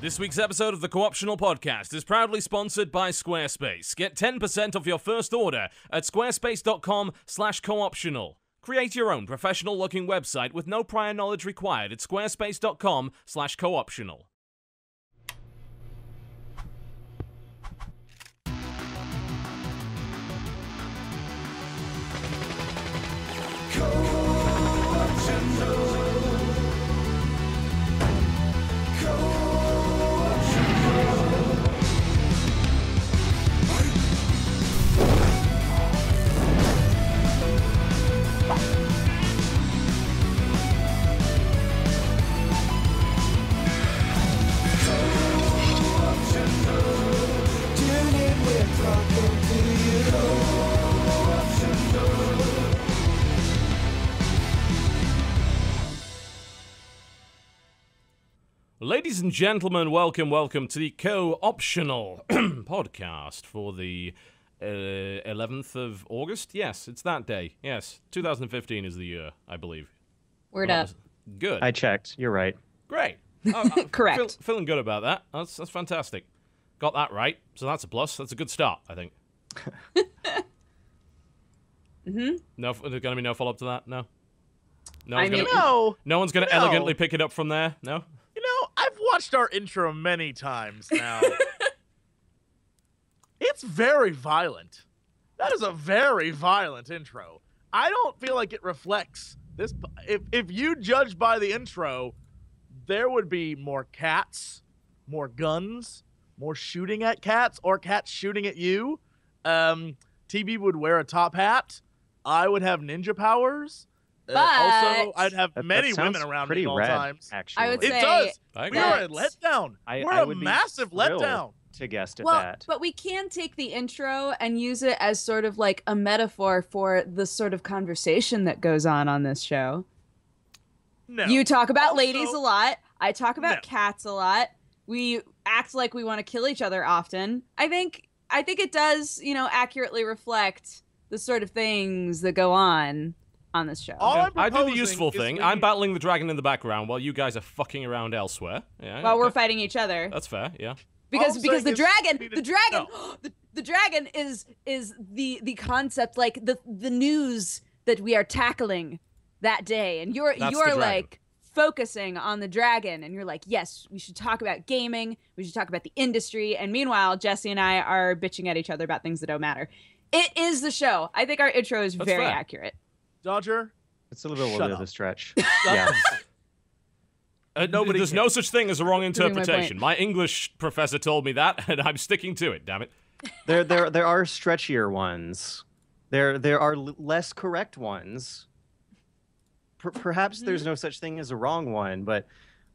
This week's episode of the Co-Optional Podcast is proudly sponsored by Squarespace. Get 10% off your first order at squarespace.com/cooptional. Create your own professional-looking website with no prior knowledge required at squarespace.com/cooptional. Ladies and gentlemen, welcome to the Co-Optional Podcast for the 11th of August. Yes, it's that day. Yes, 2015 is the year, I believe. Word up. Good. I checked. You're right. Great. Correct. Feeling good about that. That's fantastic. Got that right, so that's a plus. That's a good start, I think. Mm-hmm. No, there's going to be no follow-up to that? No? No one's going to elegantly pick it up from there? No? You know, I've watched our intro many times now. It's very violent. That is a very violent intro. I don't feel like it reflects this. If you judge by the intro, there would be more cats, more guns, more shooting at cats, or cats shooting at you. TB would wear a top hat. I would have ninja powers. Also, I'd have many women around me at all times. Actually, I would say it does. I We are a letdown. We're a massive letdown. To guess at well, that. but we can take the intro and use it as sort of like a metaphor for the sort of conversation that goes on this show. No. You talk about Also, ladies a lot. I talk about No. cats a lot. We act like we want to kill each other often. I think it does, accurately reflect the sort of things that go on this show. All I'm I do the proposing useful is thing. we- I'm battling the dragon in the background while you guys are fucking around elsewhere. Yeah, While we're okay. fighting each other. That's fair, yeah. Because I'm the saying dragon, is- the dragon, No. the dragon is the concept, like the news that we are tackling that day, and you're That's the dragon. like focusing on the dragon, and you're like, yes, we should talk about gaming, we should talk about the industry, and meanwhile, Jesse and I are bitching at each other about things that don't matter. It is the show. I think our intro is That's very fair. accurate. Dodger. It's a little Shut bit of up. a stretch. Yeah. Nobody There's cares. no such thing as a wrong Proving my interpretation. point. My English professor told me that, and I'm sticking to it, damn it. there are stretchier ones. There are less correct ones. Perhaps there's no such thing as a wrong one, but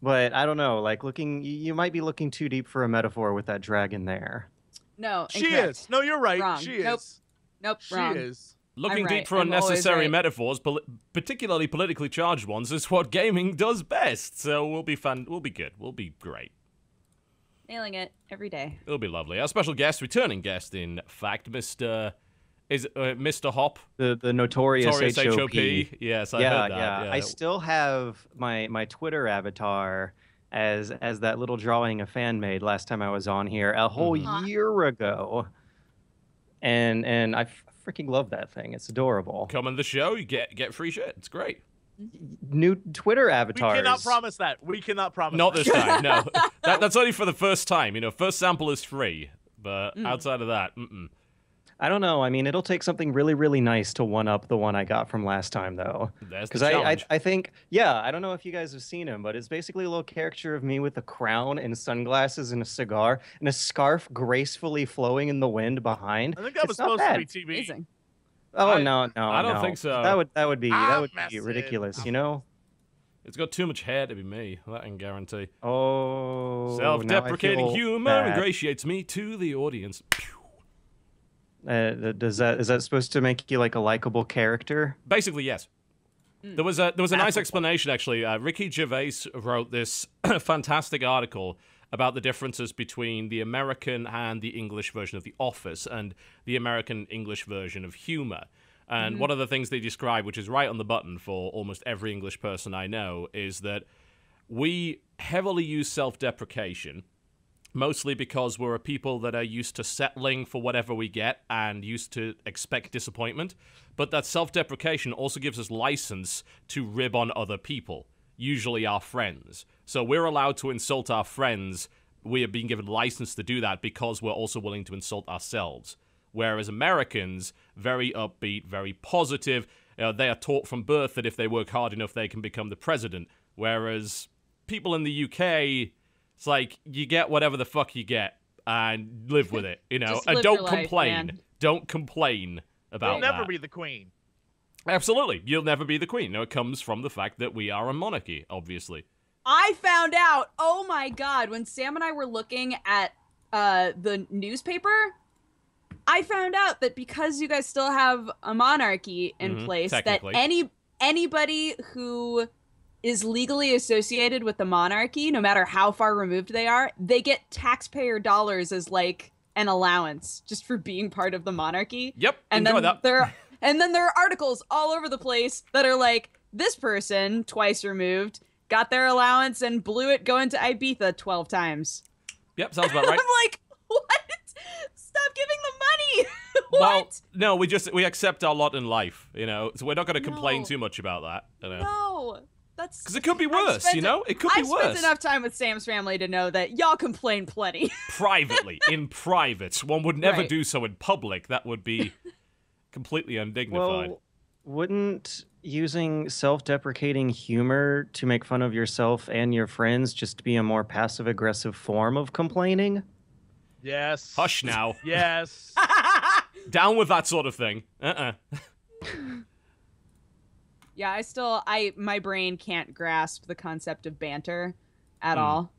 I don't know. Like you might be looking too deep for a metaphor with that dragon there. No, She incorrect. is. No, you're right. Wrong. She Nope. is. Nope, She wrong. is. Looking I'm deep right. for I'm always unnecessary right. metaphors, particularly politically charged ones, is what gaming does best. So we'll be fun. We'll be good. We'll be great. Nailing it every day. It'll be lovely. Our special guest, returning guest, in fact, Mr. Hop. The notorious HOP. Yes, I Yeah, heard that. yeah. I still have my Twitter avatar as that little drawing a fan made last time I was on here a whole year ago, and I freaking love that thing. It's adorable. Come on the show, you get free shit. It's great. New Twitter avatars. We cannot promise that. We cannot promise Not that. this time, no. That's only for the first time. First sample is free, but outside of that, I don't know. I mean, it'll take something really, really nice to one up the one I got from last time, though. There's the Because challenge. I think, yeah, I don't know if you guys have seen him, but it's basically a little caricature of me with a crown and sunglasses and a cigar and a scarf gracefully flowing in the wind behind. I think that was It's not supposed to bad. be TV. Amazing. Oh I no, I don't no. think so. That would be I'm messing. ridiculous, you know. It's got too much hair to be me. That I can guarantee. Oh, Self-deprecating now I feel humor bad. ingratiates me to the audience. Is that supposed to make you like a likable character? Basically, yes. There was a nice explanation actually. Ricky Gervais wrote this fantastic article about the differences between the American and the English version of The Office and the American English version of humor. And one of the things they describe, which is right on the button for almost every English person I know, is that we heavily use self-deprecation mostly because we're a people that are used to settling for whatever we get and used to expect disappointment. But that self-deprecation also gives us license to rib on other people, usually our friends. So we're allowed to insult our friends. We are being given license to do that because we're also willing to insult ourselves. Whereas Americans, very upbeat, very positive, they are taught from birth that if they work hard enough, they can become the president. Whereas people in the UK, it's like, you get whatever the fuck you get and live with it, and live don't your life, complain. man. Don't complain about You'll never that. be the queen. Absolutely. You'll never be the queen. It comes from the fact that we are a monarchy, obviously. I found out, oh my god, when Sam and I were looking at the newspaper, I found out that because you guys still have a monarchy in place, that technically. anybody who is legally associated with the monarchy, no matter how far removed they are, they get taxpayer dollars as like an allowance just for being part of the monarchy. Yep, and enjoy then that. And then there are articles all over the place that are like, this person, twice removed, got their allowance and blew it going to Ibiza 12 times. Yep, sounds about right. I'm like, what? Stop giving the money. What? Well, no, we accept our lot in life, so we're not going to complain No. too much about that. No. That's Because it could be worse, It could be worse. I've spent enough time with Sam's family to know that y'all complain plenty. Privately, in private. One would never Right. do so in public. That would be completely undignified. Well, wouldn't using self-deprecating humor to make fun of yourself and your friends just be a more passive-aggressive form of complaining? Yes. Hush now. Yes. Down with that sort of thing. Yeah, my brain can't grasp the concept of banter at all.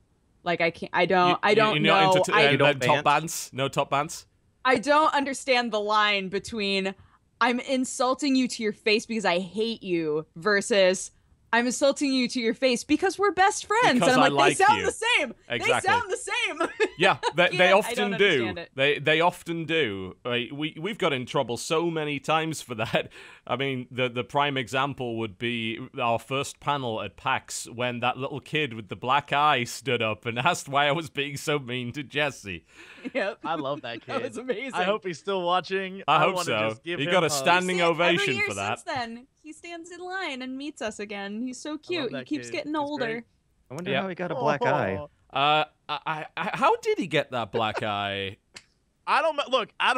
Like I don't know. Top bands? No top bands? I don't understand the line between I'm insulting you to your face because I hate you versus I'm insulting you to your face because we're best friends. Because and I'm like, I like they sound you. the same. Exactly. They sound the same. Yeah, they I often don't do. understand it. They often do. Right? We've got in trouble so many times for that. I mean, the prime example would be our first panel at PAX when that little kid with the black eye stood up and asked why I was being so mean to Jesse. Yep. I love that kid. That was amazing. I hope he's still watching. I hope wanna so. Just give He him got a hugs. standing Every ovation year for that. Since then, he stands in line and meets us again. He's so I love cute. He that keeps kid. getting He's older. great. I wonder Yep. how he got a black eye. How did he get that black eye? I don't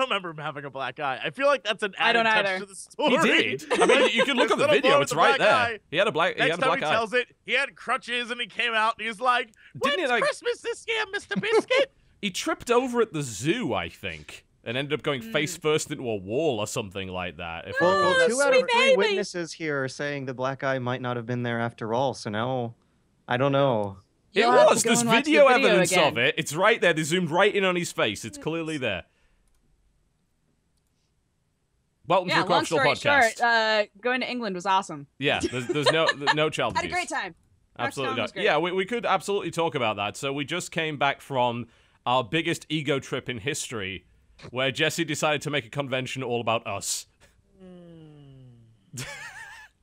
remember him having a black eye. I feel like that's an I don't added touch either. to the story. He did. I mean, you can look at the Little boy video. with It's the right black there. eye. He had a black. Next time eye. he tells it, he had crutches and he came out and he's like, Didn't he, "When's like- Christmas this year, Mr. Biscuit?" He tripped over at the zoo, I think, and ended up going face first into a wall or something like that. If I Well, recall. two out of sweet three baby. witnesses here are saying the black eye might not have been there after all, so now I don't know. It You'll have to was. go There's and watch the video video evidence again. of it. It's right there. They zoomed right in on his face. It's clearly there. Welcome to Yeah, the long Correctional story Podcast. short, going to England was awesome. Yeah, there's no child Had a abuse. great time. Absolutely CoxCon not. was great. Yeah, we could absolutely talk about that. So we just came back from our biggest ego trip in history, where Jesse decided to make a convention all about us.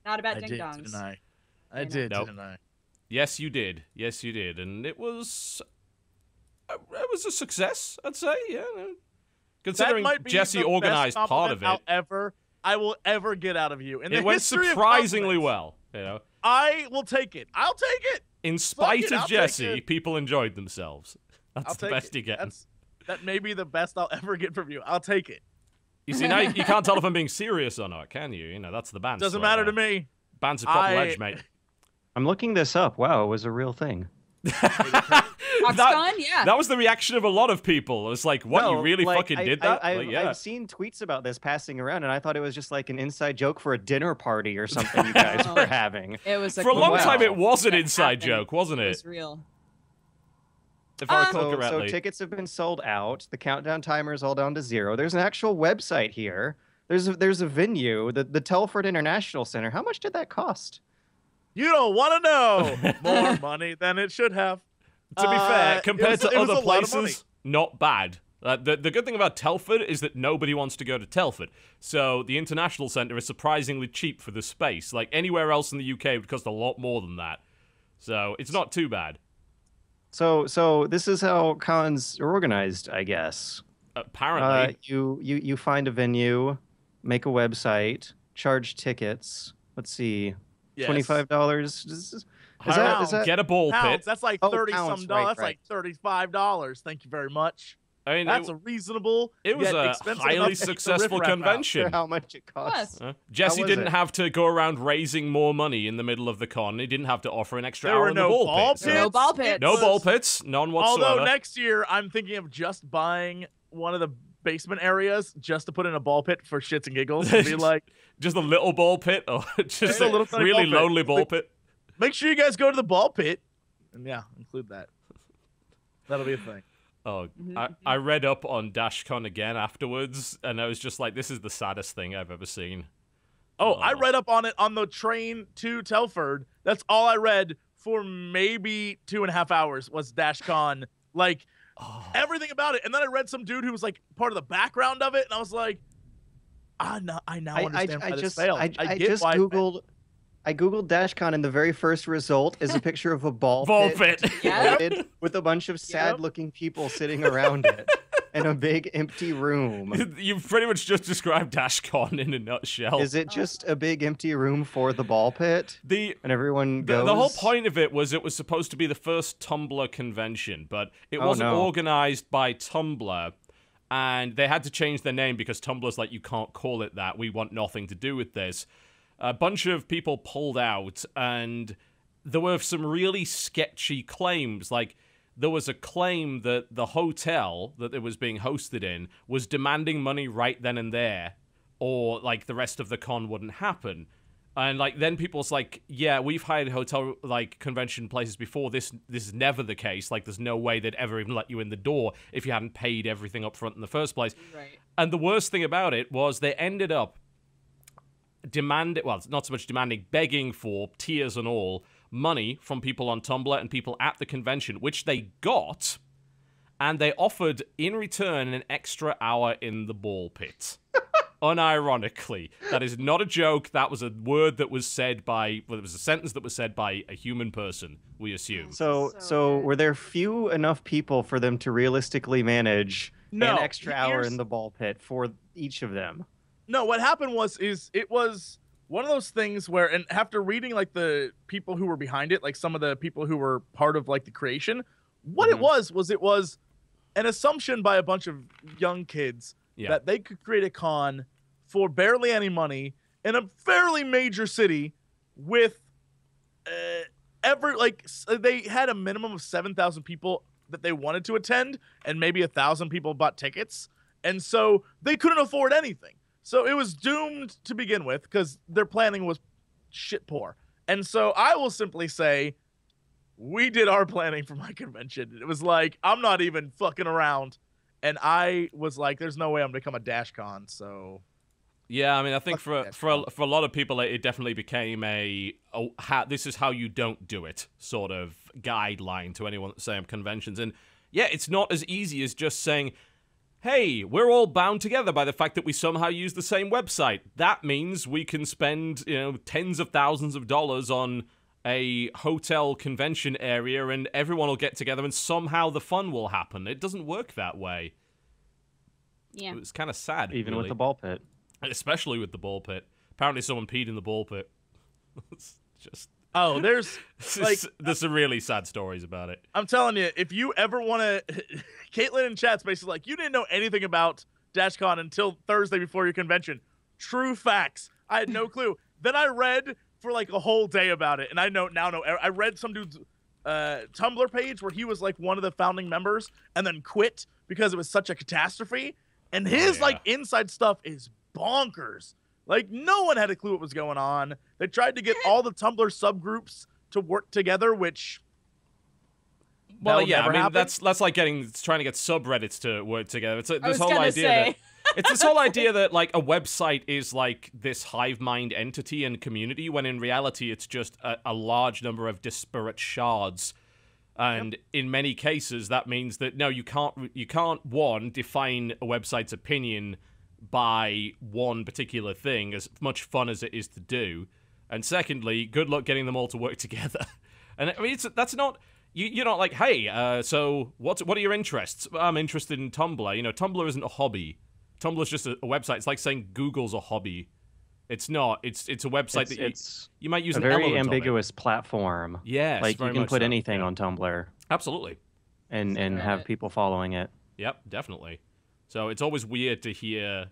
Not about I ding did, dongs. didn't I? I did, Nope. didn't I? Yes, you did. Yes, you did. And it was a success, I'd say. Yeah. Considering that might be Jesse the organized best part of compliment I will ever get out of you. In it the went history of surprisingly compliments, well. I will take it. I'll take it. In spite it, of I'll take Jesse, it. people enjoyed themselves. That's I'll the take best it. you get. That may be the best I'll ever get from you. I'll take it. You see, now you can't tell if I'm being serious or not, can you? That's the band. Doesn't matter to me. Band's a proper ledge, mate. I'm looking this up. Wow, it was a real thing. CoxCon, yeah. That was the reaction of a lot of people. It's like, what, you No, really like, fucking did that? Yeah. I've seen tweets about this passing around, and I thought it was just like an inside joke for a dinner party or something you guys were having. It was For a long Wow. time, it was an that inside happened. joke, wasn't It it? was real. If I recall So correctly. tickets have been sold out. The countdown timer is all down to 0. There's an actual website here. There's a venue, the Telford International Center. How much did that cost? You don't want to know. More money than it should have. To be fair, it compared was- to it was other a lot of money. places, not bad. The good thing about Telford is that nobody wants to go to Telford. So the International Centre is surprisingly cheap for the space. Like anywhere else in the UK, it would cost a lot more than that. So it's not too bad. So this is how cons are organized, I guess. Apparently. You find a venue, make a website, charge tickets. Let's see, Yes. $25. Is that Get a ball Pounds, pit. that's like Oh, 30 pounds, some dollars. right, That's like $35. Thank you very much. I mean, That's a reasonable. it was yet a expensive highly enough to keep the successful riffraff out. convention. how much it costs? Jesse was didn't it? have to go around raising more money in the middle of the con. He didn't have to offer an extra There hour were in the no ball ball pit. pits. No ball pits. No was- ball pits, none whatsoever. Although next year I'm thinking of just buying one of the basement areas just to put in a ball pit for shits and giggles and be like, just a little ball pit, or just a a little tiny really ball pit. lonely ball pit. make sure you guys go to the ball pit, and yeah, include that. That'll be a thing. Oh, I read up on DashCon again afterwards, and I was just like, this is the saddest thing I've ever seen. Oh, I read up on it on the train to Telford. That's all I read for maybe 2.5 hours was DashCon. Like, everything about it. And then I read some dude who was like part of the background of it, and I was like, I now understand why this failed. I get just why. I googled DashCon, and the very first result is a picture of a ball pit. Yeah. loaded with a bunch of sad-looking people sitting around it in a big empty room. You've pretty much just described DashCon in a nutshell. Is it just a big empty room for the ball pit? The And everyone goes. The whole point of it was supposed to be the first Tumblr convention, but it wasn't no. organized by Tumblr, and they had to change their name because Tumblr's like, you can't call it that. We want nothing to do with this. A bunch of people pulled out, and there were some really sketchy claims. Like, there was a claim that the hotel that it was being hosted in was demanding money right then and there, or, like, the rest of the con wouldn't happen. And, like, then people's like, yeah, we've hired hotel, like, convention places before. This is never the case. Like, there's no way they'd ever even let you in the door if you hadn't paid everything up front in the first place. Right. And the worst thing about it was they ended up not so much demanding, begging for, tears and all, money from people on Tumblr and people at the convention, which they got, and they offered in return an extra hour in the ball pit. Unironically. That is not a joke. That was a word that was said by, well, it was a sentence that was said by a human person, we assume. So good. were there few enough people for them to realistically manage No, an extra hour here's- in the ball pit for each of them? No, what happened was it was one of those things where, and after reading like the people who were behind it, like some of the people who were part of like the creation, what it was an assumption by a bunch of young kids that they could create a con for barely any money in a fairly major city with they had a minimum of 7,000 people that they wanted to attend, and maybe 1,000 people bought tickets, and so they couldn't afford anything. So it was doomed to begin with because their planning was shit poor. And so I will simply say, we did our planning for my convention. It was like, I'm not even fucking around. And I was like, there's no way I'm going to become a DashCon. So Yeah, I mean, I think for a lot of people, it definitely became this is how you don't do it sort of guideline to anyone that's saying conventions. And yeah, it's not as easy as just saying, hey, we're all bound together by the fact that we somehow use the same website. That means we can spend, tens of thousands of dollars on a hotel convention area and everyone will get together and somehow the fun will happen. It doesn't work that way. Yeah. It was kind of sad. Even really. with the ball pit. Especially with the ball pit. Apparently someone peed in the ball pit. It's just... Oh, there's I'm telling you, if you ever want to, Caitlin in chat's basically like, you didn't know anything about DashCon until Thursday before your convention. True facts. I had no clue. Then I read for like a whole day about it, and I know. I read some dude's Tumblr page where he was like one of the founding members, and then quit because it was such a catastrophe. And his like inside stuff is bonkers. Like, no one had a clue what was going on. They tried to get all the Tumblr subgroups to work together, which... Well, yeah, I mean, happen. that's like trying to get subreddits to work together. It's this whole gonna idea say. it's this whole idea that, like, a website is, like, this hive mind entity and community, when in reality it's just a large number of disparate shards. And in many cases, that means that, no, you can't, one, define a website's opinion by one particular thing, as much fun as it is to do, and secondly, good luck getting them all to work together. And I mean, that's not, you're not like, hey, so what are your interests? I'm interested in Tumblr. You know, Tumblr isn't a hobby. Tumblr's just a website. It's like saying Google's a hobby. It's not. It's a website you might use a an very element ambiguous platform. Yes, like you can put anything yeah. on Tumblr. Absolutely. And have people following it. Yep, definitely. So it's always weird to hear,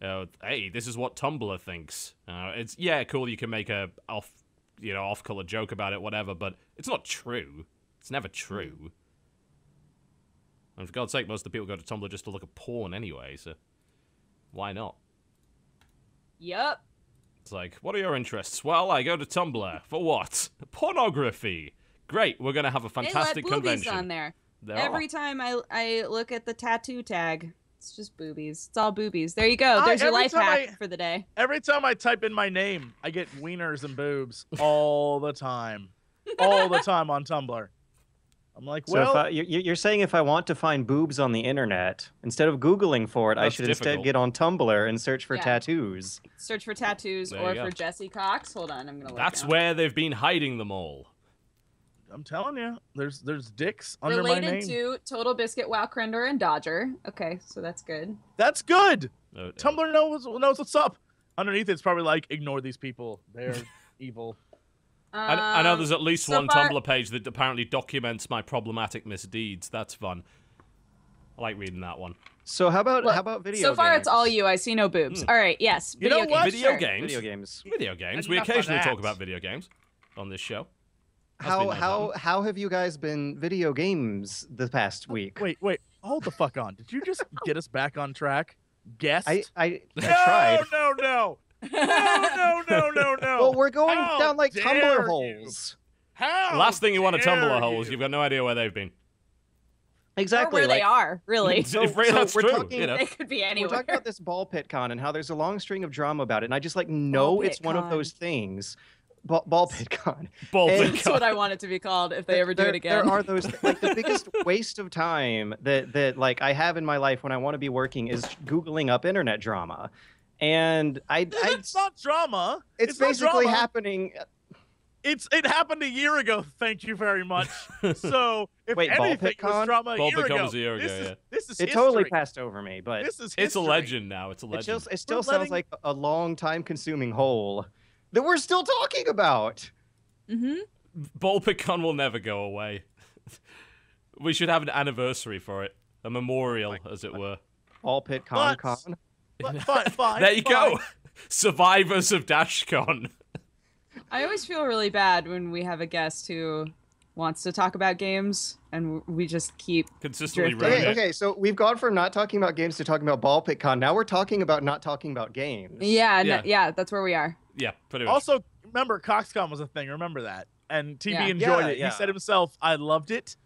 hey, this is what Tumblr thinks. It's cool. You can make a off-color joke about it, whatever. But it's not true. It's never true. And for God's sake, most of the people go to Tumblr just to look at porn anyway. So why not? Yep. It's like, what are your interests? Well, I go to Tumblr. For what? Pornography. Great, we're going to have a fantastic they let boobies convention. On there. There Every are. time I look at the tattoo tag, it's just boobies. It's all boobies. There you go. There's your life hack for the day. Every time I type in my name, I get wieners and boobs all the time. All the time on Tumblr. I'm like, well... So you're saying if I want to find boobs on the internet, instead of Googling for it, I should instead get on Tumblr and search for tattoos. Search for tattoos or for JesseCox. Hold on, I'm going to look That's where they've been hiding them all. I'm telling you, there's dicks under my name. Related to TotalBiscuit, WowCrender, and Dodger. Okay, so that's good. That's good. Tumblr knows what's up. Underneath it's probably like, ignore these people. They're evil. I know there's at least one Tumblr page that apparently documents my problematic misdeeds. That's fun. I like reading that one. So how about video games? So far it's all you. I see no boobs. All right, yes. You know what? Video games. Video games. We occasionally talk about video games on this show. How have you guys been video games the past week? Wait. Hold the fuck on. Did you just get us back on track? Guest? I tried. No. No. Well, we're going down like Tumblr holes. How? Last thing you want to Tumblr holes. you? You've got no idea where they've been. Exactly. Or where they are, really. That's we're true. talking, You know. They could be anywhere. We're talking about this ball pit con and how there's a long string of drama about it, and I just know it's one of those things. Ball pit con. Ball pit That's con. what I want it to be called if they ever do it again. There are those like the biggest waste of time that like I have in my life when I want to be working is Googling up internet drama. And it's not drama. It's basically happening. It happened a year ago. Thank you very much. So if anything was drama a year ago, this is it history. Totally passed over me. But this is history. It's a legend now. It's a legend. It still sounds like a long time-consuming hole that we're still talking about. Mm-hmm. BallPitCon will never go away. We should have an anniversary for it, a memorial, as it were. BallPitCon. Fine. There you go. Survivors of DashCon. I always feel really bad when we have a guest who wants to talk about games and we just keep consistently drifting. ruining it. Okay, so we've gone from not talking about games to talking about BallPitCon. Now we're talking about not talking about games. Yeah, that's where we are. Yeah, pretty much. Also, remember, CoxCon was a thing. Remember that. And TV enjoyed it. Yeah. He said himself, I loved it.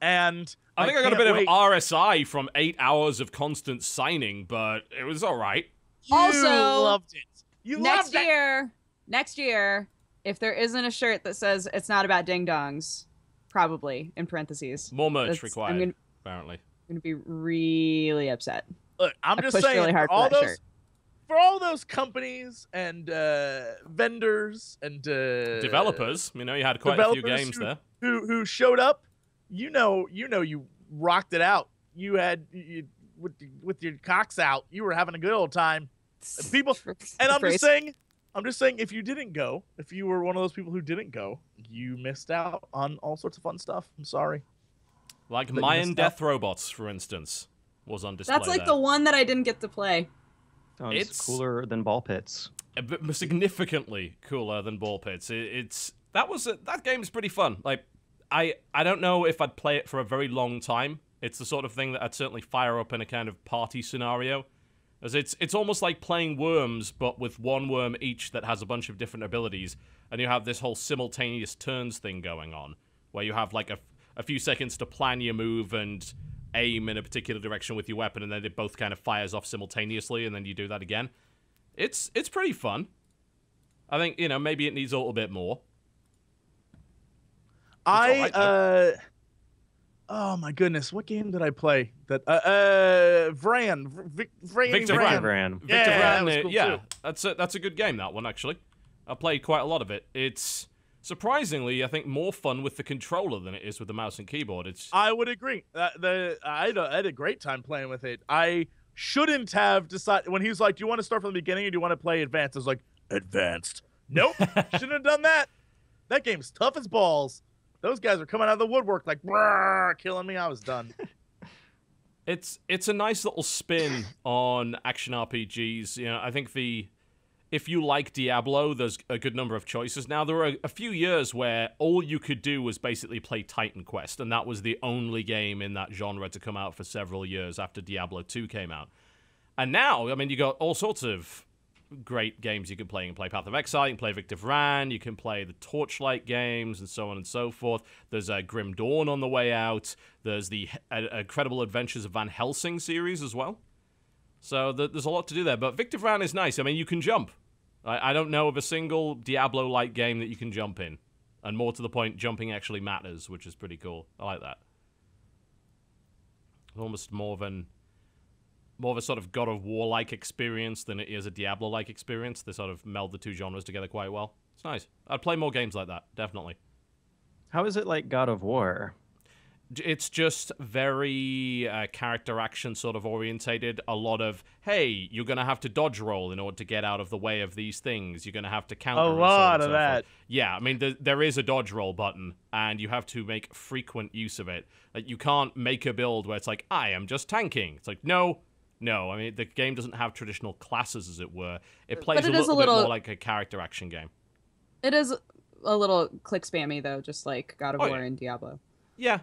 And I think I got a bit of RSI from 8 hours of constant signing, but it was all right. You Also, loved it. Next year, if there isn't a shirt that says it's not about ding dongs, probably in parentheses. More merch required, apparently. I'm gonna be really upset. Look, I'm just pushed saying, really hard for that shirt. For all those companies and vendors and developers, you had quite a few games there. Who showed up, you rocked it out. You had with your cocks out, you were having a good old time. People, and I'm just saying, if you didn't go, if you were one of those people who didn't go, you missed out on all sorts of fun stuff. I'm sorry. Like MayDeathRobots, for instance, was on display. That's like the one that I didn't get to play. It's cooler than ball pits. Significantly cooler than ball pits. That game is pretty fun. Like, I don't know if I'd play it for a very long time. It's the sort of thing that I'd certainly fire up in a kind of party scenario. As it's almost like playing Worms, but with one worm each that has a bunch of different abilities, and you have this whole simultaneous turns thing going on, where you have like a few seconds to plan your move and aim in a particular direction with your weapon, and then it both kind of fires off simultaneously, and then you do that again. It's pretty fun. I think, maybe it needs a little bit more. Oh my goodness, what game did I play? That Vran. Victor Vran. Yeah, that was cool too. That's a good game, that one, actually. I played quite a lot of it. It's surprisingly, I think, more fun with the controller than it is with the mouse and keyboard. I would agree. I had a great time playing with it. I shouldn't have decided when he was like, "Do you want to start from the beginning or do you want to play advanced?" I was like, "Advanced." Nope, shouldn't have done that. That game's tough as balls. Those guys are coming out of the woodwork like, killing me. I was done. It's a nice little spin on action RPGs. You know, I think if you like Diablo, there's a good number of choices. Now, there were a few years where all you could do was basically play Titan Quest, and that was the only game in that genre to come out for several years after Diablo 2 came out. And now, I mean, you got all sorts of great games you can play. You can play Path of Exile, you can play Victor Vran, you can play the Torchlight games, and so on and so forth. There's a Grim Dawn on the way out. There's the Incredible Adventures of Van Helsing series as well. So there's a lot to do there. But Victor Vran is nice. I mean, you can jump. I don't know of a single Diablo-like game that you can jump in. And more to the point, jumping actually matters, which is pretty cool. I like that. Almost more of a sort of God of War-like experience than it is a Diablo-like experience. They sort of meld the two genres together quite well. It's nice. I'd play more games like that, definitely. How is it like God of War? It's just very character action sort of orientated. A lot of, hey, you're going to have to dodge roll in order to get out of the way of these things. You're going to have to counter. A lot of that. Yeah, I mean, there is a dodge roll button, and you have to make frequent use of it. Like, you can't make a build where it's like, I am just tanking. It's like, no. I mean, the game doesn't have traditional classes, as it were. It plays a little bit more like a character action game. It is a little click spammy, though, just like God of War and Diablo. Yeah,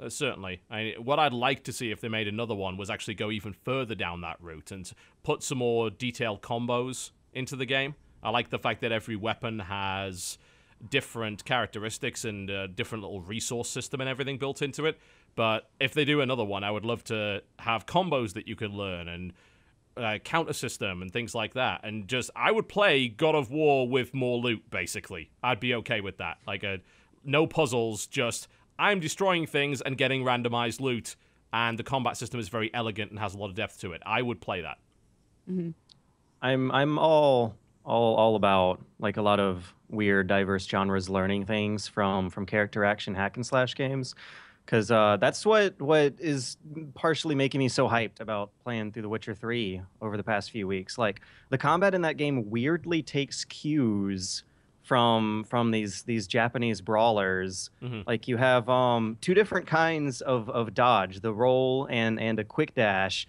certainly. What I'd like to see if they made another one was actually go even further down that route and put some more detailed combos into the game. I like the fact that every weapon has different characteristics and a different little resource system and everything built into it. But if they do another one, I would love to have combos that you can learn and counter system and things like that. And I would play God of War with more loot, basically. I'd be okay with that. Like, no puzzles, just I'm destroying things and getting randomized loot, and the combat system is very elegant and has a lot of depth to it. I would play that. Mm-hmm. I'm all about like a lot of weird, diverse genres learning things from character action hack and slash games, because that's what is partially making me so hyped about playing through The Witcher 3 over the past few weeks. Like, the combat in that game weirdly takes cues from these Japanese brawlers. Mm-hmm. Like, you have two different kinds of dodge, the roll and a quick dash.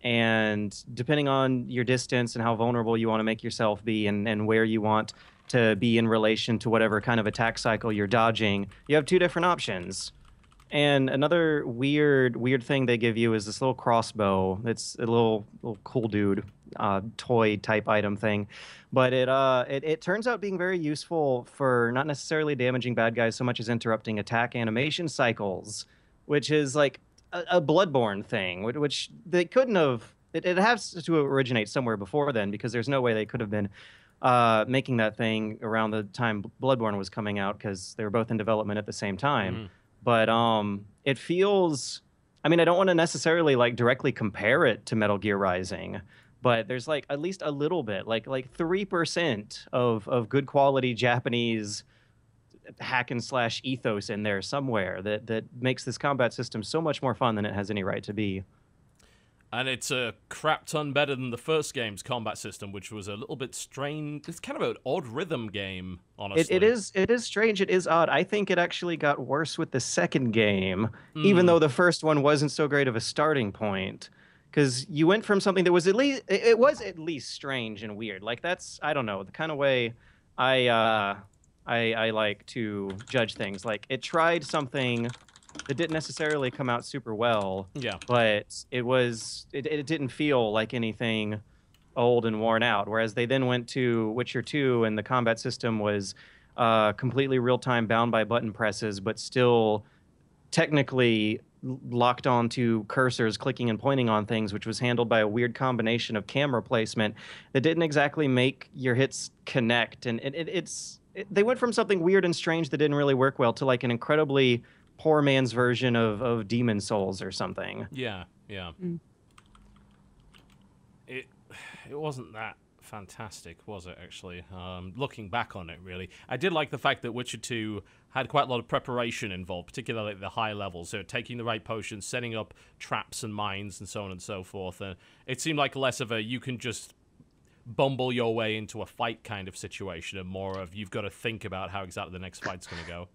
And depending on your distance and how vulnerable you want to make yourself be and where you want to be in relation to whatever kind of attack cycle you're dodging, you have two different options. And another weird thing they give you is this little crossbow. It's a little cool dude, toy type item thing. But it turns out being very useful for not necessarily damaging bad guys so much as interrupting attack animation cycles, which is like a Bloodborne thing, which they couldn't have. It has to originate somewhere before then, because there's no way they could have been making that thing around the time Bloodborne was coming out, because they were both in development at the same time. Mm-hmm. But it feels, I mean, I don't want to necessarily like directly compare it to Metal Gear Rising, but there's like at least a little bit, like 3% of good quality Japanese hack and slash ethos in there somewhere that makes this combat system so much more fun than it has any right to be. And it's a crap ton better than the first game's combat system, which was a little bit strange. It's kind of an odd rhythm game, honestly. It is strange. It is odd. I think it actually got worse with the second game, even though the first one wasn't so great of a starting point. Because you went from something that was at least strange and weird. Like, that's, I don't know, the kind of way I like to judge things. Like, it tried something that didn't necessarily come out super well. Yeah. But it didn't feel like anything old and worn out. Whereas they then went to Witcher 2 and the combat system was completely real-time, bound by button presses, but still technically locked onto cursors clicking and pointing on things, which was handled by a weird combination of camera placement that didn't exactly make your hits connect. And they went from something weird and strange that didn't really work well to like an incredibly poor man's version of Demon Souls or something. Yeah. It wasn't that fantastic, was it, actually? Looking back on it, really. I did like the fact that Witcher 2 had quite a lot of preparation involved, particularly at the high levels. So taking the right potions, setting up traps and mines, and so on and so forth. And it seemed like less of a you can just bumble your way into a fight kind of situation, and more of you've got to think about how exactly the next fight's going to go.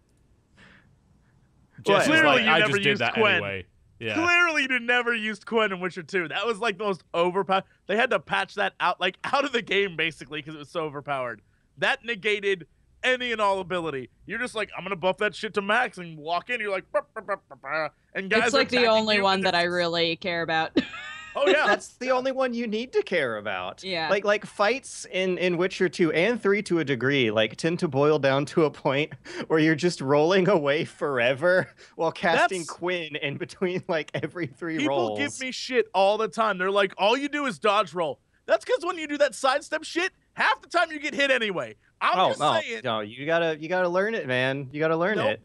Well, Clearly, like, I just did that Quen. anyway. Yeah. Clearly, you never used Quen in Witcher 2. That was like the most overpowered. They had to patch that out, like out of the game, basically, because it was so overpowered. That negated any and all ability. You're just like, I'm gonna buff that shit to max, and walk in. You're like, bah, bah, bah, bah, bah, and guys. It's like the only one that I really care about. Oh yeah, That's the only one you need to care about. Yeah. Like fights in Witcher 2 and 3 to a degree, like tend to boil down to a point where you're just rolling away forever while casting Quinn in between like every 3 rolls. People give me shit all the time. They're like, all you do is dodge roll. That's because when you do that sidestep shit, half the time you get hit anyway. I'm just saying. No, you gotta learn it, man. You gotta learn it.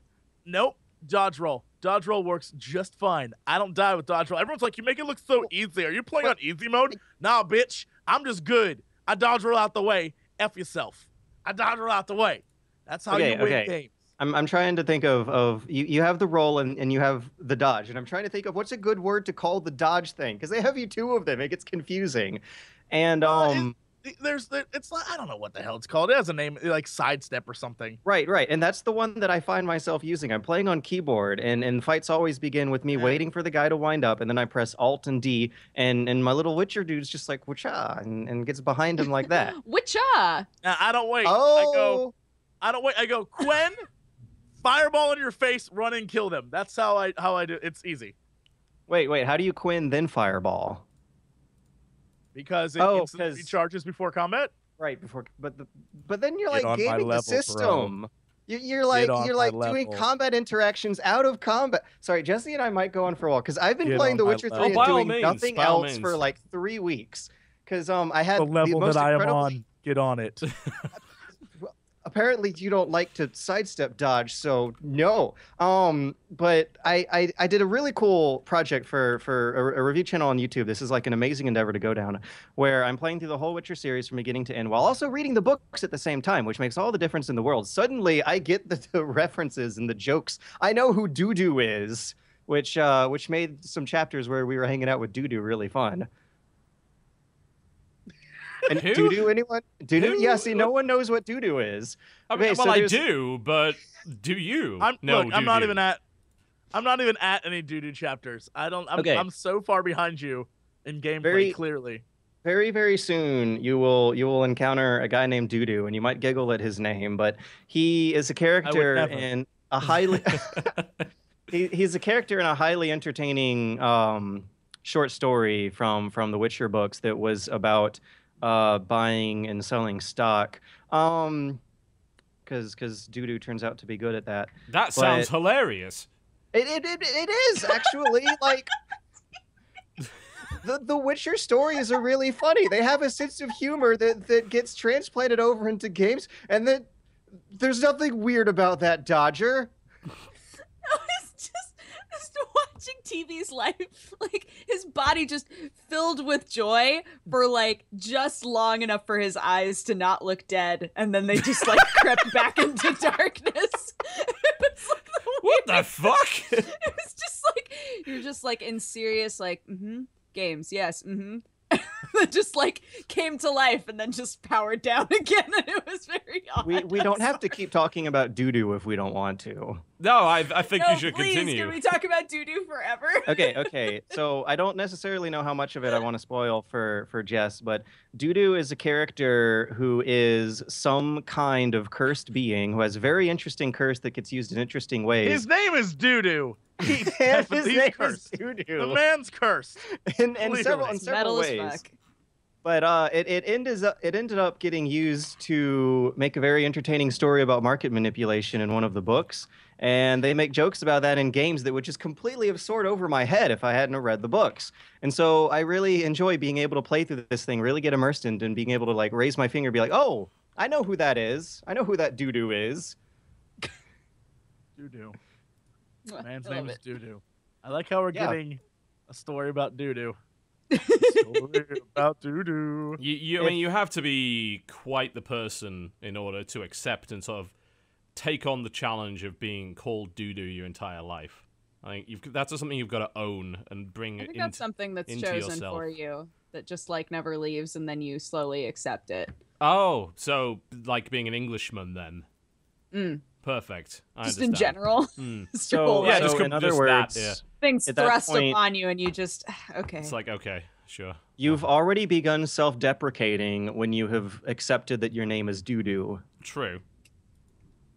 Nope. Dodge roll. Dodge roll works just fine. I don't die with dodge roll. Everyone's like, you make it look so easy. Are you playing on easy mode? Nah, bitch. I'm just good. I dodge roll out the way. F yourself. I dodge roll out the way. That's how you win games. I'm trying to think of you have the roll and you have the dodge, and I'm trying to think of what's a good word to call the dodge thing, because they have you 2 of them. It gets confusing. And it's like, I don't know what the hell it's called. It has a name, like sidestep or something. Right. And that's the one that I find myself using. I'm playing on keyboard, and fights always begin with me waiting for the guy to wind up, and then I press Alt and D, and my little Witcher dude's just like, whatcha, and gets behind him like that. Witcha! I don't wait. Oh! I don't wait. I go, Quen, fireball in your face, run and kill them. That's how I do. It's easy. Wait. How do you Quinn then fireball? Because it instantly charges before combat. Right before, but then you're Get like on my gaming the level, system. bro. You're like doing level. combat interactions out of combat. Sorry, Jesse and I might go on for a while because I've been playing The Witcher 3 and doing nothing else for like 3 weeks. Because I had the level most that I am on. Get on it. Apparently you don't like to sidestep dodge, so no. But I did a really cool project for a review channel on YouTube. This is like an amazing endeavor to go down, where I'm playing through the whole Witcher series from beginning to end while also reading the books at the same time, which makes all the difference in the world. Suddenly I get the references and the jokes. I know who Dudu is, which made some chapters where we were hanging out with Dudu really fun. And Dudu, anyone? Dudu? Yeah, see, no one knows what Dudu is. Okay, well, I do, but do you? I'm not even at any Dudu chapters. I'm so far behind you in gameplay, clearly. Very, very soon you will encounter a guy named Dudu, and you might giggle at his name, but he is a character in a highly he's a character in a highly entertaining short story from the Witcher books that was about buying and selling stock, because Dudu turns out to be good at that. That sounds hilarious. It is actually like the Witcher stories are really funny. They have a sense of humor that gets transplanted over into games, and that there's nothing weird about that, Dodger. It's just watching TV's life, like his body just filled with joy for like just long enough for his eyes to not look dead, and then they just like crept back into darkness. It was like what the fuck? It was just like you're just like in serious like games, yes, that just like came to life and then just powered down again, and it was very odd. We don't have to keep talking about Dudu if we don't want to. No, I think you should please, continue. Can we talk about Dudu forever? Okay. So I don't necessarily know how much of it I want to spoil for Jess, but Dudu is a character who is some kind of cursed being who has a very interesting curse that gets used in interesting ways. His name is Dudu. His name is Dudu. The man's cursed. in several ways. Fuck. But it ended up getting used to make a very entertaining story about market manipulation in one of the books, and they make jokes about that in games that would just completely have soared over my head if I hadn't read the books. And so I really enjoy being able to play through this thing, really get immersed in, and being able to like raise my finger and be like, oh, I know who that is. I know who that Dudu is. Dudu. Man's name is Dudu. I like how we're getting a story about Dudu. Story about Dudu. I mean, you have to be quite the person in order to accept and sort of take on the challenge of being called Dudu your entire life. I think that's something you've got to own and bring I it think that's something that's into chosen yourself. for you, that just like never leaves, and then you slowly accept it. Oh, so like being an Englishman then. Perfect. I Just understand. in general. So, Yeah, so just in other just words, that, yeah. Things at that thrust point- upon you, and you just okay. It's like, okay, sure. you've already begun self-deprecating when you have accepted that your name is Dudu. True.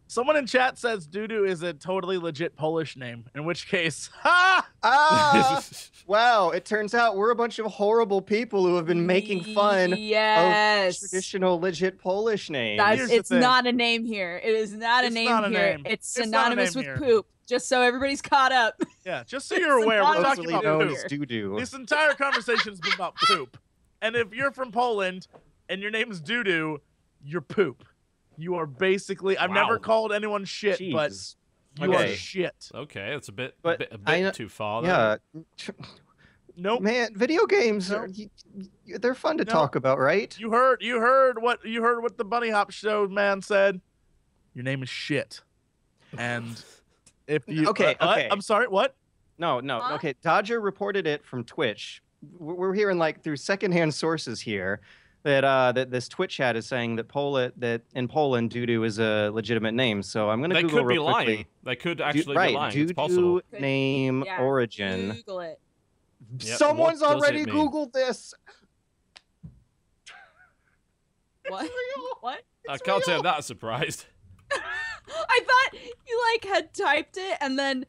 Someone in chat says Dudu is a totally legit Polish name, in which case, ha! Ah! Wow, it turns out we're a bunch of horrible people who have been making fun of Yes. traditional legit Polish names. Here's the It's thing. not a name here. It is not a It's name not a here. name. It's It's not a synonymous name with here. poop. Just so everybody's caught up. Yeah, just so you're aware, we're talking Locally about known poop. as Dudu. This entire conversation has been about poop. And if you're from Poland and your name is Dudu, you're poop. You are basically, I've never Wow. called anyone shit, but Jeez. you are Okay. shit. Okay, that's a bit, But a bit I- too far. There. Yeah. Nope. Man, video games Nope. are they're fun to Nope. talk about, right? You heard what the BunnyHopShow man said. Your name is shit. And if you Okay, okay. I'm sorry, what? No. Huh? Okay, Dodger reported it from Twitch. We're hearing like through secondhand sources here that this Twitch chat is saying that in Poland Dudu is a legitimate name. So I'm gonna They Google could be real quickly. lying. They could actually right, be lying. Dudu It's possible. name Yeah, origin. Google it. Yep, Someone's what does already it mean? Googled this. What? What? I can't say I'm that surprised. I thought you like had typed it and then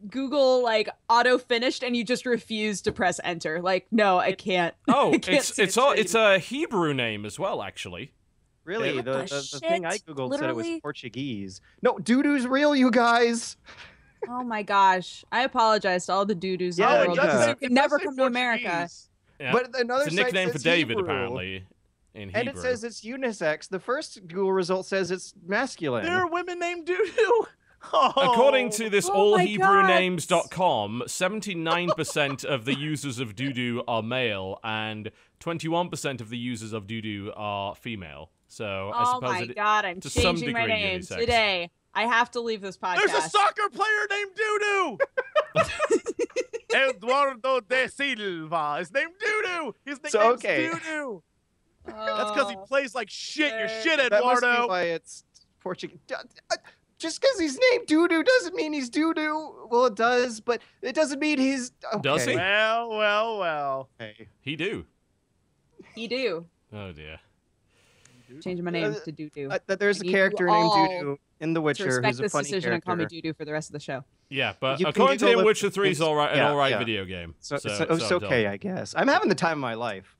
Google like auto finished and you just refused to press enter. Like, no, I can't. Oh, I can't it's see it's it all, straight. it's a Hebrew name as well, actually. Really, What the thing I shit? googled said it was Literally? Portuguese. No, Dudu's real, you guys. Oh my gosh. I apologize to all the doo-doos in Yeah, the it world. does because say- you could never come to America. Yeah. But another it's a site nickname for says David, Hebrew. apparently, in Hebrew. And it says it's unisex. The first Google result says it's masculine. There are women named Dudu. Oh. According to this Oh my allhebrewnames.com, 79% of the users of Dudu are male, and 21% of the users of Dudu are female. So I Oh suppose my it, god, I'm to some changing my degree name unisex. today. I have to leave this podcast. There's a soccer player named Dudu. Eduardo de Silva. His name Dudu. His nickname's So, okay. Dudu. That's because he plays like shit. You're shit, That must be Eduardo. why it's Portuguese. Just because he's named Dudu doesn't mean he's Dudu. Well, it does, but it doesn't mean he's. Okay. Does he? Well. Okay. he do. You do. Oh dear. Changing my name to Doo-Doo. There's a I need character you named all Dudu in The To Witcher respect who's a this funny decision and call me character. Doo-Doo for the rest of the show. Yeah, but You can according to Google him, it. Witcher 3 is an Yeah, alright yeah. video game. So, So it's okay, I guess. I'm having the time of my life.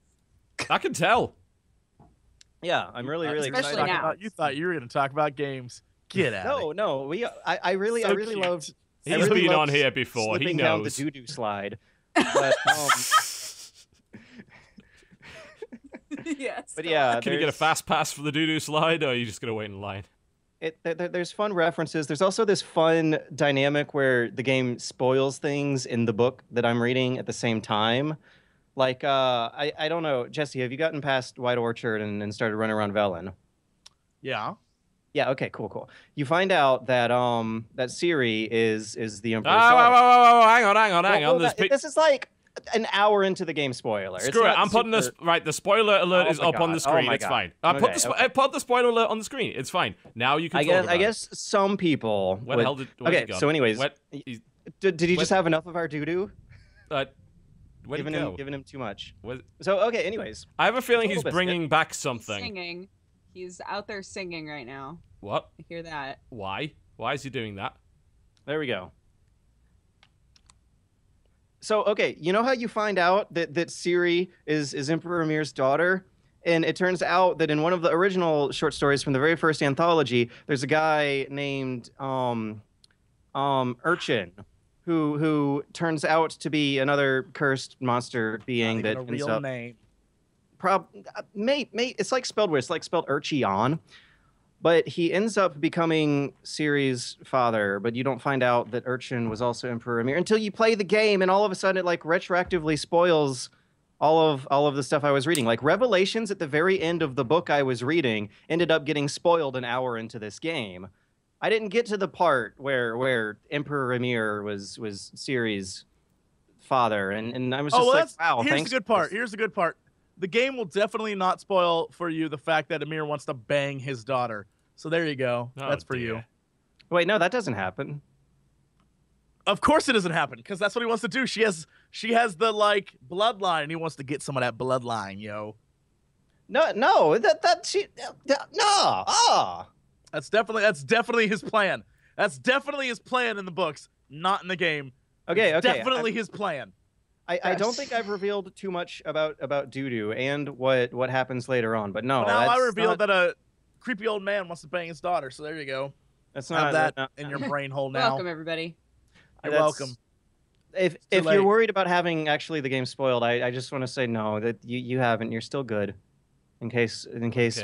I can tell. Yeah, I'm really Especially excited. now. You thought you were going to talk about games. Get out. No. I really So really cute. loved. I He's really been loved on here before. He slipping down the knows. Dudu slide. But, Yes. but yeah, Can you get a there's- fast pass for the Dudu slide, or are you just gonna wait in line? There's fun references. There's also this fun dynamic where the game spoils things in the book that I'm reading at the same time. Like, I don't know, Jesse, have you gotten past White Orchard and started running around Velen? Yeah. Yeah. Okay. Cool. You find out that that Ciri is the Oh, Emperor's daughter. hang on. Well, There's this is like an hour into the game spoiler. Screw it. I'm putting this right. The spoiler alert Oh is my up on the God. Oh screen. my It's God. fine. Okay, Put the spoiler alert on the screen. It's fine. Now you can. I talk guess. about I it. guess some people. Where the would- hell did? where's Okay. he gone? So, anyways, Where- did you just what- have enough of our doo-doo? where'd he go? Giving him too much. Where- So okay. Anyways, I have a feeling he's TotalBiscuit. bringing back He's something. singing. He's out there singing right now. What? I hear that. Why? Why is he doing that? there we go. So okay, you know how you find out that Ciri is Emperor Amir's daughter, and it turns out that in one of the original short stories from the very first anthology, there's a guy named Urchin, who turns out to be another cursed monster being Not that even a ends real up name. mate, it's like spelled weird. It's like spelled Urchion. But he ends up becoming Ciri's father, but you don't find out that Urchin was also Emperor Amir until you play the game, and all of a sudden it like retroactively spoils all of the stuff I was reading. Like Revelations at the very end of the book I was reading ended up getting spoiled an hour into this game. I didn't get to the part where Emperor Emir was Ciri's father, and I was just like, wow, here's thanks. the good part. Here's the good part. The game will definitely not spoil for you the fact that Emir wants to bang his daughter. So there you go. That's for you. Wait, no, that doesn't happen. Of course it doesn't happen, because that's what he wants to do. She has the like bloodline, and he wants to get some of that bloodline, yo. No, That's definitely his plan. That's definitely his plan in the books, not in the game. Okay. Definitely his plan. I don't think I've revealed too much about Dudu and what happens later on, but no. Well, now I revealed that a creepy old man wants to bang his daughter, so there you go. That's not that in your brain hole now. Welcome, everybody. You're welcome. If you're worried about having actually the game spoiled, I just want to say no, that you haven't. You're still good. In case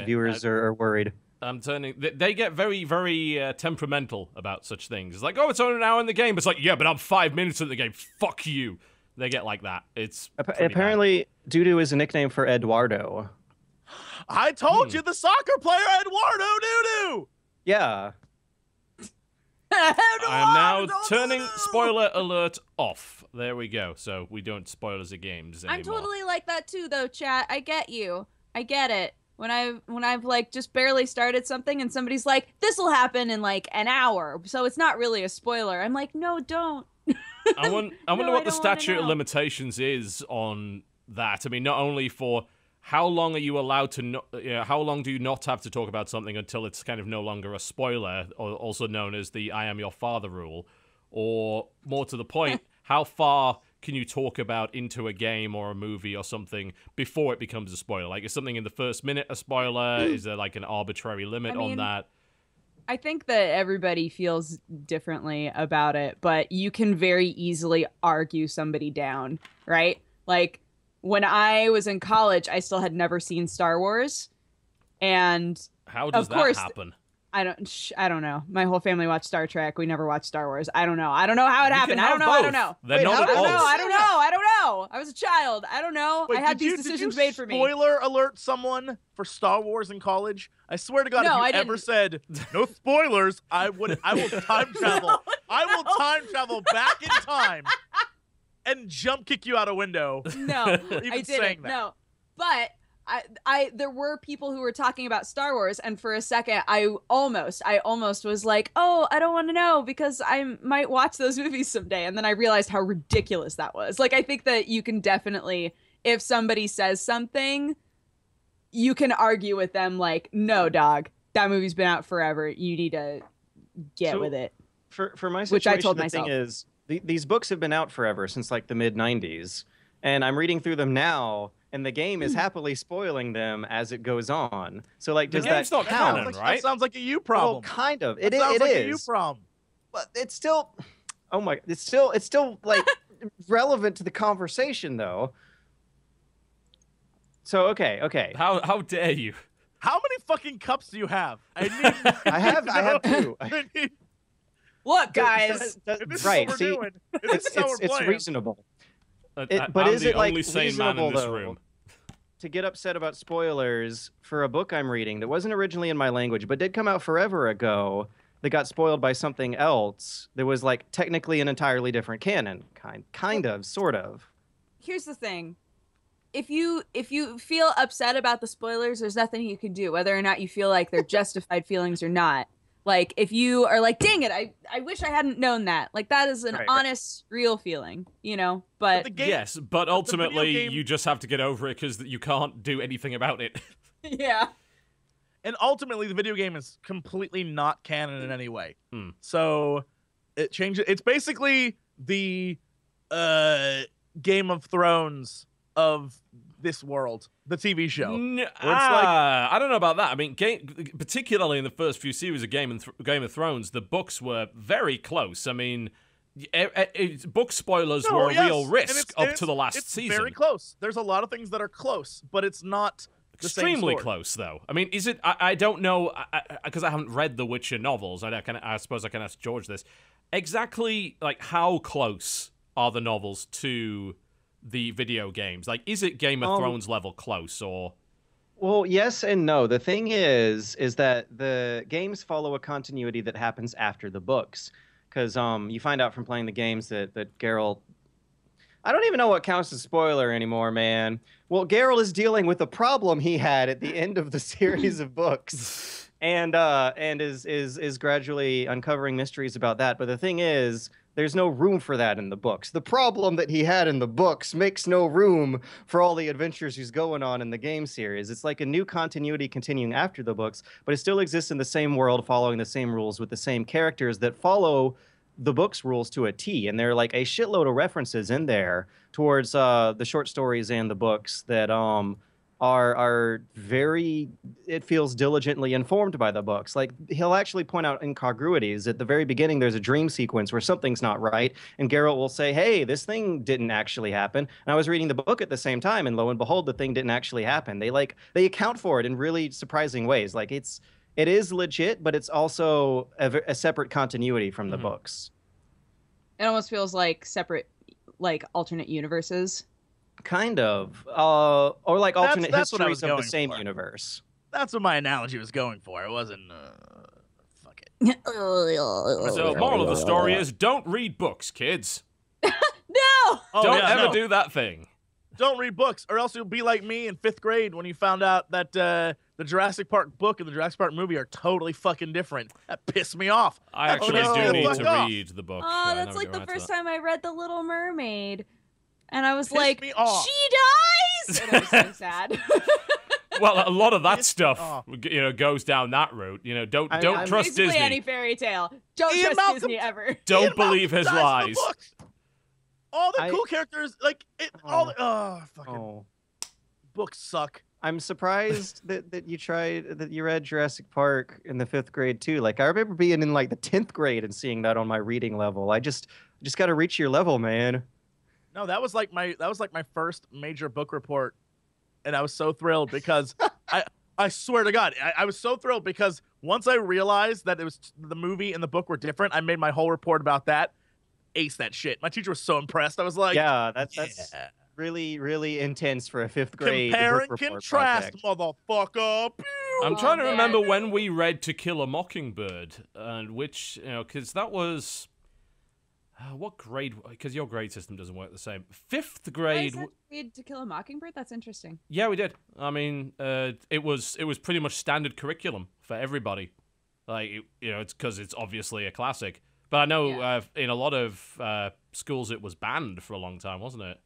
viewers are worried. They get very, very temperamental about such things. It's like, oh, it's only an hour in the game. It's like, yeah, but I'm 5 minutes in the game. Fuck you. They get like that. It's apparently Dudu is a nickname for Eduardo. I told you, the soccer player Eduardo Dudu. Yeah. I am now turning spoiler alert off. There we go. So we don't spoilers of games anymore. I'm totally like that too, though, chat. I get you. I get it. When I've like just barely started something and somebody's like, this will happen in like an hour, so it's not really a spoiler. I'm like, no, don't. I wonder what the statute of limitations is on that. I mean, not only for how long are you allowed to, how long do you not have to talk about something until it's kind of no longer a spoiler, or also known as the I am your father rule, or more to the point, how far can you talk about into a game or a movie or something before it becomes a spoiler? Like, is something in the first minute a spoiler? Is there like an arbitrary limit on that? I think that everybody feels differently about it, but you can very easily argue somebody down, right? Like, when I was in college, I still had never seen Star Wars, and how does that happen? I don't know. My whole family watched Star Trek. We never watched Star Wars. I don't know how it happened. I don't know. They're not I don't know. I was a child. I don't know. Wait, I had these decisions made for me. Spoiler alert someone for Star Wars in college? I swear to God, if you ever said no spoilers, I will time travel. I will time travel back in time and jump kick you out a window. No, I didn't. No, but there were people who were talking about Star Wars, and for a second, I almost was like, oh, I don't want to know because I might watch those movies someday, and then I realized how ridiculous that was. Like, I think that you can definitely, if somebody says something, you can argue with them like, no, dog, that movie's been out forever. You need to get with it. For my situation, which I told myself. Thing is, these books have been out forever since like the mid-90s, and I'm reading through them now. And the game is happily spoiling them as it goes on. So, like, does that count? Canon, right? That sounds like a you problem. Well, kind of. It is. A you problem. But it's still. Oh my! It's still like relevant to the conversation, though. So okay. How dare you? How many fucking cups do you have? I have two. Look, guys. Right. See, it's reasonable. But is it like reasonable though to get upset about spoilers for a book I'm reading that wasn't originally in my language but did come out forever ago that got spoiled by something else that was like technically an entirely different canon, kind of, sort of. Here's the thing. If you feel upset about the spoilers, there's nothing you can do, whether or not you feel like they're justified feelings or not. Like, if you are like, dang it, I wish I hadn't known that. Like, that is an honest, real feeling, you know? But yes, but ultimately, you just have to get over it because you can't do anything about it. Yeah. And ultimately, the video game is completely not canon in any way. So, it changes. It's basically the Game of Thrones of this world, the TV show. I don't know about that. I mean, particularly in the first few series of Game of Thrones, the books were very close. I mean, book spoilers were a real risk up to the last season. It's very close. There's a lot of things that are close, but it's not the extremely same close, though. I mean, is it? I don't know, because I haven't read the Witcher novels. I suppose I can ask George this. Exactly, like, how close are the novels to the video games? Like, is it Game of Thrones level close, or? Well, yes and no. The thing is that the games follow a continuity that happens after the books, because you find out from playing the games that Geralt. I don't even know what counts as spoiler anymore, man. Well, Geralt is dealing with a problem he had at the end of the series of books, and is gradually uncovering mysteries about that. But the thing is, there's no room for that in the books. The problem that he had in the books makes no room for all the adventures he's going on in the game series. It's like a new continuity continuing after the books, but it still exists in the same world, following the same rules with the same characters that follow the book's rules to a T. And there are like a shitload of references in there towards the short stories and the books that are very, it feels diligently informed by the books. Like, he'll actually point out incongruities. At the very beginning, there's a dream sequence where something's not right, and Geralt will say, hey, this thing didn't actually happen. And I was reading the book at the same time, and lo and behold, the thing didn't actually happen. They account for it in really surprising ways. Like, it is legit, but it's also a separate continuity from the books. It almost feels like separate, like, alternate universes. Kind of. Or like alternate that's what I histories was of the going same for. Universe. That's what my analogy was going for. It wasn't, fuck it. So, moral of the story is, don't read books, kids. No! Don't ever do that thing. Don't read books, or else you'll be like me in 5th grade when you found out that the Jurassic Park book and the Jurassic Park movie are totally fucking different. That pissed me off. I actually do need to off. read the book. Oh, that's like the first time I read The Little Mermaid. And I was like, me off. she dies! And I was so sad. Well, a lot of that stuff, goes down that route. Don't trust Basically Disney. any fairy tale. Don't Ian trust Malcolm- Disney ever. Don't believe his dies in the lies. books. All the cool characters, like, fucking books suck. I'm surprised that you read Jurassic Park in the 5th grade too. Like, I remember being in like the 10th grade and seeing that on my reading level. I just got to reach your level, man. No, that was like my first major book report, and I was so thrilled because I swear to God, I was so thrilled because once I realized that it was the movie and the book were different, I made my whole report about that. Ace that shit. My teacher was so impressed. I was like, yeah, that's really, really intense for a 5th grade compare book and report contrast, project. motherfucker. I'm trying to remember when we read To Kill a Mockingbird, and which, because that was what grade? Because your grade system doesn't work the same. 5th grade. Read To Kill a Mockingbird? That's interesting. Yeah, we did. I mean, it was pretty much standard curriculum for everybody. Like, it's because it's obviously a classic. But I know in a lot of schools it was banned for a long time, wasn't it?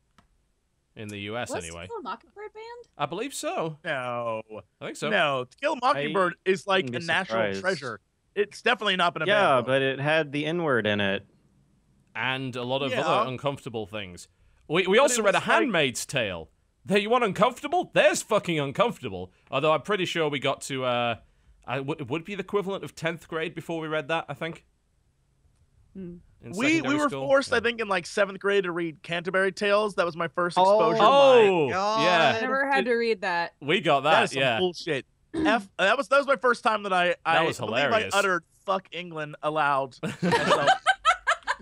In the US, anyway. Was To Kill a Mockingbird banned? I believe so. No. I think so. No, To Kill a Mockingbird is like a national treasure. It's definitely not been a Yeah, banned book. but it had the N-word in it. And a lot of other uncomfortable things. We also read A Handmaid's Tale. There, you want uncomfortable? There's fucking uncomfortable. Although I'm pretty sure we got to... it would be the equivalent of 10th grade before we read that, I think. We were forced, I think, in like 7th grade to read Canterbury Tales. That was my first Oh, exposure. Yeah. I never had to read that. We got That that, is some yeah. bullshit. That was my first time that I was believe hilarious. I uttered "fuck England" aloud. Myself.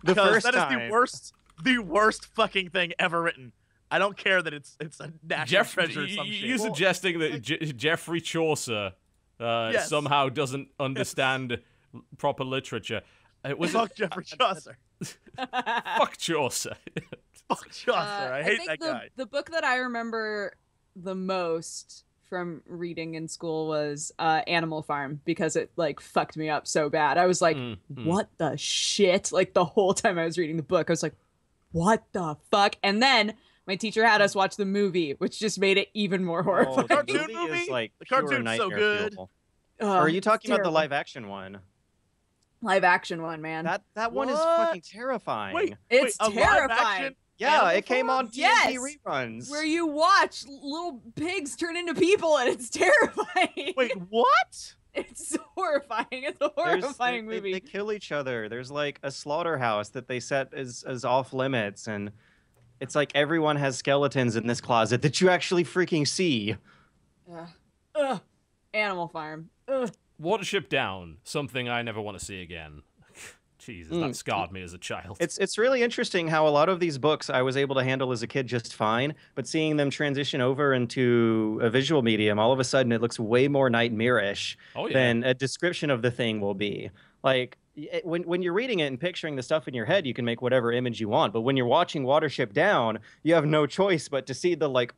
The first that is time. the worst fucking thing ever written. I don't care that it's a national treasure or some shit. You suggesting that Geoffrey Chaucer somehow doesn't understand proper literature. It was Fuck Geoffrey Chaucer. Fuck Chaucer. Fuck Chaucer. I hate that guy. The book that I remember the most from reading in school was Animal Farm, because it like fucked me up so bad. I was like, what the shit? Like the whole time I was reading the book, I was like, what the fuck? And then my teacher had us watch the movie, which just made it even more horrifying. The cartoon movie? Is like The cartoon's so good. Or are you talking about the live action one? Live action one, man. That one is fucking terrifying. Wait, It's a live terrifying. action yeah, Animal it came Farm? on TNT Yes! reruns. Where you watch little pigs turn into people, and it's terrifying. Wait, what? It's horrifying. It's a horrifying movie. They kill each other. There's like a slaughterhouse that they set as off limits, and it's like everyone has skeletons in this closet that you actually freaking see. Animal Farm. Ugh. Watership Down, something I never want to see again. Jesus, that scarred me as a child. It's really interesting how a lot of these books I was able to handle as a kid just fine, but seeing them transition over into a visual medium, all of a sudden it looks way more nightmarish than a description of the thing will be. Like, when you're reading it and picturing the stuff in your head, you can make whatever image you want. But when you're watching Watership Down, you have no choice but to see the, like,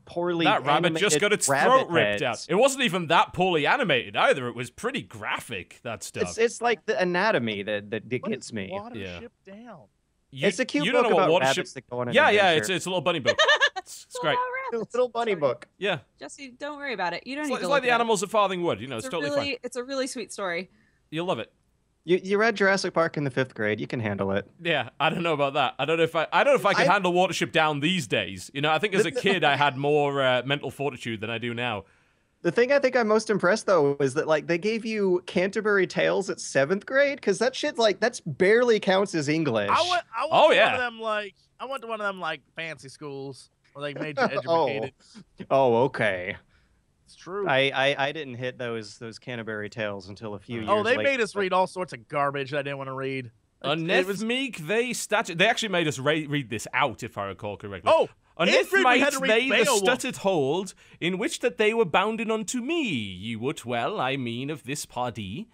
poorly that rabbit just got its throat ripped out. heads. It wasn't even that poorly animated either. It was pretty graphic, that stuff. It's like the anatomy that What gets is me. Watership Down. It's a cute you book don't know what about Watership... rabbits that go on an Yeah, adventure. it's a little bunny book. It's great. A little bunny book. Yeah. Jesse, don't worry about it. You don't It's need like, to it's like look the it up. animals at Farthing Wood. You know, it's It's a totally really, fine. it's a really sweet story. You'll love it. You read Jurassic Park in the 5th grade. You can handle it. Yeah, I don't know about that. I don't know if I could handle Watership Down these days. You know, I think as a kid I had more mental fortitude than I do now. The thing I think I'm most impressed though is that like they gave you Canterbury Tales at 7th grade because that shit like that's barely counts as English. I went to one of them I went to one of them like fancy schools where they made you educated. Oh, okay. It's true. I didn't hit those Canterbury Tales until a few years Oh, they later. made us read all sorts of garbage that I didn't want to read. Nethmeek, they actually made us read this out, if I recall correctly. Oh, A in Fred, we had Nithmite to read they the Beowulf. stuttered hold, in which that they were bounden unto me, ye wot well, I mean of this party.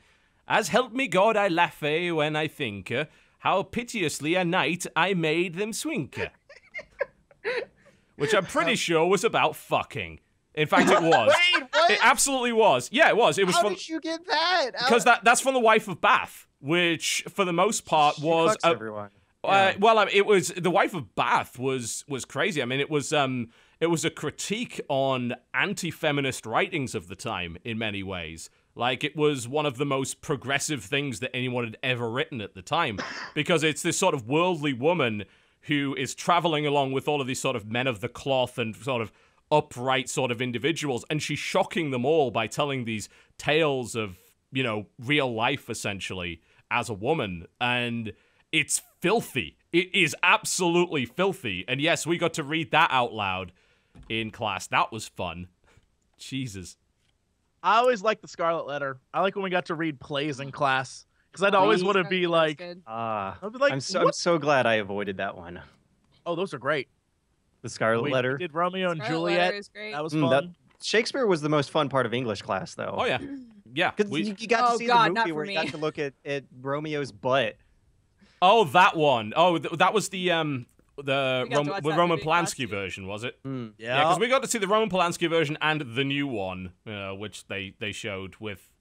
As help me God, I laugh when I think, how piteously a night I made them swink. Which I'm pretty sure was about fucking. In fact, it was. Wait, what? It absolutely was. Yeah, it was. It was How from did you get that? because that's from the Wife of Bath, which for the most part She was fucks everyone. Yeah. well, I mean, it was the Wife of Bath was crazy. I mean, it was a critique on anti-feminist writings of the time in many ways. Like, it was one of the most progressive things that anyone had ever written at the time, because it's this sort of worldly woman who is traveling along with all of these sort of men of the cloth and sort of upright sort of individuals, and she's shocking them all by telling these tales of, you know, real life, essentially, as a woman. And it's filthy. It is absolutely filthy. And yes, we got to read that out loud in class. That was fun. Jesus. I always liked the Scarlet Letter. I like when we got to read plays in class because I'd always want to be like, I'd be like, I'm so glad I avoided that one. oh, those are great. The Scarlet We Letter. did Romeo and Scarlet Juliet. Letter is great. That was Mm, fun. Shakespeare was the most fun part of English class, though. Oh, yeah. Yeah. Because we- you got to Oh, see God, the not movie for where you me. got to look at Romeo's butt. Oh, that one. Oh, that was the We got to watch that Roman movie in class, Polanski too. version, was it? Mm. Yeah, because we got to see the Roman Polanski version and the new one, which they showed with,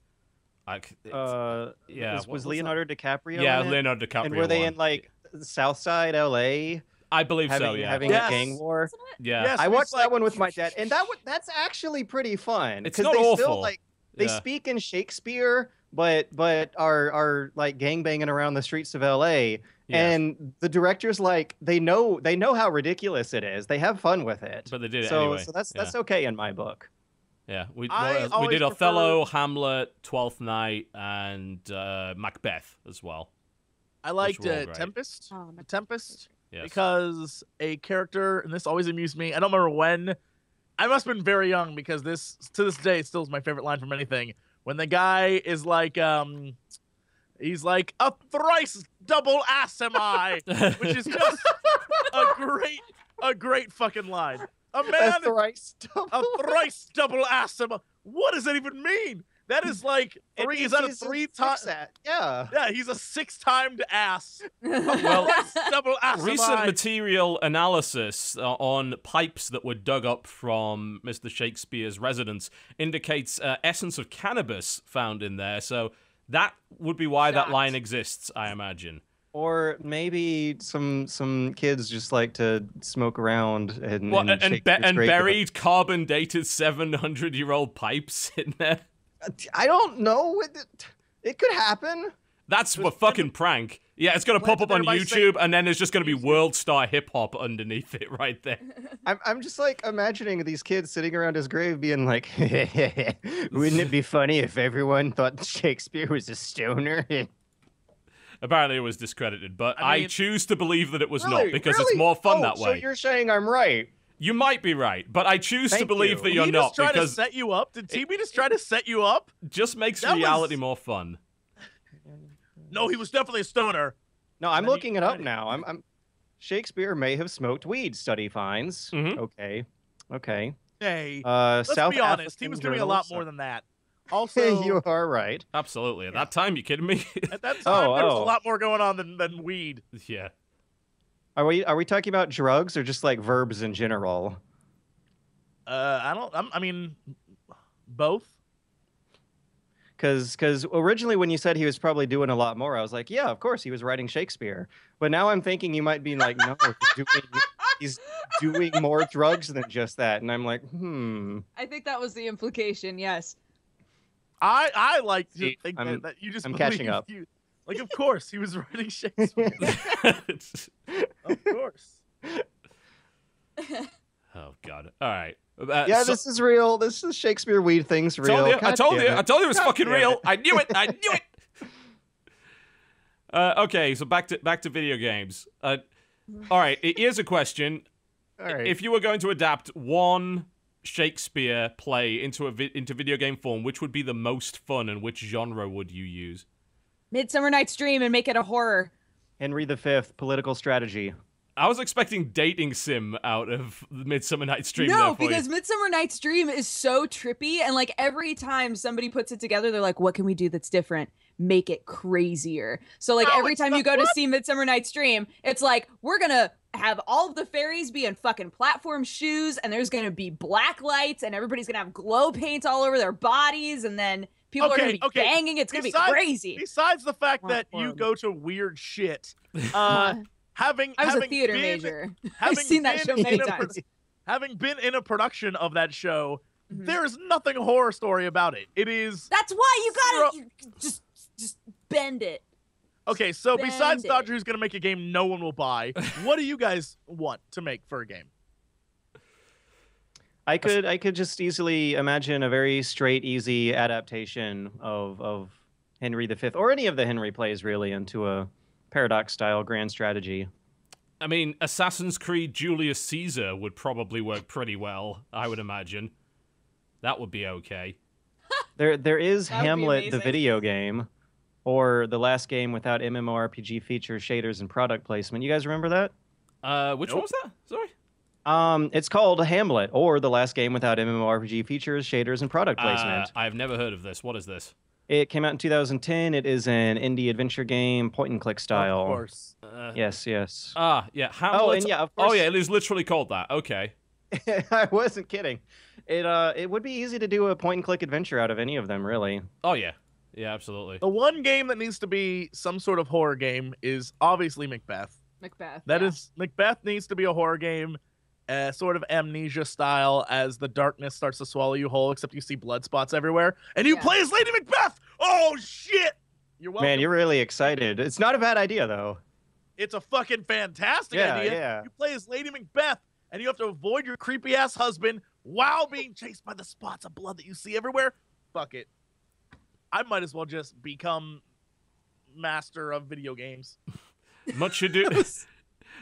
like, yeah, was Leonardo DiCaprio? yeah, in it? Leonardo DiCaprio. And were they one. in like South Side LA? I believe so. Yeah, having Yes. a gang war. yeah. Yes, I we watched like- that one with my dad, and that's actually pretty fun. It's 'cause not they awful. Still, like, they Yeah. speak in Shakespeare, but are like gangbanging around the streets of LA. Yeah. And the director's like they know how ridiculous it is. They have fun with it. But they did it so anyway. so that's Yeah. okay in my book. Yeah, we I always did prefer- Othello, Hamlet, Twelfth Night, and Macbeth as well. I liked were all great. Tempest. Oh, my- Tempest. Yes. Because a character, and this always amused me. I don't remember when. I must have been very young because this, to this day, still is my favorite line from anything. When the guy is like, he's like, a thrice double ass am I, which is just a great fucking line. A man, That's the right stuff. a thrice double ass am I. What does that even mean? That is like three. Is that a 3 times? Yeah. Yeah, he's a 6-timed ass. Well, Thrice double ass am recent I. material analysis on pipes that were dug up from Mr. Shakespeare's residence indicates essence of cannabis found in there. So that would be why that Shocked. line exists, I imagine. Or maybe some kids just like to smoke around and What, and Shakespeare's great, but- buried carbon-dated 700-year-old pipes in there? I don't know. It could happen. That's a fucking prank. Yeah, it's going to pop up on Everybody say- YouTube, and then there's just going to be World Star Hip Hop underneath it right there. I'm just like imagining these kids sitting around his grave being like, wouldn't it be funny if everyone thought Shakespeare was a stoner? Apparently it was discredited, but I I mean- choose to believe that it was Really? not, because Really? it's more fun Oh, that So way. you're saying I'm right. You might be right, but I choose to Thank believe you. that you're Did he not, just try to because set you up? Did TB just try to set you up? it just makes That reality was- more fun. No, he was definitely a stoner. No, I'm then looking it up now. I'm Shakespeare may have smoked weed. Study finds. Okay. Okay. Hey, South let's be honest. African He was doing a journal, lot more than that. Also, you are right. Absolutely. At that time, you kidding me? at that time, there was a oh. lot more going on than weed. Yeah. Are we talking about drugs or just like verbs in general? I mean, both. Because originally when you said he was probably doing a lot more, I was like, yeah, of course he was writing Shakespeare. But now I'm thinking you might be like, no, he's doing more drugs than just that. And I'm like, I think that was the implication. Yes. I like to See, think I'm- that you just I'm believe catching up. You, like, of course he was writing Shakespeare. Of course. Oh God! All right. yeah, this is real. This is Shakespeare weed thing's real. I told you it was fucking damn real. it. I knew it. I knew it. Okay, so back to video games. All right, here's a question. All right. If you were going to adapt one Shakespeare play into video game form, which would be the most fun, and which genre would you use? Midsummer Night's Dream and make it a horror. Henry V, political strategy. I was expecting dating sim out of Midsummer Night's Dream. No, there for because you. Midsummer Night's Dream is so trippy, and like every time somebody puts it together, they're like, "What can we do that's different? Make it crazier." So like every time you go to see Midsummer Night's Dream, it's like we're gonna have all of the fairies be in fucking platform shoes, and there's gonna be black lights, and everybody's gonna have glow paint all over their bodies, and then people are gonna be banging. It's gonna be crazy. Besides the fact that you go to weird shit, I was a theater major. I've seen that show many times. Having been in a production of that show, there is nothing horror story about it. It is. That's why you gotta just bend it. Okay, so Bend besides it. Dodger, who's gonna make a game no one will buy, what do you guys want to make for a game? I could just easily imagine a very straight, easy adaptation of Henry V, or any of the Henry plays, really, into a Paradox-style grand strategy. I mean, Assassin's Creed Julius Caesar would probably work pretty well, I would imagine. That would be okay. There is That would be Hamlet, the amazing. video game, or the last game without MMORPG features, shaders, and product placement. You guys remember that? Which one was that? Sorry? It's called Hamlet, or the last game without MMORPG features, shaders, and product placement. I've never heard of this. What is this? It came out in 2010. It is an indie adventure game, point-and-click style. Of course. Yes, yes. Yeah. Hamlet. Oh, and yeah, of course. Oh, yeah, it is literally called that. Okay. I wasn't kidding. It would be easy to do a point-and-click adventure out of any of them, really. Oh, yeah. Yeah, absolutely. The one game that needs to be some sort of horror game is obviously Macbeth. Macbeth. Macbeth needs to be a horror game, sort of Amnesia style, as the darkness starts to swallow you whole, except you see blood spots everywhere, and you play as Lady Macbeth. Oh shit! You're welcome. Man, you're really excited. It's not a bad idea, though. It's a fucking fantastic idea. Yeah. You play as Lady Macbeth, and you have to avoid your creepy ass husband while being chased by the spots of blood that you see everywhere. Fuck it. I might as well just become master of video games. Much ado,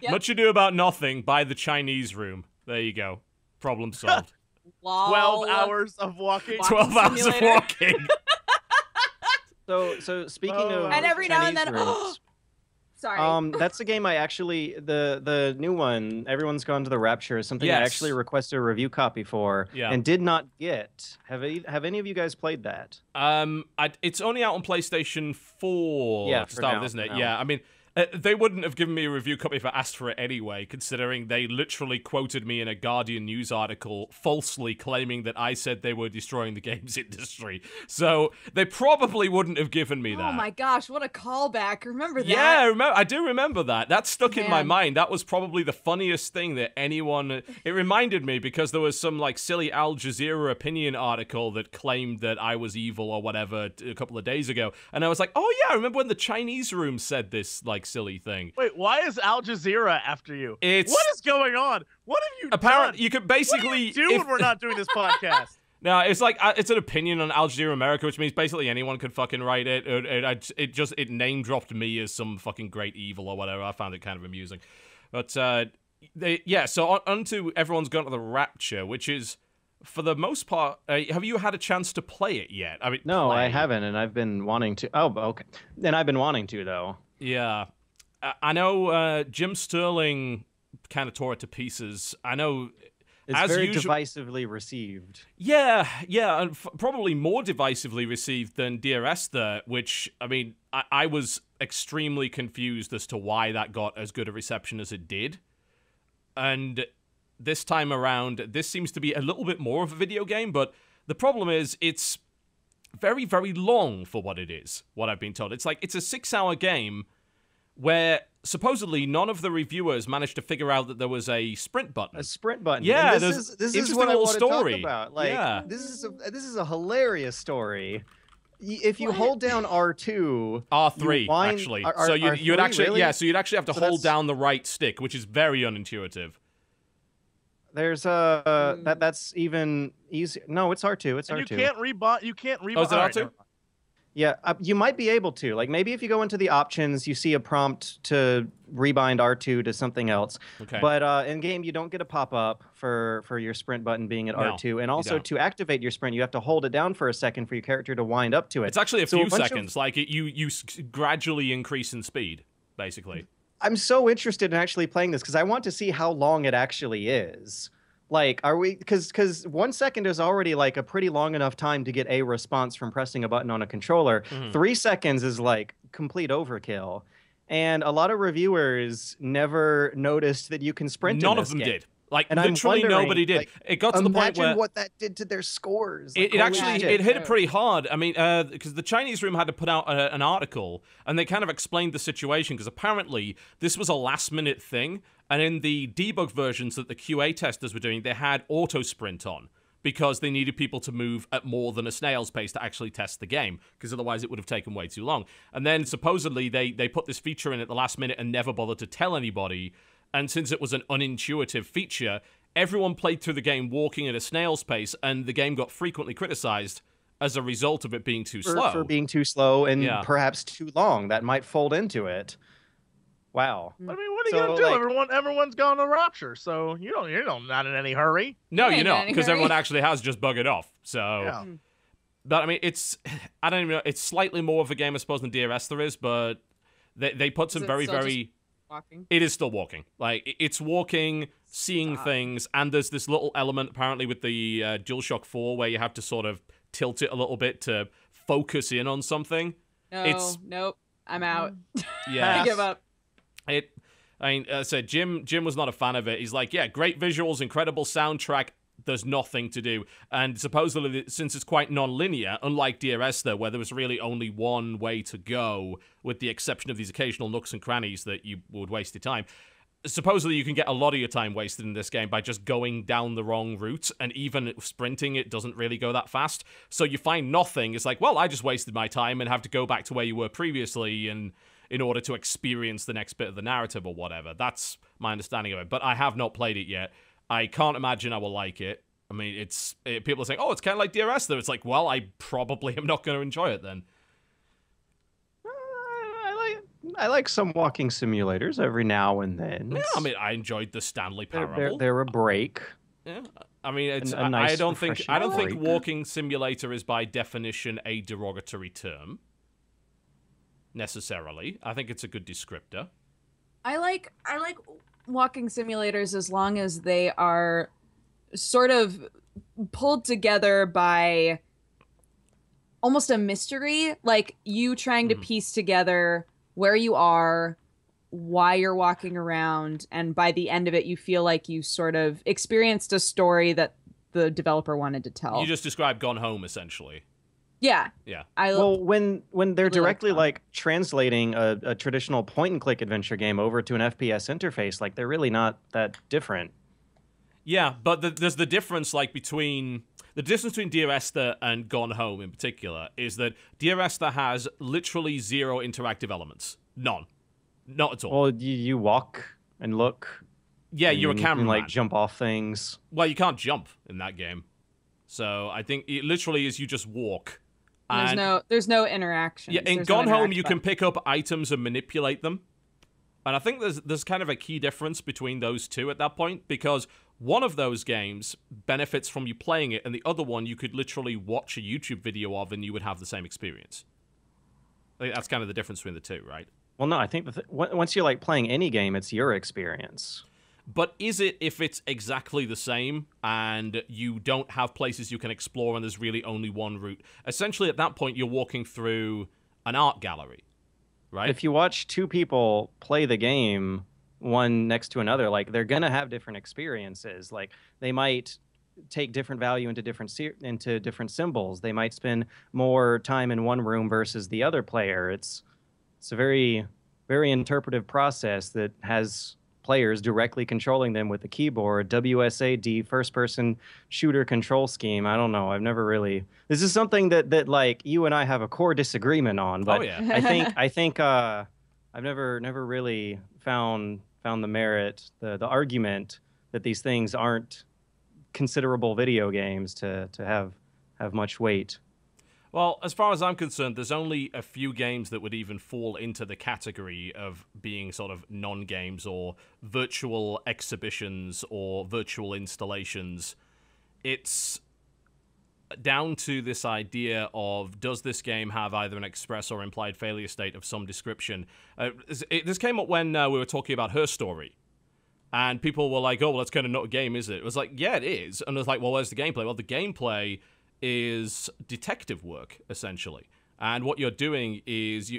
much ado about nothing. Buy the Chinese room. There you go. Problem solved. 12 hours of walking. 12 hours of walking. So speaking of And every now and Chinese then, rooms, sorry. that's the game I actually the new one. Everyone's Gone to the Rapture is something I Yes. actually requested a review copy for and did not get. Have any of you guys played that? It's only out on PlayStation 4 Yeah, to start now, with, isn't it? for now. Yeah, I mean, they wouldn't have given me a review copy if I asked for it anyway, considering they literally quoted me in a Guardian news article falsely claiming that I said they were destroying the games industry. So they probably wouldn't have given me that. Oh my gosh, what a callback. Remember that? Yeah, I do remember that. That stuck in my Man. mind. That was probably the funniest thing that anyone... It reminded me because there was some like silly Al Jazeera opinion article that claimed that I was evil or whatever a couple of days ago. And I was like, oh yeah, I remember when the Chinese room said this like silly thing. Wait, why is Al Jazeera after you? It's... What is going on? What have you Apparently, done? you could basically... What do you do when we're not doing this podcast? No, it's like it's an opinion on Al Jazeera America, which means basically anyone could fucking write it. It name dropped me as some fucking great evil or whatever. I found it kind of amusing, but so on to Everyone's Gone to the Rapture, which is for the most part, have you had a chance to play it yet? I mean, No, I haven't, and I've been wanting to. Oh, okay. And I've been wanting to, though. Yeah. I know Jim Sterling kind of tore it to pieces. I know it's very divisively received. Yeah, and probably more divisively received than Dear Esther, which, I mean, I was extremely confused as to why that got as good a reception as it did. And this time around, this seems to be a little bit more of a video game, but the problem is it's very, very long for what it is, what I've been told. It's like, it's a 6-hour game where supposedly none of the reviewers managed to figure out that there was a sprint button. A sprint button. Yeah, and this is what I want to talk about. Like, yeah. this is a hilarious story. If you hold down R2, R3 actually, so you'd actually really? Yeah, so you'd actually have to hold down the right stick, which is very unintuitive. There's that's even easier. No, it's R2. It's and R2. You can't reboot. You can't reboot. Oh, is it R2? Yeah, you might be able to. Like, maybe if you go into the options, you see a prompt to rebind R2 to something else. Okay. But in game, you don't get a pop-up for your sprint button being at R2. And also, to activate your sprint, you have to hold it down for a second for your character to wind up to it. It's actually a few seconds. Like, you gradually increase in speed, basically. I'm so interested in actually playing this because I want to see how long it actually is. Like, are we, because 1 second is already like a pretty long enough time to get a response from pressing a button on a controller. 3 seconds is like complete overkill. And a lot of reviewers never noticed that you can sprint in this game. None of them did. Like, and literally nobody did. Like, it got to the point where... Imagine what that did to their scores. Like, it hit it pretty hard. I mean, because the Chinese room had to put out an article, and they kind of explained the situation, because apparently this was a last-minute thing, and in the debug versions that the QA testers were doing, they had auto-sprint on, because they needed people to move at more than a snail's pace to actually test the game, because otherwise it would have taken way too long. And then, supposedly, they put this feature in at the last minute and never bothered to tell anybody. And since it was an unintuitive feature, everyone played through the game walking at a snail's pace, and the game got frequently criticized as a result of it being too slow. For being too slow and perhaps too long. That might fold into it. Wow. I mean, what are you gonna do? Like, everyone's going to Rapture, so you're not in any hurry. No, you're not, because everyone actually has just buggered off. So, but I mean, I don't even know. It's slightly more of a game, I suppose, than Dear Esther is, but they put some very. Walking? It is still walking. Like, it's walking, seeing things, and there's this little element apparently with the DualShock 4 where you have to sort of tilt it a little bit to focus in on something. Nope, I'm out. Yeah, I give up. I mean, Jim was not a fan of it. He's like, yeah, great visuals, incredible soundtrack. There's nothing to do. And supposedly, since it's quite non-linear, unlike Dear Esther, where there was really only one way to go, with the exception of these occasional nooks and crannies that you would waste your time, supposedly you can get a lot of your time wasted in this game by just going down the wrong route, and even sprinting, it doesn't really go that fast. So you find nothing. It's like, well, I just wasted my time and have to go back to where you were previously in order to experience the next bit of the narrative or whatever. That's my understanding of it. But I have not played it yet. I can't imagine I will like it. I mean, people are saying, oh, it's kind of like Dear Esther. It's like, well, I probably am not going to enjoy it then. I like some walking simulators every now and then. Yeah, I mean, I enjoyed the Stanley Parable. They're a break. Yeah, I mean, it's a nice, I don't think break. walking simulator is by definition a derogatory term. Necessarily, I think it's a good descriptor. I like walking simulators as long as they are sort of pulled together by almost a mystery, like you trying to piece together where you are, why you're walking around, and by the end of it you feel like you sort of experienced a story that the developer wanted to tell. You just described Gone Home, essentially. Yeah. Well, when they're directly like translating a traditional point and click adventure game over to an FPS interface, like they're really not that different. Yeah, but there's the difference, like between Dear Esther and Gone Home in particular is that Dear Esther has literally zero interactive elements, none, not at all. Well, you walk and look. Yeah, you're a cameraman. You can, like, jump off things. Well, you can't jump in that game, so I think it literally is you just walk. There's no interaction. Yeah, in Gone Home, you can pick up items and manipulate them. And I think there's kind of a key difference between those two at that point, because one of those games benefits from you playing it, and the other one you could literally watch a YouTube video of and you would have the same experience. I think that's kind of the difference between the two, right? Well, no, I think once you're like playing any game, it's your experience. But is it if it's exactly the same and you don't have places you can explore and there's really only one route? Essentially, at that point, you're walking through an art gallery, right? If you watch two people play the game, one next to another, like they're gonna have different experiences. Like they might take different value into different symbols. They might spend more time in one room versus the other player. It's a very, very interpretive process that has players directly controlling them with the keyboard. WSAD, first-person shooter control scheme. I don't know. I've never really. This is something that like you and I have a core disagreement on. But I think I've never really found the merit, the argument that these things aren't considerable video games to have much weight. Well, as far as I'm concerned, there's only a few games that would even fall into the category of being sort of non-games or virtual exhibitions or virtual installations. It's down to this idea of, does this game have either an express or implied failure state of some description? This came up when we were talking about Her Story. And people were like, oh, well, that's kind of not a game, is it? It was like, yeah, it is. And it was like, well, where's the gameplay? Well, the gameplay is detective work, essentially. And what you're doing is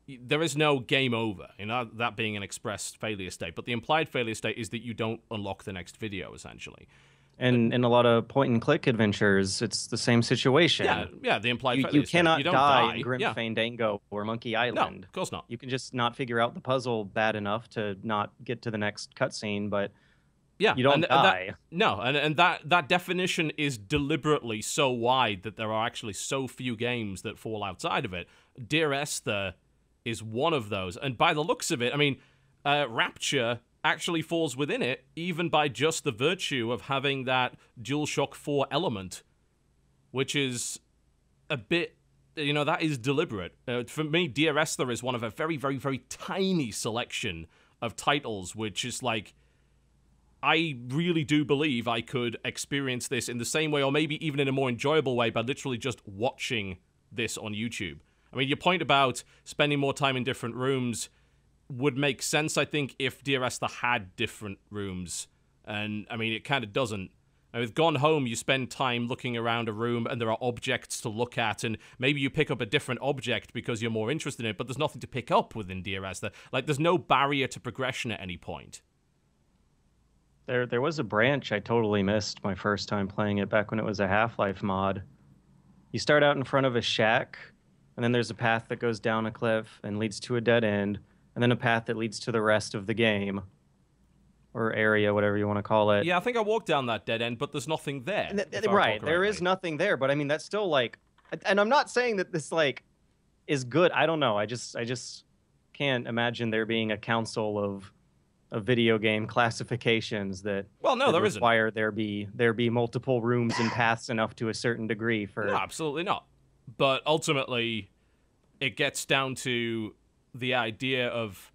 there is no game over, that being an express failure state. But the implied failure state is that you don't unlock the next video, essentially. And in a lot of point-and-click adventures, it's the same situation. Yeah, the implied failure state. You cannot die in die. Grim Fandango or Monkey Island. No, of course not. You can just not figure out the puzzle bad enough to not get to the next cutscene, but you don't die. And that definition is deliberately so wide that there are actually so few games that fall outside of it. Dear Esther is one of those. And by the looks of it, I mean, Rapture actually falls within it, even by just the virtue of having that DualShock 4 element, which is a bit, that is deliberate. For me, Dear Esther is one of a very, very, very tiny selection of titles, which is like, I really do believe I could experience this in the same way, or maybe even in a more enjoyable way, by literally just watching this on YouTube. I mean, your point about spending more time in different rooms would make sense, I think, if Dear Esther had different rooms. And, I mean, it kind of doesn't. And with Gone Home, you spend time looking around a room, and there are objects to look at, and maybe you pick up a different object because you're more interested in it, but there's nothing to pick up within Dear Esther. Like, there's no barrier to progression at any point. There was a branch I totally missed my first time playing it back when it was a Half-Life mod. You start out in front of a shack, and then there's a path that goes down a cliff and leads to a dead end, and then a path that leads to the rest of the game. Or area, whatever you want to call it. Yeah, I think I walked down that dead end, but there's nothing there. Right, there is nothing there, but I mean, that's still like... And I'm not saying that this, like, is good. I don't know. I just can't imagine there being a council of video game classifications that require there be multiple rooms and paths enough to a certain degree for... No, absolutely not. But ultimately, it gets down to the idea of,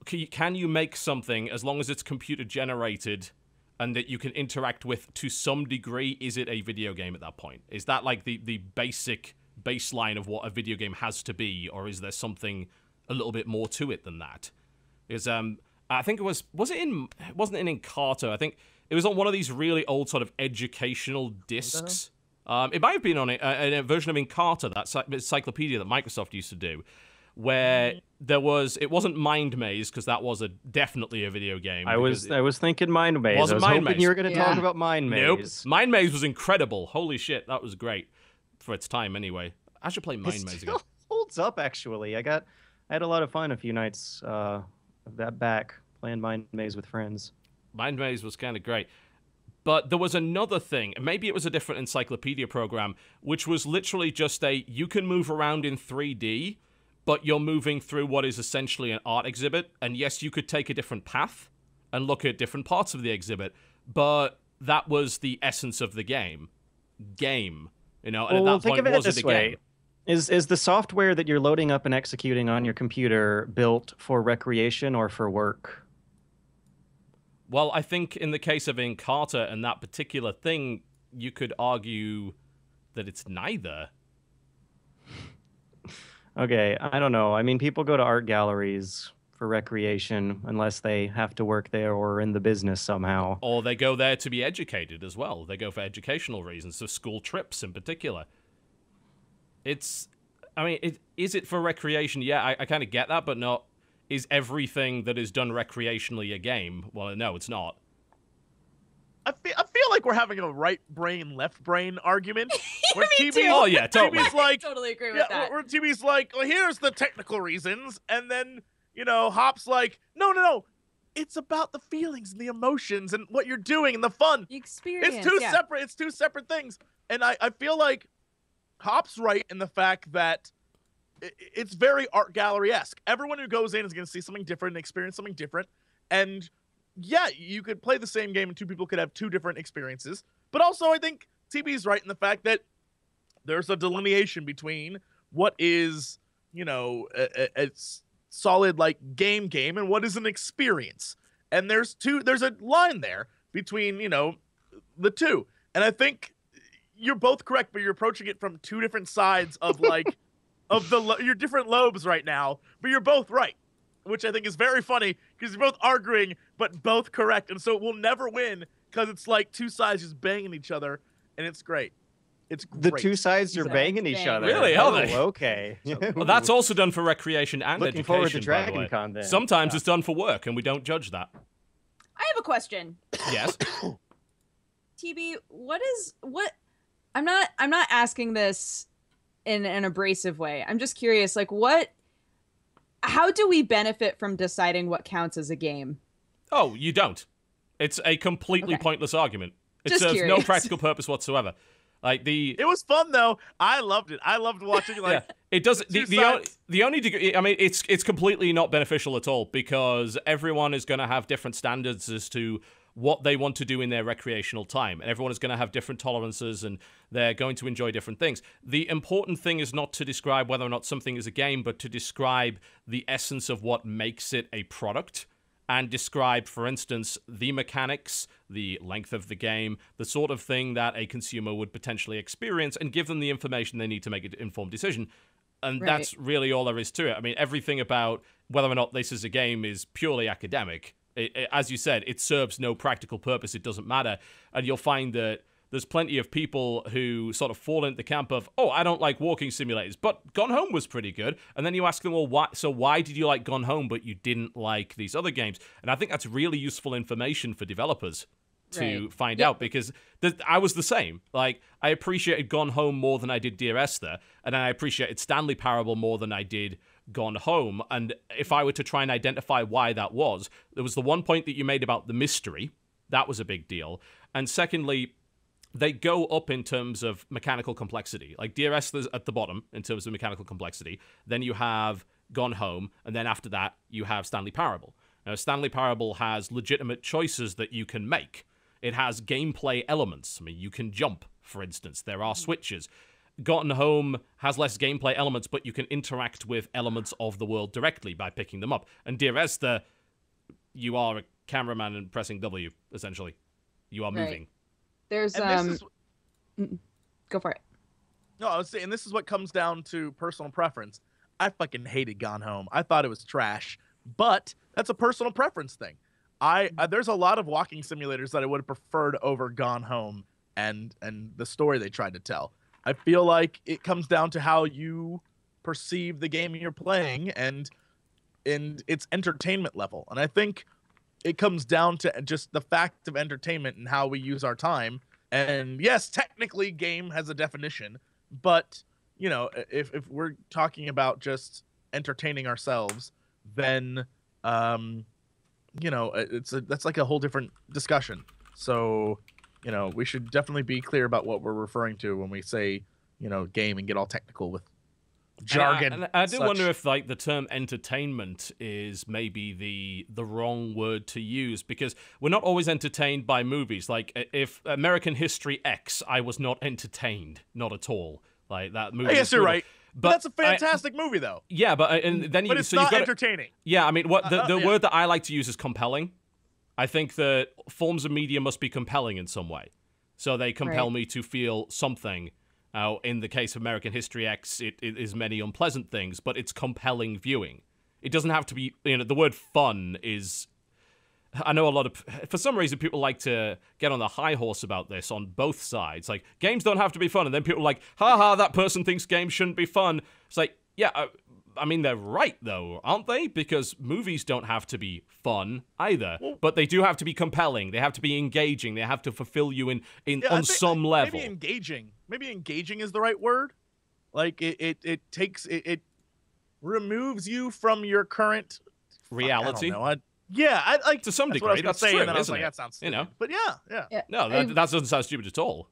can you make something, as long as it's computer generated and that you can interact with to some degree, is it a video game at that point? Is that like the basic baseline of what a video game has to be, or is there something a little bit more to it than that? Is I think it wasn't in Encarta. I think it was on one of these really old sort of educational discs. It might have been on a version of Encarta, that encyclopedia that Microsoft used to do, where it wasn't Mind Maze, because that was definitely a video game. I was thinking Mind Maze. I was hoping you were going to talk about Mind Maze. Nope. Mind Maze was incredible. Holy shit, that was great for its time. Anyway, I should play Mind Maze again. Holds up, actually. I had a lot of fun a few nights of that back playing Mind Maze with friends. Mind Maze was kind of great. But there was another thing, and maybe it was a different encyclopedia program, which was literally just you can move around in 3D, but you're moving through what is essentially an art exhibit. And yes, you could take a different path and look at different parts of the exhibit, but that was the essence of the game. And at that point, was it a game? Is the software that you're loading up and executing on your computer built for recreation or for work? Well, I think in the case of Encarta and that particular thing, you could argue that it's neither. Okay, I don't know. I mean, people go to art galleries for recreation unless they have to work there or are in the business somehow. Or they go there to be educated as well. They go for educational reasons, so school trips in particular. Is it for recreation? Yeah, I kind of get that, but not. Is everything that is done recreationally a game? Well, no, it's not. I feel like we're having a right brain, left brain argument. Where Me TB's, too. Oh, yeah, totally. TB's like, Totally agree with that. Where TB's like, well, here's the technical reasons, and then Hop's like, no, it's about the feelings and the emotions and what you're doing and the fun. The experience. It's two separate things, and I feel like Hop's right in the fact that it's very art gallery-esque. Everyone who goes in is going to see something different and experience something different. And yeah, you could play the same game and two people could have two different experiences. But also, I think TB's right in the fact that there's a delineation between what is, a solid like game and what is an experience. And there's a line there between, the two. And I think you're both correct, but you're approaching it from two different sides of like your different lobes right now, but you're both right, which I think is very funny because you're both arguing but both correct, and so we'll never win because it's like two sides just banging each other, and it's great. It's great. The two sides are banging each other. Really? Are they? Okay. Well, that's also done for recreation and Looking education. forward to by the way. DragonCon then. Sometimes it's done for work, and we don't judge that. I have a question. Yes. TB, what? I'm not asking this in an abrasive way. I'm just curious, like, how do we benefit from deciding what counts as a game? Oh, you don't. It's a completely pointless argument. It Just serves no curious. practical purpose whatsoever. It was fun though. I loved it. I loved watching like it does the only degree. I mean, it's completely not beneficial at all because everyone is going to have different standards as to what they want to do in their recreational time, and everyone is going to have different tolerances, and they're going to enjoy different things. The important thing is not to describe whether or not something is a game, but to describe the essence of what makes it a product. And describe, for instance, the mechanics, the length of the game, the sort of thing that a consumer would potentially experience, and give them the information they need to make an informed decision. And that's really all there is to it. I mean, everything about whether or not this is a game is purely academic. As you said, it serves no practical purpose. It doesn't matter. And you'll find that there's plenty of people who sort of fall into the camp of, oh, I don't like walking simulators, but Gone Home was pretty good. And then you ask them, well, why did you like Gone Home, but you didn't like these other games? And I think that's really useful information for developers to find out, because I was the same. Like, I appreciated Gone Home more than I did Dear Esther, and I appreciated Stanley Parable more than I did Gone Home. And if I were to try and identify why that was, there was the one point that you made about the mystery. That was a big deal. And secondly, they go up in terms of mechanical complexity. Like Dear Esther's at the bottom in terms of mechanical complexity. Then you have Gone Home, and then after that, you have Stanley Parable. Now, Stanley Parable has legitimate choices that you can make. It has gameplay elements. I mean, you can jump, for instance. There are switches. Gone Home has less gameplay elements, but you can interact with elements of the world directly by picking them up. And Dear Esther, you are a cameraman and pressing W, essentially. You are moving. There's go for it. No, I was saying this is what comes down to personal preference. I fucking hated Gone Home. I thought it was trash, but that's a personal preference thing. There's a lot of walking simulators that I would have preferred over Gone Home and the story they tried to tell. I feel like it comes down to how you perceive the game you're playing and its entertainment level. And I think it comes down to just the fact of entertainment and how we use our time. And yes, technically game has a definition, but if we're talking about just entertaining ourselves, then that's like a whole different discussion. So, we should definitely be clear about what we're referring to when we say, game and get all technical with jargon. And I do wonder if the term entertainment is maybe the wrong word to use, because we're not always entertained by movies. Like if American History X, I was not entertained, not at all. Like that movie. I guess you're right. But that's a fantastic movie, though. Yeah, but and then but it's not entertaining. Yeah, I mean, what the word that I like to use is compelling. I think that forms of media must be compelling in some way, so they compel me to feel something. In the case of American History X, it is many unpleasant things, but it's compelling viewing. It doesn't have to be, the word fun is... I know a lot of... For some reason, people like to get on the high horse about this on both sides. Like, games don't have to be fun, and then people are like, ha, that person thinks games shouldn't be fun. It's like, yeah, I mean, they're right, though, aren't they? Because movies don't have to be fun either, but they do have to be compelling. They have to be engaging. They have to fulfill you on some level. Maybe engaging. Maybe engaging is the right word. Like, it removes you from your current... reality. I don't know. Yeah, like to some degree, that's true, and then I was isn't like, it? that sounds stupid. But yeah. No, that doesn't sound stupid at all.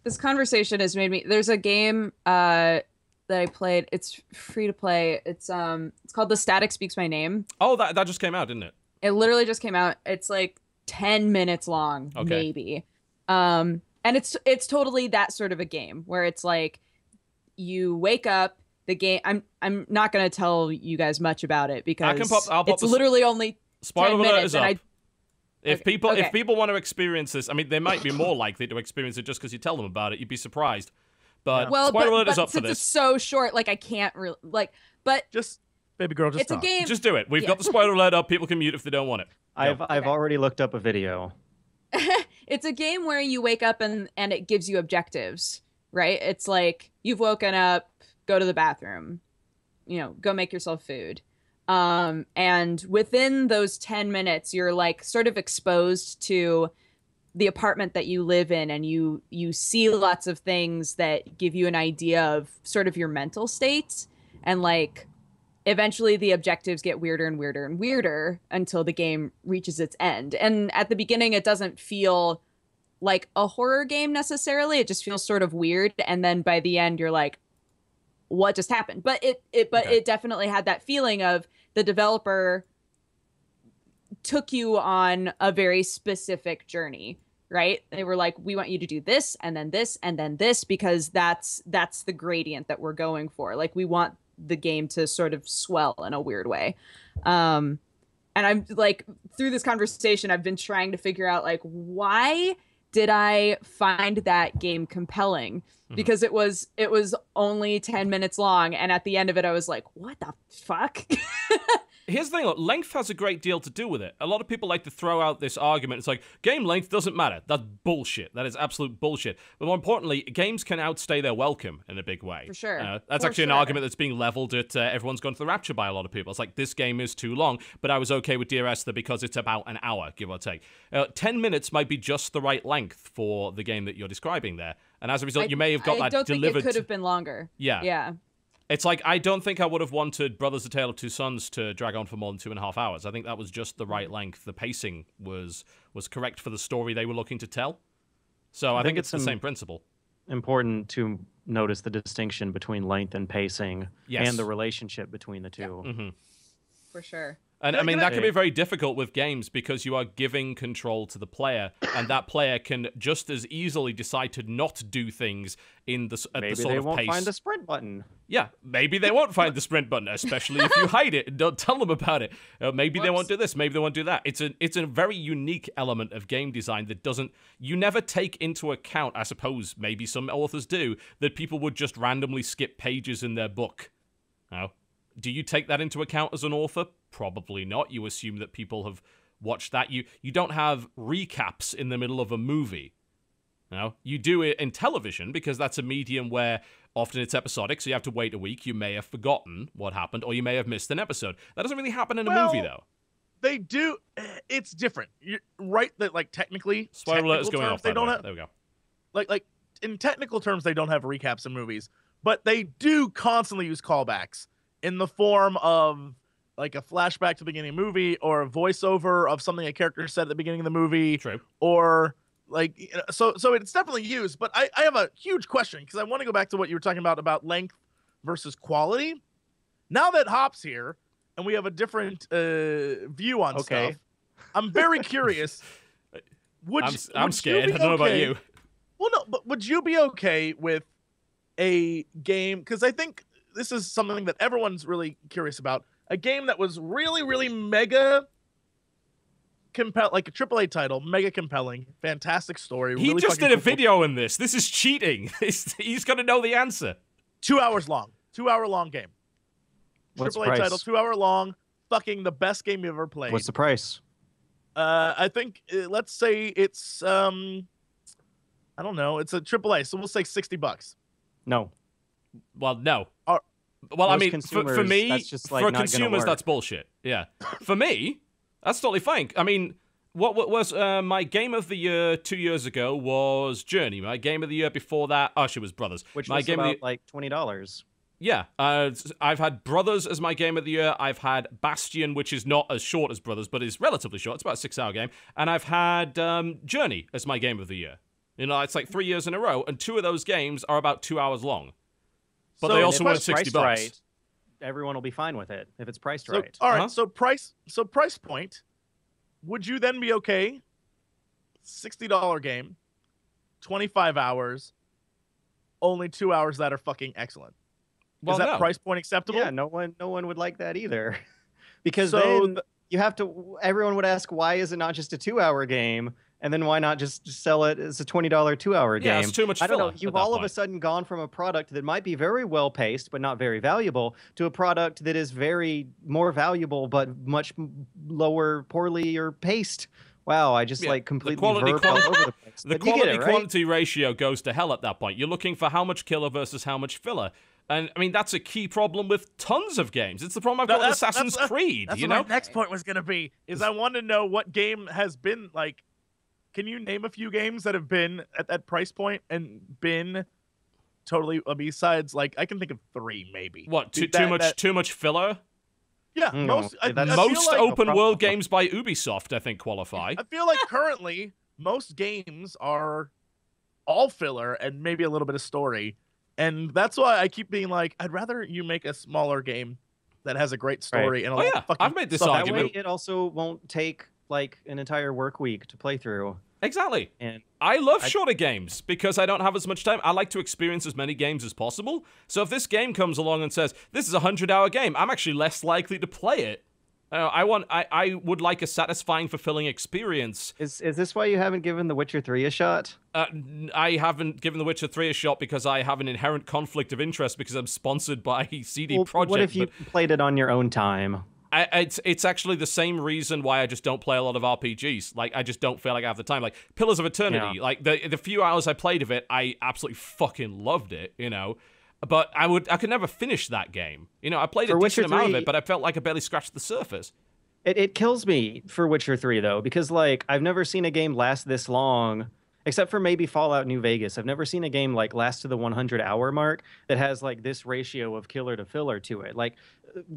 This conversation has made me... There's a game that I played. It's free to play. It's called The Static Speaks My Name. Oh, that just came out, didn't it? It literally just came out. It's like 10 minutes long, maybe. And it's totally that sort of a game where it's like you wake up, the game... I'm not going to tell you guys much about it because I'll pop it's literally only... Spoiler alert is up. If Okay. people want to experience this, I mean, they might be more likely to experience it just because you tell them about it. You'd be surprised. But spoiler alert is up for this. It's so short, like I can't really but just baby girl, just it's talk. a game. Just do it. We've got the spoiler alert up. People can mute if they don't want it. I've already looked up a video. It's a game where you wake up and it gives you objectives, right? It's like you've woken up, go to the bathroom, go make yourself food. And within those 10 minutes, you're like sort of exposed to the apartment that you live in, and you see lots of things that give you an idea of sort of your mental state. And like, eventually the objectives get weirder and weirder and weirder until the game reaches its end. And at the beginning, it doesn't feel like a horror game necessarily. It just feels sort of weird. And then by the end, you're like, what just happened? But it definitely had that feeling of the developer took you on a very specific journey, right? They were like, we want you to do this and then this and then this, because that's the gradient that we're going for. Like, we want the game to sort of swell in a weird way. And I'm like, through this conversation, I've been trying to figure out, like, why did I find that game compelling? Because it was only 10 minutes long, and at the end of it, I was like, what the fuck? Here's the thing, look, length has a great deal to do with it. A lot of people like to throw out this argument. It's like, game length doesn't matter. That's bullshit. That is absolute bullshit. But more importantly, games can outstay their welcome in a big way. For sure. That's actually an argument that's being leveled at everyone's gone to the rapture by a lot of people. It's like, this game is too long, but I was okay with Dear Esther because it's about an hour, give or take. 10 minutes might be just the right length for the game that you're describing there. And as a result, you may have got that delivered. I don't think it could have been longer. Yeah. Yeah. It's like, I don't think I would have wanted Brothers: A Tale of Two Sons to drag on for more than 2.5 hours. I think that was just the right length. The pacing was correct for the story they were looking to tell. So I think it's the same principle. Important to notice the distinction between length and pacing, and the relationship between the two. Yeah. Mm-hmm. For sure. And I mean, that can be very difficult with games because you are giving control to the player, and that player can just as easily decide to not do things at the sort of pace. Maybe they won't find the sprint button. Yeah, maybe they won't find the sprint button, especially if you hide it and don't tell them about it. Maybe they won't do this, maybe they won't do that. It's a very unique element of game design that you never take into account, I suppose, maybe some authors do, that people would just randomly skip pages in their book. Do you take that into account as an author? Probably not. You assume that people have watched that. You don't have recaps in the middle of a movie. You do it in television because that's a medium where often it's episodic, so you have to wait a week. You may have forgotten what happened, or you may have missed an episode. That doesn't really happen in a movie, though. They do. It's different. You're right that, like, technically, spoiler alert is going off. They don't have. There we go. Like in technical terms, they don't have recaps in movies, but they do constantly use callbacks in the form of, like, a flashback to the beginning of the movie, or a voiceover of something a character said at the beginning of the movie. True. Or, like, so it's definitely used. But I have a huge question, because I want to go back to what you were talking about length versus quality. Now that Hop's here, and we have a different view on stuff, I'm very curious. I'm scared. I don't know about you. Well, no, but would you be okay with a game? Because I think this is something that everyone's really curious about. A game that was really, really mega like a AAA title, mega compelling, fantastic story. He really just did a cool. video in this. This is cheating. He's going to know the answer. 2 hours long. 2 hour long game. What's the AAA price? title, 2 hour long. Fucking the best game you've ever played. What's the price? I think let's say it's I don't know. It's a AAA, so we'll say $60. No. Well, no. Well, I most mean, for consumers, me, that's just, like, for not gonna consumers, work. that's bullshit. Yeah. For me, that's totally fine. I mean, what was my game of the year 2 years ago was Journey. My game of the year before that, she was Brothers. Which my was game about of the, like $20. Yeah, I've had Brothers as my game of the year. I've had Bastion, which is not as short as Brothers, but is relatively short. It's about a 6 hour game. And I've had Journey as my game of the year. You know, it's like 3 years in a row, and 2 of those games are about 2 hours long. But So they if also If weren't it's $60. priced right, everyone will be fine with it if it's priced So, right. all right, so price point. Would you then be okay? $60 game, 25 hours, only 2 hours that are fucking excellent. Well, Is that no. price point acceptable? Yeah, no one would like that either. Because So then you have to, everyone would ask, why is it not just a 2 hour game? And then why not just sell it as a $20 2-hour game? Yeah, it's too much I don't know. filler You've at that all of a point. sudden gone from a product that might be very well paced but not very valuable to a product that is very more valuable but much lower, poorly or paced. Wow, I just like completely verbed all over the place. The But you get it, right? quality-quantity ratio goes to hell at that point. You're looking for how much killer versus how much filler. And, I mean, that's a key problem with tons of games. It's the problem I've got with Assassin's Creed, That's you what know? my next point was going to be, is I want to know what game has been, like, can you name a few games that have been at that price point and been totally, besides, like, I can think of 3 maybe. What, Dude, too much filler? Yeah, No, most, I that's- feel Most like, open world problem. games by Ubisoft, I think, qualify. I feel like currently most games are all filler and maybe a little bit of story. And that's why I keep being like, I'd rather you make a smaller game that has a great story and a Oh, lot yeah, of fucking I've made this stuff. That argument. way, it also won't take like an entire work week to play through. Exactly. And I love shorter games because I don't have as much time. I like to experience as many games as possible. So if this game comes along and says, this is a 100-hour game, I'm actually less likely to play it. I would like a satisfying, fulfilling experience. is this why you haven't given The Witcher 3 a shot? I haven't given The Witcher 3 a shot because I have an inherent conflict of interest because I'm sponsored by CD Well, Projekt. what if you but played it on your own time? it's actually the same reason why I just don't play a lot of RPGs. Like, I just don't feel like I have the time. Like, Pillars of Eternity, Yeah. like, the few hours I played of it, I absolutely fucking loved it, you know? But I could never finish that game. You know, I played For a Witcher decent amount of 3 it, but I felt like I barely scratched the surface. It kills me for Witcher 3, though, because, like, I've never seen a game last this long, except for maybe Fallout New Vegas. I've never seen a game, like, last to the 100-hour mark that has, like, this ratio of killer to filler to it. Like,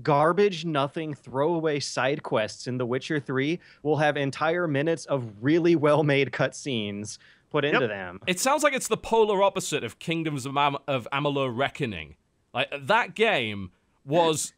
garbage, nothing, throwaway side quests in The Witcher 3 will have entire minutes of really well-made cutscenes put into them. It sounds like it's the polar opposite of Kingdoms of Amalur Reckoning. Like, that game was...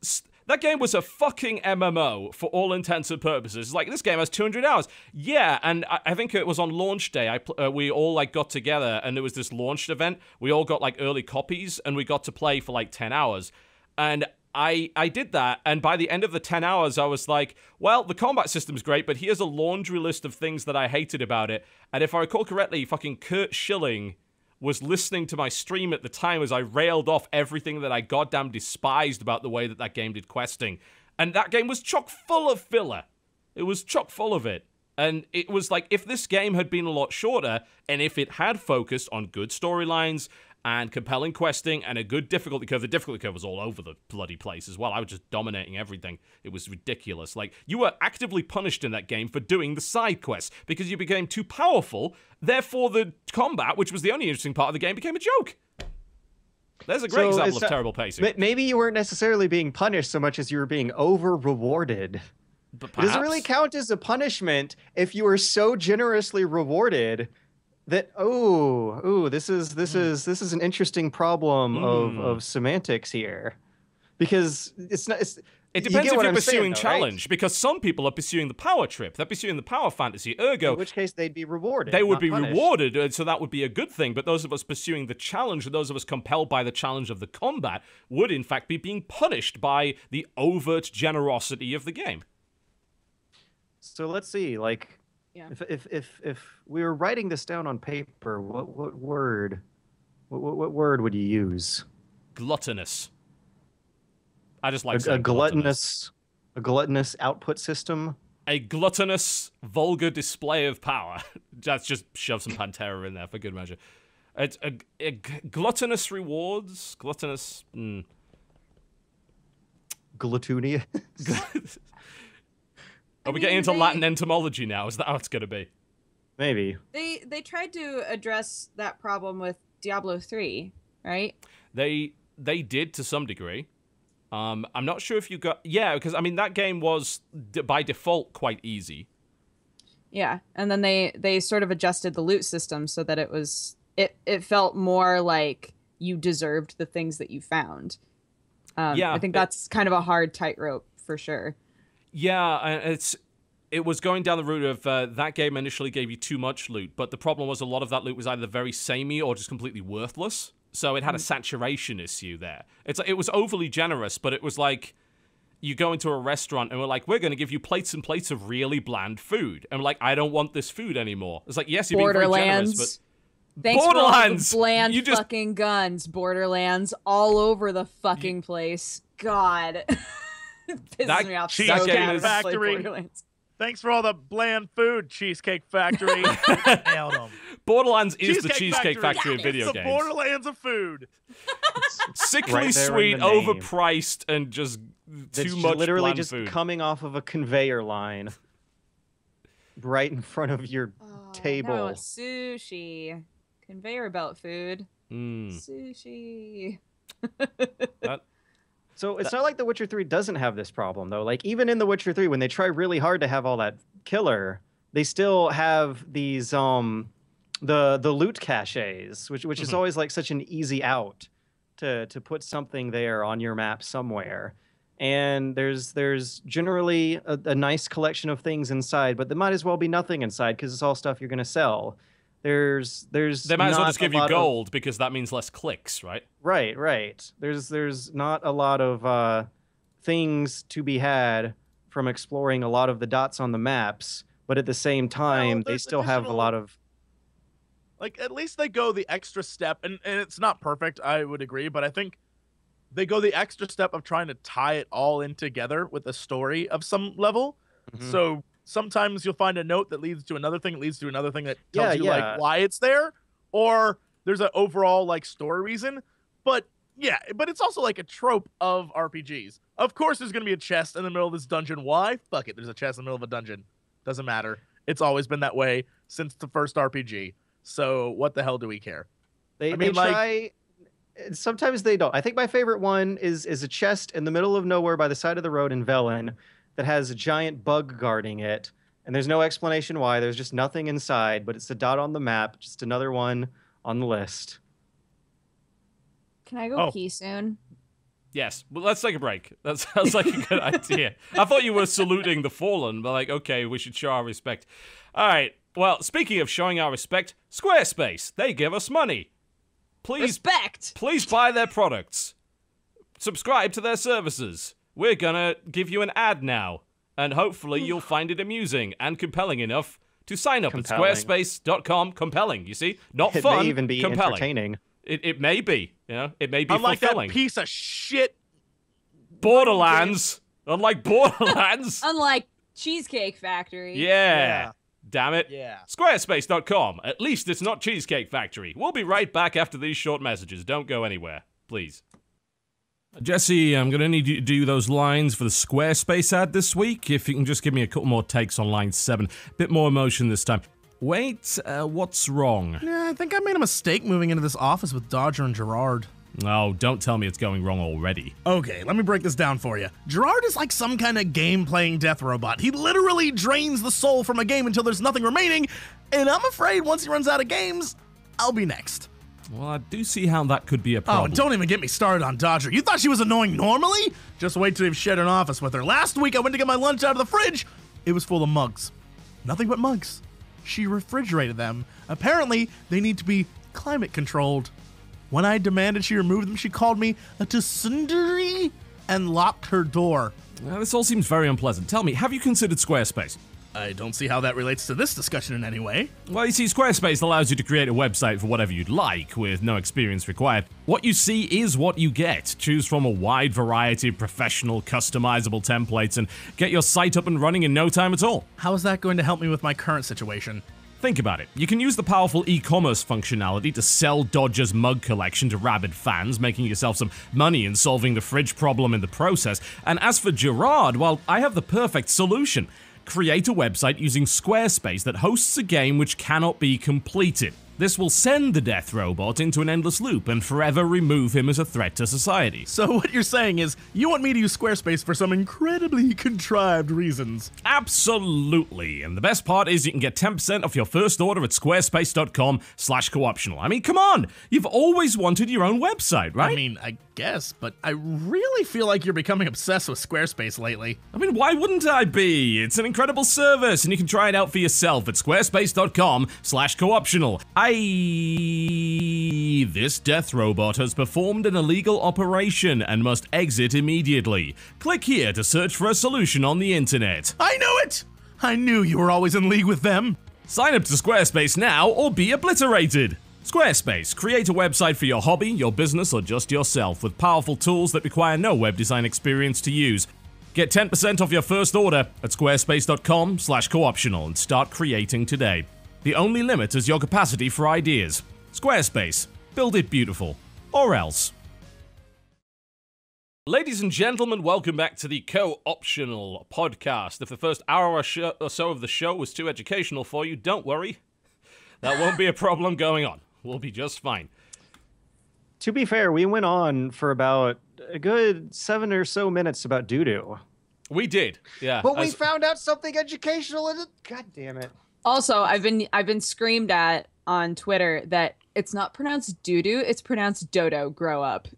That game was a fucking MMO for all intents and purposes. Like, this game has 200 hours. Yeah, and I think it was on launch day. We all, like, got together, and there was this launch event. We all got, like, early copies, and we got to play for, like, 10 hours. And I did that, and by the end of the 10 hours, I was like, well, the combat system's great, but here's a laundry list of things that I hated about it. And if I recall correctly, fucking Kurt Schilling was listening to my stream at the time as I railed off everything that I goddamn despised about the way that game did questing. And that game was chock full of filler. It was chock full of it. And it was like, if this game had been a lot shorter, and if it had focused on good storylines and compelling questing and a good difficulty curve. The difficulty curve was all over the bloody place as well. I was just dominating everything. It was ridiculous. Like, you were actively punished in that game for doing the side quests because you became too powerful. Therefore, the combat, which was the only interesting part of the game, became a joke. There's a great example of terrible pacing. Maybe you weren't necessarily being punished so much as you were being over-rewarded. But Does it really count as a punishment if you were so generously rewarded that this is an interesting problem of semantics here, because It depends if what you're I'm saying, pursuing though, challenge, because some people are pursuing the power trip. They're pursuing the power fantasy. Ergo, In which case, they'd be rewarded. they would not be punished. rewarded, so that would be a good thing. But those of us pursuing the challenge, those of us compelled by the challenge of the combat, would in fact be being punished by the overt generosity of the game. So let's see, like, Yeah. if we were writing this down on paper, what word would you use? Gluttonous. I just like A saying gluttonous output system. A gluttonous, vulgar display of power. That's just shove some Pantera in there for good measure. It's a gluttonous rewards. Gluttonous. Gluttonia. Are we getting into Latin entomology now? Is that how it's going to be? Maybe. They tried to address that problem with Diablo 3, right? They did to some degree. I'm not sure if you got... Yeah, because, I mean, that game was, by default, quite easy. Yeah, and then they sort of adjusted the loot system so that it felt more like you deserved the things that you found. I think that's kind of a hard tightrope, for sure. Yeah, it was going down the route of that game initially gave you too much loot, but the problem was a lot of that loot was either very samey or just completely worthless. So it had a saturation issue there. It was overly generous, but it was like you go into a restaurant and we're like, we're going to give you plates and plates of really bland food. And we're like, I don't want this food anymore. It's like, yes, you're being very generous, but... Thanks Borderlands! For all the bland fucking guns. Borderlands all over the fucking place. God. It pisses me off so that game bad is- when I play Factory. Borderlands. Thanks for all the bland food, Cheesecake Factory. Nailed 'em. Borderlands is the Cheesecake Factory of video It's games. the Borderlands of food. Sickly Right there in sweet, the name. overpriced, and just too much literally bland just food. coming off of a conveyor line. Right in front of your table. No, sushi. Conveyor belt food. Sushi. So it's not like The Witcher 3 doesn't have this problem, though. Like, even in The Witcher 3, when they try really hard to have all that killer, they still have these, the loot caches, which is always, like, such an easy out to put something there on your map somewhere. And there's generally a nice collection of things inside, but there might as well be nothing inside because it's all stuff you're going to sell. They might as well just give you gold because that means less clicks, right? Right. There's not a lot of things to be had from exploring a lot of the dots on the maps, but at the same time, they still have a lot of... Like, at least they go the extra step, and it's not perfect, I would agree, but I think they go the extra step of trying to tie it all in together with a story of some level. Mhm. So sometimes you'll find a note that leads to another thing, that tells you, yeah. like, why it's there, or there's an overall, like, story reason. But, yeah, but it's also, like, a trope of RPGs. Of course there's going to be a chest in the middle of this dungeon. Why? Fuck it, there's a chest in the middle of a dungeon. Doesn't matter. It's always been that way since the first RPG. So what the hell do we care? They like, try... Sometimes they don't. I think my favorite one is a chest in the middle of nowhere by the side of the road in Velen that has a giant bug guarding it, and there's no explanation why. There's just nothing inside, but it's a dot on the map, just another one on the list. Can I go pee soon? Yes. Well, let's take a break. That sounds like a good idea. I thought you were saluting the fallen, but like, okay, we should show our respect. All right. Well, speaking of showing our respect, Squarespace, they give us money. Please buy their products. Subscribe to their services. We're gonna give you an ad now, and hopefully you'll find it amusing and compelling enough to sign up at squarespace.com. Compelling, you see? Not fun, It may even be compelling. entertaining. It may be, you know? It may be Unlike fulfilling. that piece of shit Borderlands. Unlike Borderlands. Unlike Cheesecake Factory. Yeah. Damn it. Yeah. Squarespace.com. At least it's not Cheesecake Factory. We'll be right back after these short messages. Don't go anywhere, please. Jesse, I'm going to need you to do those lines for the Squarespace ad this week. If you can just give me a couple more takes on line 7. Bit more emotion this time. Wait, what's wrong? Yeah, I think I made a mistake moving into this office with Dodger and Gerard. Oh, don't tell me it's going wrong already. Okay, let me break this down for you. Gerard is like some kind of game-playing death robot. He literally drains the soul from a game until there's nothing remaining, and I'm afraid once he runs out of games, I'll be next. Well, I do see how that could be a Oh, problem. and don't even get me started on Dodger. You thought she was annoying normally? Just wait till you've shared an office with her. Last week I went to get my lunch out of the fridge. It was full of mugs. Nothing but mugs. She refrigerated them. Apparently, they need to be climate controlled. When I demanded she remove them, she called me a tsundere and locked her door. Well, this all seems very unpleasant. Tell me, have you considered Squarespace? I don't see how that relates to this discussion in any way. Well, you see, Squarespace allows you to create a website for whatever you'd like, with no experience required. What you see is what you get. Choose from a wide variety of professional, customizable templates and get your site up and running in no time at all. How is that going to help me with my current situation? Think about it. You can use the powerful e-commerce functionality to sell Dodger's mug collection to rabid fans, making yourself some money and solving the fridge problem in the process. And as for Gerard, well, I have the perfect solution. Create a website using Squarespace that hosts a game which cannot be completed. This will send the death robot into an endless loop and forever remove him as a threat to society. So what you're saying is, you want me to use Squarespace for some incredibly contrived reasons. Absolutely. And the best part is you can get 10% off your first order at squarespace.com/cooptional. I mean, come on! You've always wanted your own website, right? I mean, I guess, but I really feel like you're becoming obsessed with Squarespace lately. I mean, why wouldn't I be? It's an incredible service, and you can try it out for yourself at squarespace.com/cooptional. This death robot has performed an illegal operation and must exit immediately. Click here to search for a solution on the internet. I knew it! I knew you were always in league with them. Sign up to Squarespace now or be obliterated. Squarespace, create a website for your hobby, your business, or just yourself with powerful tools that require no web design experience to use. Get 10% off your first order at squarespace.com/cooptional and start creating today. The only limit is your capacity for ideas. Squarespace. Build it beautiful. Or else. Ladies and gentlemen, welcome back to the Co-Optional podcast. If the first hour or so of the show was too educational for you, don't worry. That won't be a problem going on. We'll be just fine. To be fair, we went on for about a good 7 or so minutes about Dudu. We did, yeah. But we found out something educational in it. God damn it. Also, I've been screamed at on Twitter that it's not pronounced Dudu, it's pronounced Dodo. Grow up.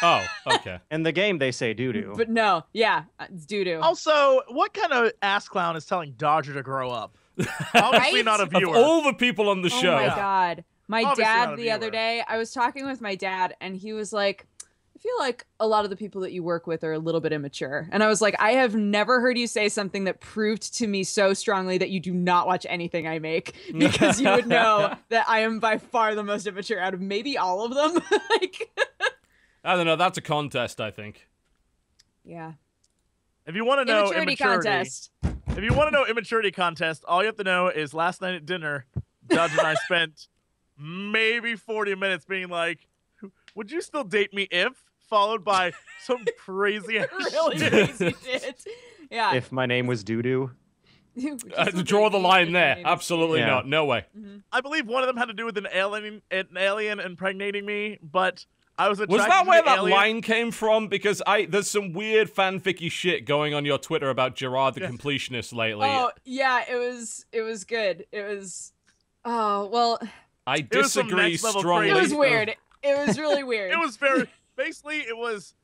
Oh, okay. In the game, they say Dudu. But no, yeah, it's Dudu. Also, what kind of ass clown is telling Dodger to grow up? Obviously Right? not a Of viewer. all the people on the Oh show. my god. My Obviously not dad a the other viewer. day, I was talking with my dad and he was like, I feel like a lot of the people that you work with are a little bit immature. And I was like, I have never heard you say something that proved to me so strongly that you do not watch anything I make, because you would know that I am by far the most immature out of maybe all of them. Like, I don't know, that's a contest, I think. yeah. If you want to know Immaturity contest. If you want to know immaturity contest, all you have to know is last night at dinner, Dodger and I spent maybe 40 minutes being like, would you still date me if? Followed by some crazy ass Really shit. crazy shit. Yeah. If my name was Dudu. Draw the line there. Absolutely Yeah. not. No way. I believe one of them had to do with an alien impregnating me, but I was attracted Was that to where the that alien. line came from? Because there's some weird fanficky shit going on your Twitter about Gerard the Completionist lately. Oh, yeah, it was good. It was, oh, well, I was some disagree next level strongly. it was Really? weird. It was really weird. It was very basically it was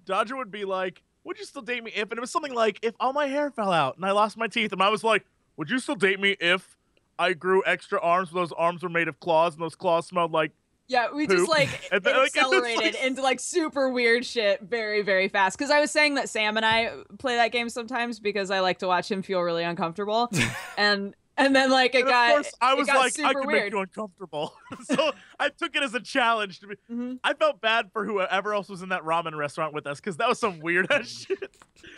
Dodger would be like, would you still date me if? And it was something like, if all my hair fell out and I lost my teeth, and I was like, would you still date me if I grew extra arms, those arms were made of claws and those claws smelled like Yeah, we poop. just like And then, like, it was, accelerated like- into like super weird shit very, very fast. Because I was saying that Sam and I play that game sometimes because I like to watch him feel really uncomfortable, and then like it and got. of course, I it was got like, I super can weird. make you uncomfortable. So I took it as a challenge to be. Mhm. I felt bad for whoever else was in that ramen restaurant with us because that was some weird ass shit.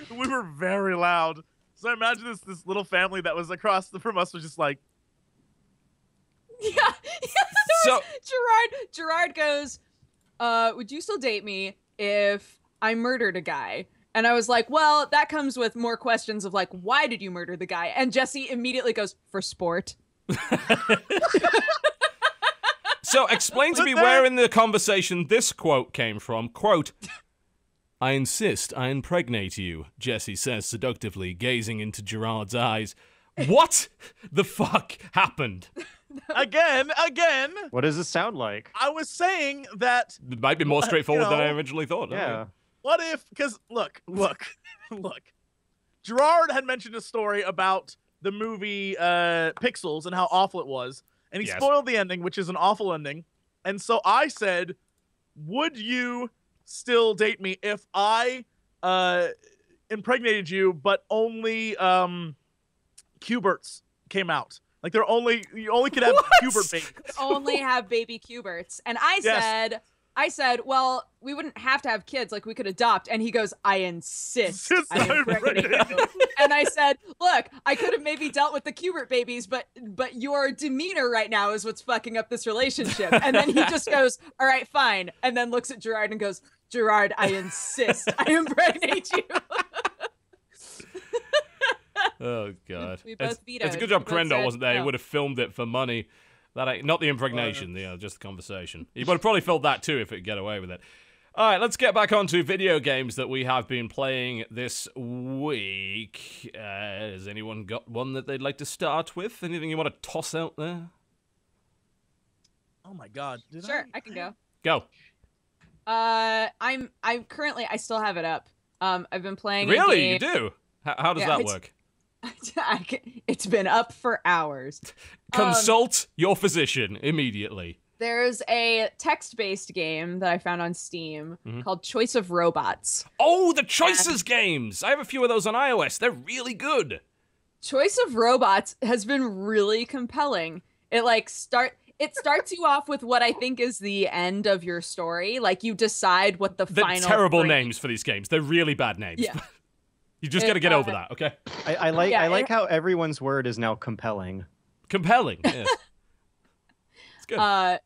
We were very loud. So I imagine this little family that was across from us was just like, Yeah. So- Gerard goes, would you still date me if I murdered a guy? And I was like, well, that comes with more questions of like, why did you murder the guy? And Jesse immediately goes, for sport. So explain to But me then- where in the conversation this quote came from. Quote, I insist I impregnate you, Jesse says seductively, gazing into Gerard's eyes. What the fuck happened? again. What does this sound like? I was saying that It might be more straightforward than I know, originally thought. Yeah. what if? Because look. Gerard had mentioned a story about the movie Pixels and how awful it was, and he spoiled the ending, which is an awful ending. And so I said, would you still date me if I impregnated you, but only Q*berts came out? Like you only could have Q*bert babies. Only have baby Q*berts. And I said, well, we wouldn't have to have kids, like we could adopt. And he goes, I insist I impregnate you. And I said, look, I could have maybe dealt with the Q*bert babies, but your demeanor right now is what's fucking up this relationship. And then he just goes, all right, fine. And then looks at Gerard and goes, Gerard, I insist I impregnate you. Oh, God. We both vetoed. It's a good job Crendor wasn't there. No. He would have filmed it for money. That ain't, not the impregnation, just the conversation. He would have probably filmed that too if it could get away with it. All right, let's get back onto video games that we have been playing this week. Has anyone got one that they'd like to start with? Anything you want to toss out there? Oh my God! Sure, I can go. Go. I'm currently, I still have it up. I've been playing. Really, a game. you do? How does that work? It's been up for hours. Consult your physician immediately. There's a text-based game that I found on Steam called Choice of Robots. Oh, the Choices games! I have a few of those on iOS. They're really good. Choice of Robots has been really compelling. It starts you off with what I think is the end of your story. Like you decide what the final. They're terrible names for these games. They're really bad names. Yeah. You just got to get over that, okay? I like how everyone's word is now compelling. Compelling, yeah. It's good.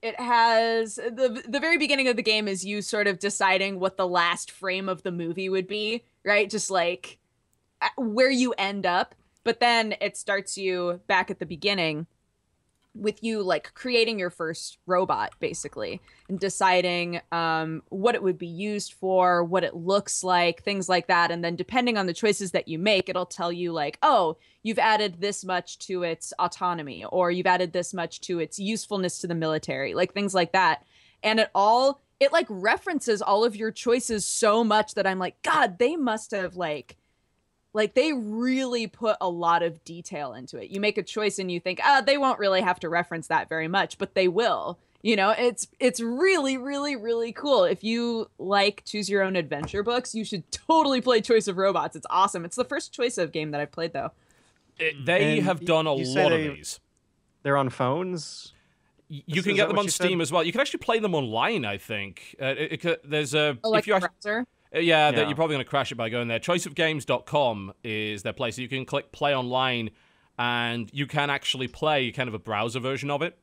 It has the very beginning of the game is you sort of deciding what the last frame of the movie would be, right? Just like where you end up. But then it starts you back at the beginning with you like creating your first robot basically and deciding what it would be used for, what it looks like, things like that. And then depending on the choices that you make, it'll tell you like, oh, you've added this much to its autonomy, or you've added this much to its usefulness to the military, like things like that. And it like references all of your choices so much that I'm like, God, they must have like they really put a lot of detail into it. You make a choice and you think, they won't really have to reference that very much, but they will. You know, it's really, really, really cool. If you like choose your own adventure books, you should totally play Choice of Robots. It's awesome. It's the first Choice of game that I've played, though. They have done a lot of these. They're on phones? You can get them on Steam as well. You can actually play them online, I think. There's a... Like if you browser? Yeah, you're probably going to crash it by going there. Choiceofgames.com is their place. You can click play online, and you can actually play kind of a browser version of it.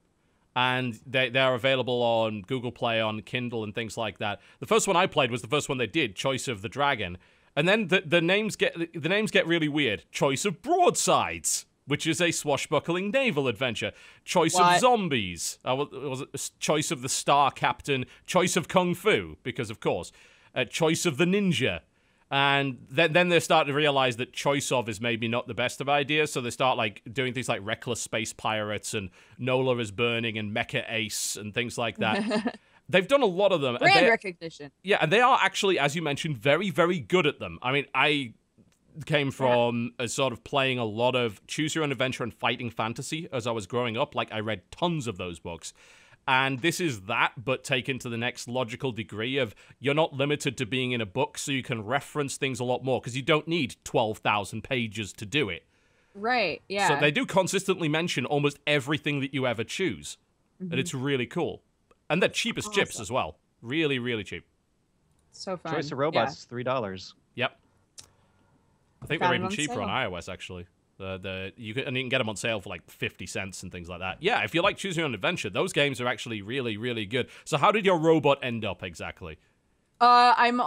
And they're available on Google Play, on Kindle, and things like that. The first one I played was the first one they did, Choice of the Dragon. And then the names get really weird. Choice of Broadsides, which is a swashbuckling naval adventure. Choice of Zombies. Was it Choice of the Star Captain? Choice of Kung Fu, because of course. Choice of the Ninja. And then they start to realize that choice of is maybe not the best of ideas, so they start like doing things like Reckless Space Pirates and Nola is Burning and Mecha Ace and things like that. They've done a lot of them. Brand recognition. Yeah, and they are actually, as you mentioned, very, very good at them. I mean, I came from a sort of playing a lot of choose your own adventure and fighting fantasy as I was growing up. Like, I read tons of those books. And this is that, but taken to the next logical degree of you're not limited to being in a book, so you can reference things a lot more, because you don't need 12,000 pages to do it. Right, yeah. So they do consistently mention almost everything that you ever choose. And it's really cool. And they're cheap as chips as well. Really, really cheap. So fun. Choice of Robots is $3. Yep. I think they're even cheaper on iOS, actually. You can get them on sale for like 50 cents and things like that. Yeah, if you like choosing your own adventure, those games are actually really, really good. So how did your robot end up exactly? I'm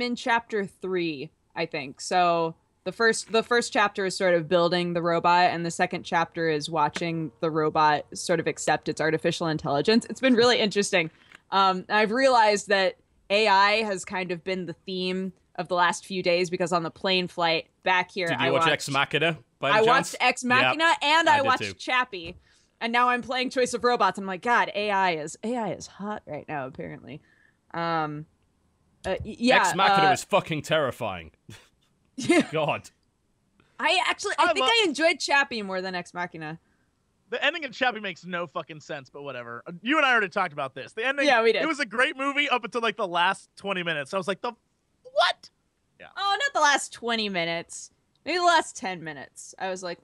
in chapter 3, I think. So the first chapter is sort of building the robot, and the second chapter is watching the robot sort of accept its artificial intelligence. It's been really interesting. I've realized that AI has kind of been the theme of the last few days, because on the plane flight back here, Did you watch Ex Machina by any I chance? watched Ex Machina, and I watched too. Chappie. And now I'm playing Choice of Robots. And I'm like, God, AI is hot right now, apparently. Yeah. Ex Machina is fucking terrifying. Yeah. God. I think I enjoyed Chappie more than Ex Machina. The ending of Chappie makes no fucking sense, but whatever. You and I already talked about this. The ending, yeah, we did. It was a great movie up until like the last 20 minutes. I was like, what? Yeah. Oh, not the last 20 minutes. Maybe the last 10 minutes. I was like,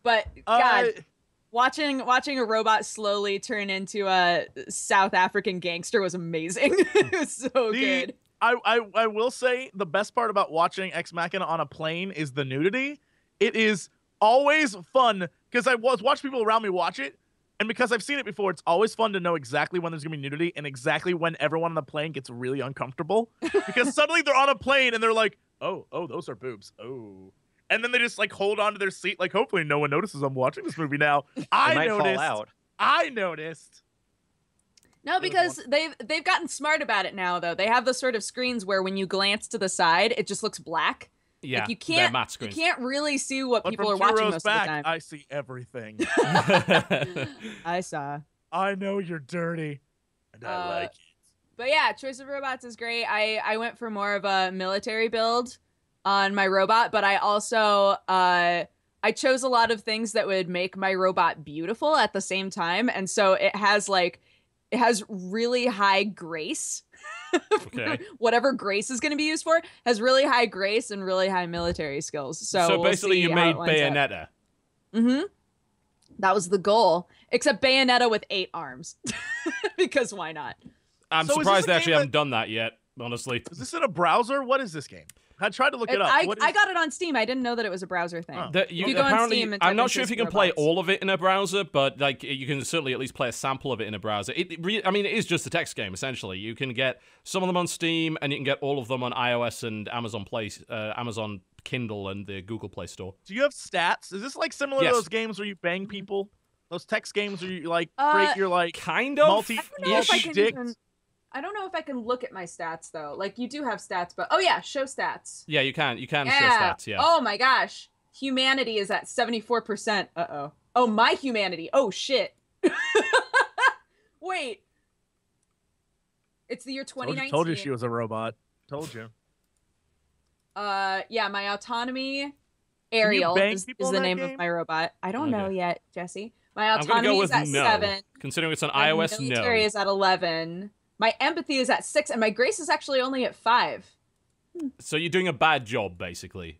But God, watching a robot slowly turn into a South African gangster was amazing. It was so good. I will say the best part about watching Ex Machina on a plane is the nudity. It is always fun because I watch people around me watch it, and because I've seen it before, it's always fun to know exactly when there's gonna be nudity and exactly when everyone on the plane gets really uncomfortable because suddenly they're on a plane and they're like, oh, those are boobs. Oh. And then they just like hold on to their seat, like hopefully no one notices I'm watching this movie now. I noticed. No, because they've gotten smart about it now, though. They have the sort of screens where when you glance to the side, it just looks black. Yeah, like you can't really see what people are watching most of the time. I see everything. I saw. I know you're dirty, and I like it. But yeah, Choice of Robots is great. I went for more of a military build on my robot, but I also I chose a lot of things that would make my robot beautiful at the same time, and so it has really high grace. Okay. Whatever grace is going to be used for has really high grace and really high military skills. So basically you made Bayonetta. Mm-hmm. That was the goal. Except Bayonetta with 8 arms. Because why not? I'm surprised they actually haven't done that yet, honestly. Is this in a browser? What is this game? I tried to look it up. I got it on Steam. I didn't know that it was a browser thing. Oh. You go on Steam and I'm not sure if you can play robots. all of it in a browser, but like you can certainly at least play a sample of it in a browser. It is just a text game essentially. You can get some of them on Steam, and you can get all of them on iOS and Amazon Kindle and the Google Play Store. Do you have stats? Is this like similar to those games where you bang people? Those text games where you like create your like kind of multi dicks? I don't know if I can look at my stats though. Like you do have stats, but oh yeah, show stats. Yeah, you can show stats, yeah. Oh my gosh. Humanity is at 74%. Uh-oh. Oh, my humanity. Oh shit. Wait. It's the year 2019. Told you she was a robot. Told you. Yeah, my autonomy Ariel is the name of my robot. I don't know yet, Jesse. My autonomy is at 7. Considering it's on my iOS, no. Military is at 11. My empathy is at 6, and my grace is actually only at 5. So you're doing a bad job, basically.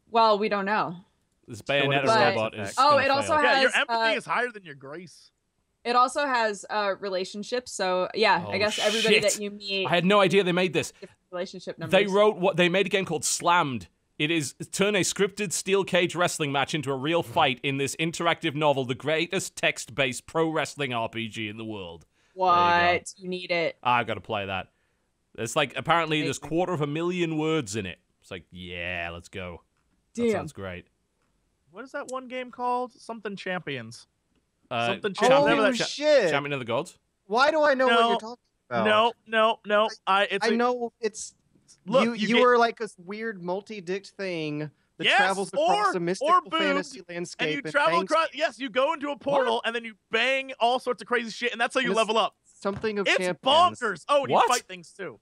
Well, we don't know. This Bayonetta robot is. Oh, it also has. Your empathy is higher than your grace. It also has relationships. So yeah, I guess everybody that you meet. I had no idea they made this. Relationship numbers. They made a game called Slammed. It is turn a scripted steel cage wrestling match into a real fight in this interactive novel, the greatest text-based pro wrestling RPG in the world. What? You need it. I've got to play that. It's like, apparently there's 250,000 words in it. It's like, yeah, let's go. That sounds great. What is that one game called? Something Champions. Holy shit. Champion of the Gods? Why do I know what you're talking about? No. I know it's... Look, you were like a weird multi-dicked thing that travels across a mystical fantasy landscape. And you travel across. Yes, you go into a portal and then you bang all sorts of crazy shit, and that's how you level up. Something of champions. It's bonkers. Oh, and you fight things too.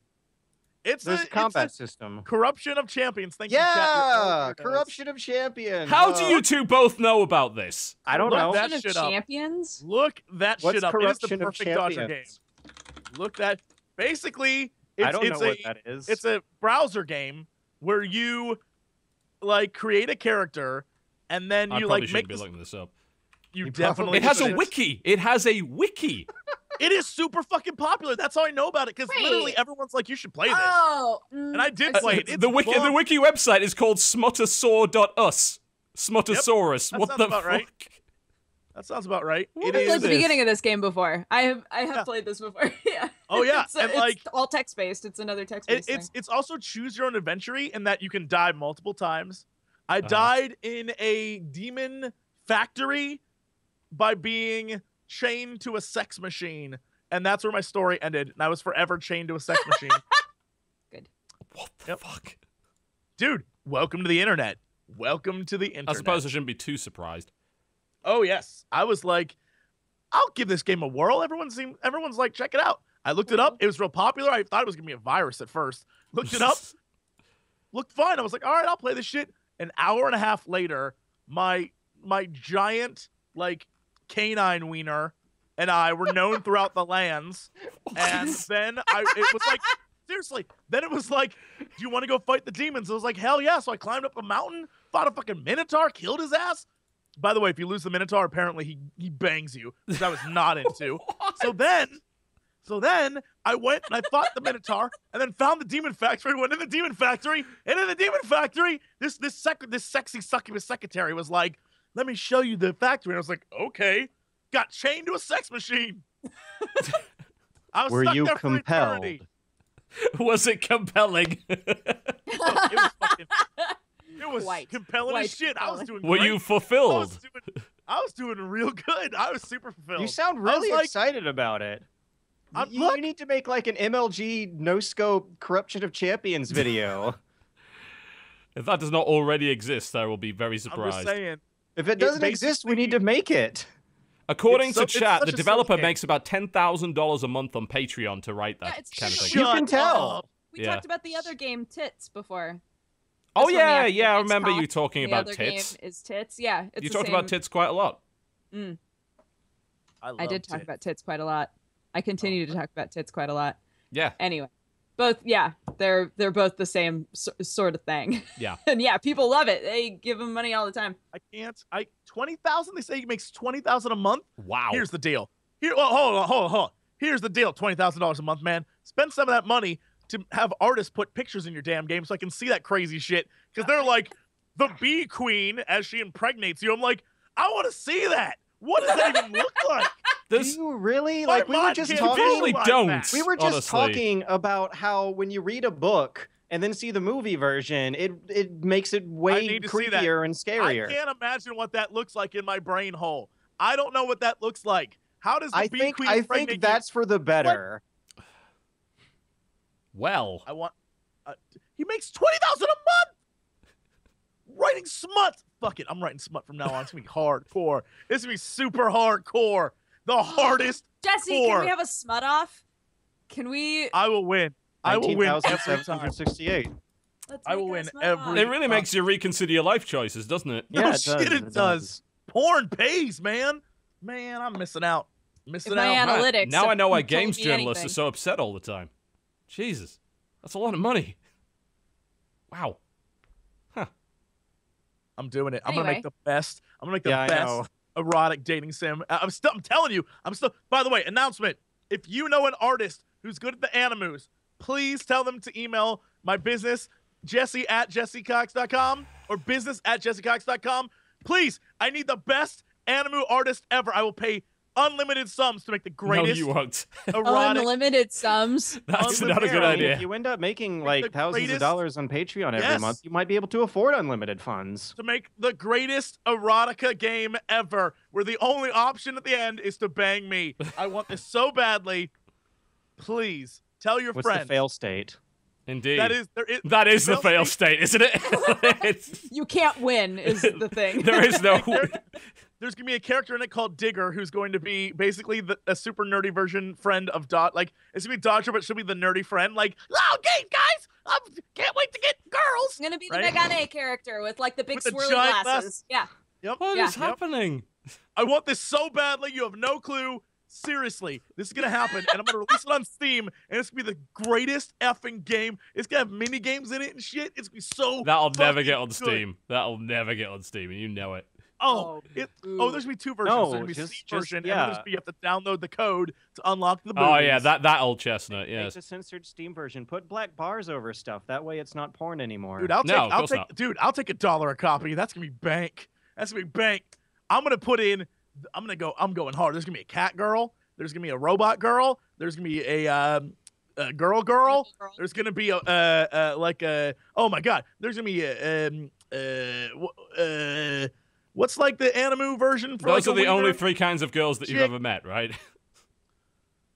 There's a combat system. Corruption of Champions. Thank you. Yeah, Corruption of Champions. How do you two both know about this? I don't know. That shit up. Champions? Look that What's shit up. It is the Corruption of perfect Dodger game. Look that. Basically, I don't know what that is. It's a browser game where you like create a character and then you like make be looking this up. You definitely. It has a wiki. It has a wiki. It is super fucking popular. That's how I know about it, because literally everyone's like, "You should play this." Oh, and I did play it. It's the wiki website is called smuttersaur.us. Smuttersaurus. Yep. What the fuck? Right. That sounds about right. I've played the beginning of this game before. I have played this before. Yeah. Oh yeah, it's all text based. It's another text based. It's also choose your own adventure in that you can die multiple times. I died in a demon factory by being chained to a sex machine, and that's where my story ended. And I was forever chained to a sex machine. Good. What the fuck? Dude, welcome to the internet. Welcome to the internet. I suppose I shouldn't be too surprised. Oh yes, I was like, I'll give this game a whirl. Everyone's like, check it out. I looked it up. It was real popular. I thought it was gonna be a virus at first. Looked it up. Looked fine. I was like, all right, I'll play this shit. An hour and a half later, my giant like canine wiener and I were known throughout the lands. And then it was like, seriously. Then it was like, do you want to go fight the demons? I was like, hell yeah. So I climbed up a mountain, fought a fucking minotaur, killed his ass. By the way, if you lose the minotaur, apparently he bangs you, which I was not into. So then I went and I fought the minotaur and then found the demon factory, went in the demon factory, and in the demon factory, this sexy succubus secretary was like, let me show you the factory. And I was like, okay. Got chained to a sex machine. I was Were stuck you there for compelled? eternity. Was it compelling? It was Quite compelling as shit. I was doing Were great. you fulfilled? I was doing real good. I was super fulfilled. You sound I was really like, excited about it. You look. need to make like an MLG no scope corruption of champions video. If that does not already exist, I will be very I'm surprised. just saying. If it doesn't exist, we need to make it. According It's to it's chat, such the a developer silly game. makes about $10,000 a month on Patreon to write that Yeah, it's kind of such thing. a You can tell. up. We Yeah. talked about the other game, Tits, before. Oh This one, the yeah, actual yeah, I Tits remember you Cox, talking the about other tits. Game is Tits. Yeah, it's You the talked same. about tits quite a lot. I did talk about tits quite a lot. I continue to talk about tits quite a lot. Yeah, Anyway, both, yeah, they're both the same sort of thing. yeah. And yeah, people love it. They give them money all the time. I can't. 20,000. They say he makes 20,000 a month. Wow. Here's the deal. Hold on. Here's the deal. $20,000 a month, man. Spend some of that money to have artists put pictures in your damn game so I can see that crazy shit. Because they're like, the bee queen as she impregnates you. I'm like, I want to see that. What does that even look like? Do This, you really? My Like we were mind just can't talking. probably like don't. that. We were just honestly. talking about how when you read a book and then see the movie version, it makes it way need to see that. creepier and scarier. I can't imagine what that looks like in my brain hole. I don't know what that looks like. How does the bee queen I impregnate think you? that's for the better. well, I want. He makes 20,000 a month. Writing smut. Fuck it. I'm writing smut from now on. It's gonna be hardcore. It's gonna be super hardcore. The hardest. Jesse, core. can we have a smut off? Can we? I will win. I will win every time. 19,768. Let's I will make a win smut every- it really makes you reconsider your life choices, doesn't it? No Yeah, it shit, does, it does. Porn pays, man. Man, I'm missing out. If my analytics. Now I know why have told games me journalists anything. are so upset all the time. Jesus, that's a lot of money. Wow. I'm doing it. I'm gonna Anyway. make the best. I'm gonna make the Yeah, I know. best erotic dating sim. I'm telling you. I'm still. By the way, announcement. If you know an artist who's good at the animus, please tell them to email my business, Jesse@JesseCox.com or business@JesseCox.com. Please, I need the best animu artist ever. I will pay unlimited sums to make the No, greatest you won't. erotic. Unlimited sums. That's Unlimited. not a good I mean, idea. if you end up making Like like the thousands greatest- of dollars on Patreon every Yes. month, you might be able to afford unlimited funds. To make the greatest erotica game ever, where the only option at the end is to bang me. I want this so badly. Please tell your What's friends. the fail state? Indeed. That is the fail state, isn't it? It's- You can't win is the thing. there is no. There's gonna be a character in it called Digger, who's going to be basically a super nerdy version friend of Dot. Like it's gonna be Dodger, but she'll be the nerdy friend. Like, oh, game guys, I can't wait to get girls. It's gonna be the Right? Megane character with like the big With the swirly giant glasses. Yeah. Yep. What Yeah. is happening? I want this so badly. You have no clue. Seriously, this is gonna happen, and I'm gonna release it on Steam, and it's gonna be the greatest effing game. It's gonna have mini games in it and shit. It's gonna be so. That'll never fucking get on good. Steam. That'll never get on Steam, and you know it. Oh, Ooh. there's gonna be two versions. No, there's gonna be just- Steam version, and yeah. then there's gonna be you have to download the code to unlock the boobies. Oh yeah, that old chestnut. Make Yes. the censored Steam version. Put black bars over stuff. That way it's not porn anymore. Dude, I'll No, of take, course not. dude, I'll take $1 a copy. That's gonna be bank. That's gonna be bank. I'm gonna put in. I'm going hard. There's gonna be a cat girl. There's gonna be a robot girl. There's gonna be a girl. There's gonna be oh my god. There's gonna be what's like the animu version for Those like are a the only wiener? 3 kinds of girls that you've Chick. ever met, right?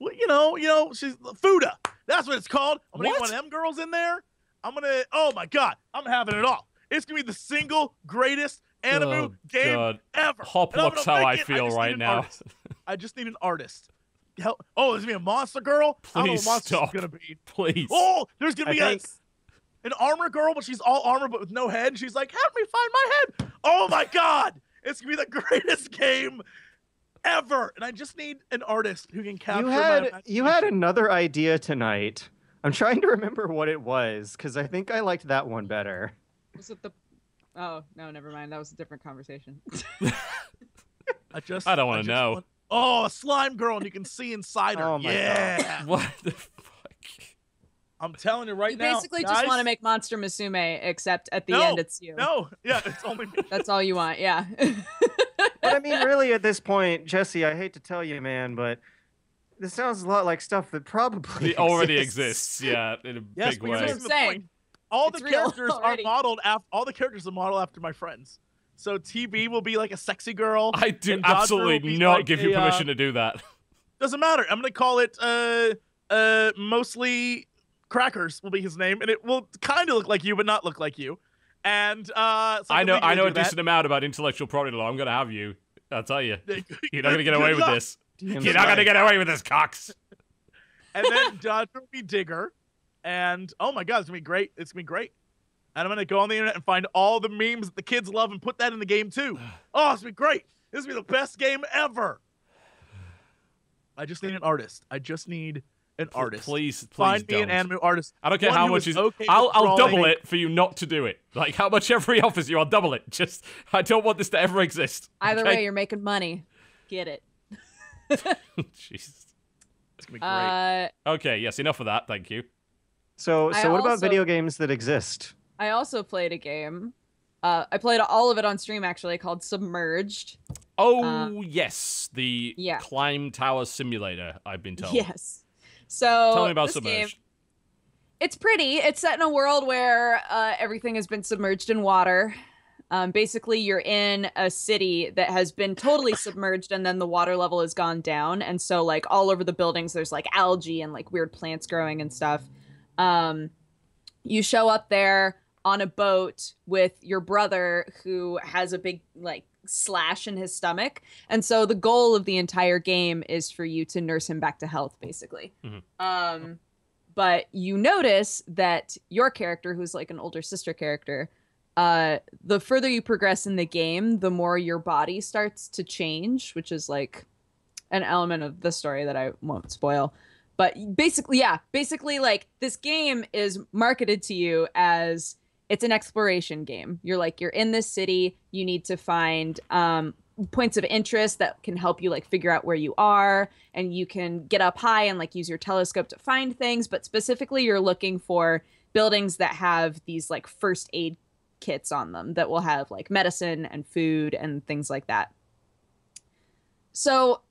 Well, you know, she's Fuda. That's what it's called. I'm gonna get What? one of them girls in there. Oh my god, I'm having it all. It's gonna be the single greatest anime game God. ever. Hop, And I'm looks gonna how I make it. feel just right need an now. artist. I just need an artist. Oh, there's gonna be a monster girl? I don't know Please what monster's stop. gonna be. Please. Oh, there's gonna be I think- an armor girl, but she's all armor but with no head. She's like, help me find my head. Oh my god! It's gonna be the greatest game ever. And I just need an artist who can capture You had another idea tonight. I'm trying to remember what it was, because I think I liked that one better. Was it the? Oh no, never mind. That was a different conversation. I don't want to know. Oh, a slime girl, and you can see inside her. Oh my yeah. What the fuck? I'm telling you right You now. basically guys, just want to make Monster Musume, except at the end it's you. No, yeah, it's only me. That's all you want. Yeah. But I mean, really, at this point, Jesse, I hate to tell you, man, but this sounds a lot like stuff that probably It already exists, yeah, in a Yes, big but way. here's That's the what I'm point. All the It's real characters are already. modeled after. All the characters are modeled after my friends. So TB will be like a sexy girl. I do and Dodger will absolutely be not like give you a, permission to do that. Doesn't matter. I'm gonna call it mostly Crackers will be his name, and it will kind of look like you, but not look like you. And so I know a that. decent amount about intellectual property law. I'm gonna have you. I'll tell you. You're not gonna get Good away with luck. this. DM's You're not gonna right. get away with this, Cox. And then Dodger will be Digger, and oh my god, it's gonna be great. It's gonna be great. And I'm gonna go on the internet and find all the memes that the kids love and put that in the game too. Oh, it's gonna be great. This is gonna be the best game ever. I just need an artist. I just need an artist. Please Find me don't. an anime artist. I don't care One how who much is is. okay with I'll double drawing. it for you not to do it. Like how much ever he offers you, I'll double it. Just I don't want this to ever exist. Either okay? way, you're making money. Get it. Jesus. It's gonna be great. Okay, yes, enough of that. Thank you. So I what about also- video games that exist? I also played a game. I played all of it on stream actually, called Submerged. Oh yes, the yeah. climb tower simulator. I've been told. Yes. So Tell me about this Submerged. game, it's pretty. It's set in a world where everything has been submerged in water. Basically, you're in a city that has been totally submerged, and then the water level has gone down, and so like all over the buildings, there's like algae and like weird plants growing and stuff. You show up there on a boat with your brother who has a big like slash in his stomach, and so the goal of the entire game is for you to nurse him back to health, basically. But you notice that your character, who's like an older sister character, the further you progress in the game, the more your body starts to change, which is like an element of the story that I won't spoil. But basically, like this game is marketed to you as it's an exploration game. You're in this city, you need to find points of interest that can help you like figure out where you are, and you can get up high and like use your telescope to find things, but specifically you're looking for buildings that have these like first aid kits on them that will have like medicine and food and things like that. So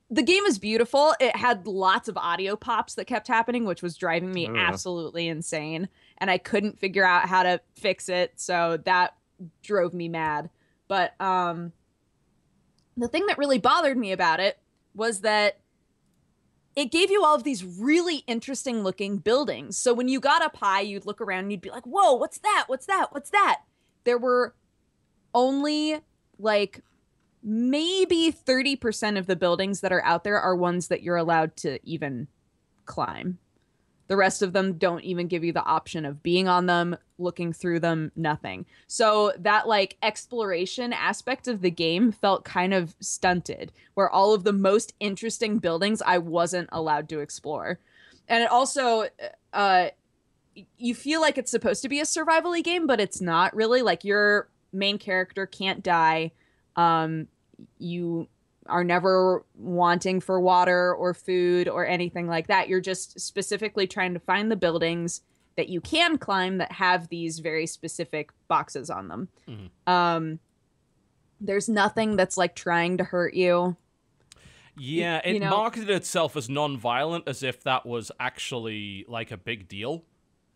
the game is beautiful. It had lots of audio pops that kept happening, which was driving me absolutely insane. And I couldn't figure out how to fix it. So that drove me mad. But the thing that really bothered me about it was that it gave you all of these really interesting looking buildings. So when you got up high, you'd look around and you'd be like, whoa, what's that? What's that? What's that? There were only like maybe 30% of the buildings that are out there are ones that you're allowed to even climb. The rest of them don't even give you the option of being on them, looking through them, nothing. So that like exploration aspect of the game felt kind of stunted, where all of the most interesting buildings I wasn't allowed to explore. And it also, you feel like it's supposed to be a survival-y game, but it's not really. Like your main character can't die. You are never wanting for water or food or anything like that. You're just specifically trying to find the buildings that you can climb that have these very specific boxes on them. Mm-hmm. There's nothing that's like trying to hurt you. Yeah, it marketed itself as non-violent, as if that was actually like a big deal.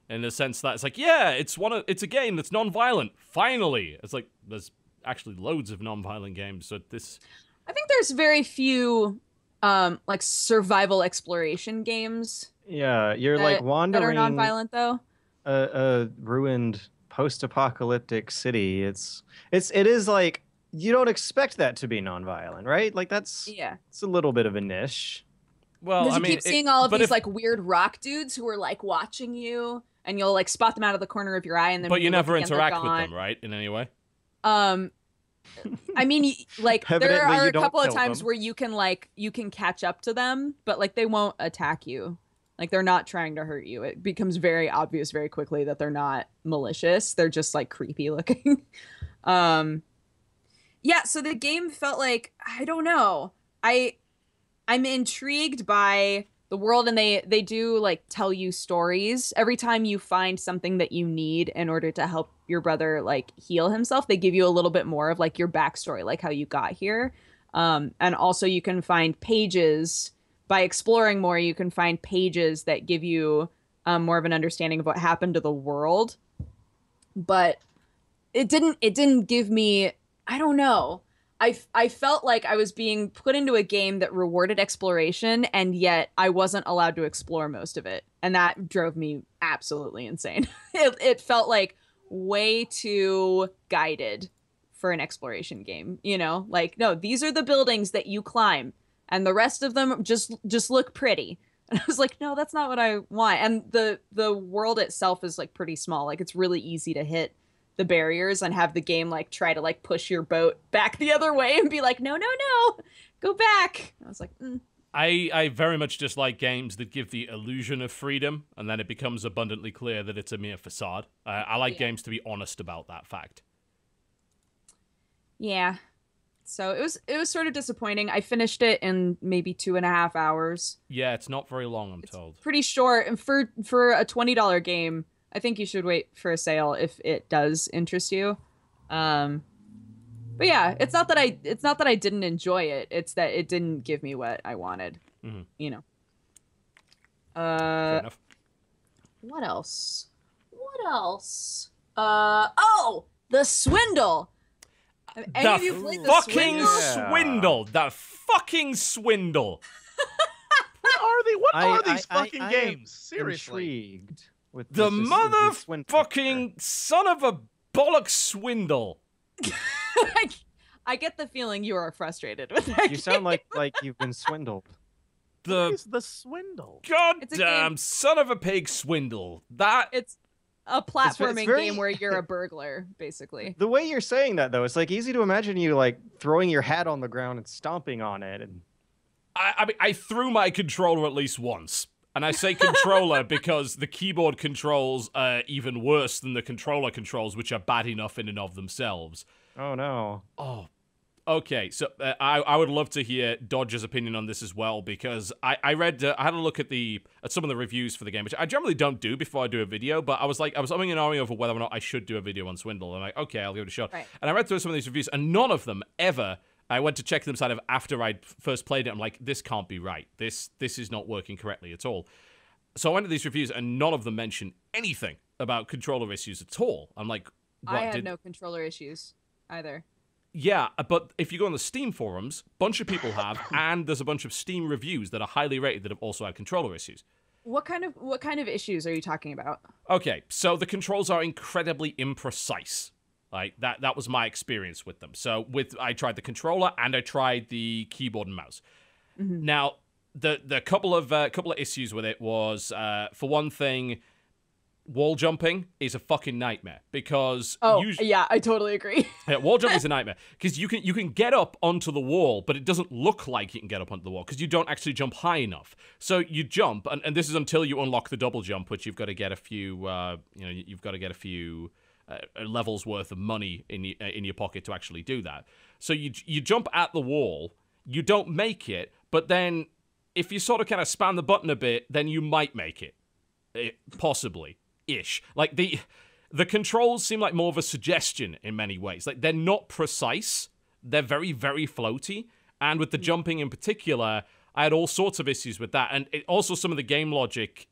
In the sense that it's like, yeah, it's a game that's non-violent. Finally, it's like there's actually loads of non-violent games. So this, I think there's very few like survival exploration games. Yeah, you're like wandering that are non-violent though. A ruined post-apocalyptic city. It is like you don't expect that to be nonviolent, right? Like it's a little bit of a niche. Well, because I you mean, keep seeing all of but these like weird rock dudes who are like watching you, and you'll like spot them out of the corner of your eye, and then but you never look again, they're interact with gone. them, right? In any way. I mean, like there Evidently, are you a don't couple of kill times them. where you can catch up to them, but like they won't attack you. Like they're not trying to hurt you. It becomes very obvious very quickly that they're not malicious. They're just like creepy looking. Yeah, so the game felt like, I don't know. I'm intrigued by the world, and they do like tell you stories. Every time you find something that you need in order to help your brother like heal himself, they give you a little bit more of like your backstory, like how you got here. And also you can find pages by exploring more. You can find pages that give you more of an understanding of what happened to the world. But it didn't give me, I don't know. I felt like I was being put into a game that rewarded exploration, and yet I wasn't allowed to explore most of it. And that drove me absolutely insane. It felt like way too guided for an exploration game, you know? Like, no, these are the buildings that you climb, and the rest of them just look pretty. And I was like, no, that's not what I want. And the world itself is like pretty small. Like it's really easy to hit the barriers and have the game like try to like push your boat back the other way and be like, no, go back. I was like, I very much dislike games that give the illusion of freedom and then it becomes abundantly clear that it's a mere facade. I like games to be honest about that fact. Yeah. So it was sort of disappointing. I finished it in maybe 2.5 hours. Yeah, it's not very long, I'm told. Pretty short, and for a $20 game, I think you should wait for a sale if it does interest you. But yeah, it's not that I didn't enjoy it. It's that it didn't give me what I wanted. Mm-hmm. You know. Fair enough. What else? Oh, the Swindle. Have any of you played the fucking Swindle? Swindle. The fucking Swindle. What are these fucking games? Seriously. Intrigued with The this motherfucking son of a bollock Swindle. I get the feeling you are frustrated with that. You sound like you've been swindled. What is the Swindle? Goddamn son of a pig Swindle. It's a platforming very- game where you're a burglar, basically. The way you're saying that, though, it's like easy to imagine you like throwing your hat on the ground and stomping on it. And I mean, I threw my controller at least once. And I say controller because the keyboard controls are even worse than the controller controls, which are bad enough in and of themselves. oh no. Oh, okay. So I would love to hear Dodger's opinion on this as well, because I read, I had a look at some of the reviews for the game, which I generally don't do before I do a video, but I was umming and ahhing over whether or not I should do a video on Swindle. I'm like, okay, I'll give it a shot. Right. And I read through some of these reviews, and none of them ever. I went to check them side of after I first played it. I'm like, this can't be right. This is not working correctly at all. So I went to these reviews, and none of them mention anything about controller issues at all. I'm like, what? I had no controller issues either. Yeah, but if you go on the Steam forums, a bunch of people have, and there's a bunch of Steam reviews that are highly rated that have also had controller issues. What kind of issues are you talking about? Okay, so the controls are incredibly imprecise. Like that was my experience with them. So I tried the controller and I tried the keyboard and mouse. Mm-hmm. Now, the couple of issues with it was, for one thing, wall jumping is a fucking nightmare because yeah, I totally agree. Yeah, wall jumping is a nightmare because you can get up onto the wall, but it doesn't look like you can get up onto the wall because you don't actually jump high enough. So you jump, and this is until you unlock the double jump, which you've got to get a few, levels worth of money in your pocket to actually do that. So you jump at the wall, you don't make it, but then if you sort of kind of span the button a bit, then you might make it, possibly. Ish. Like the controls seem like more of a suggestion in many ways. Like they're not precise. They're very, very floaty. And with the jumping in particular, I had all sorts of issues with that. And also some of the game logic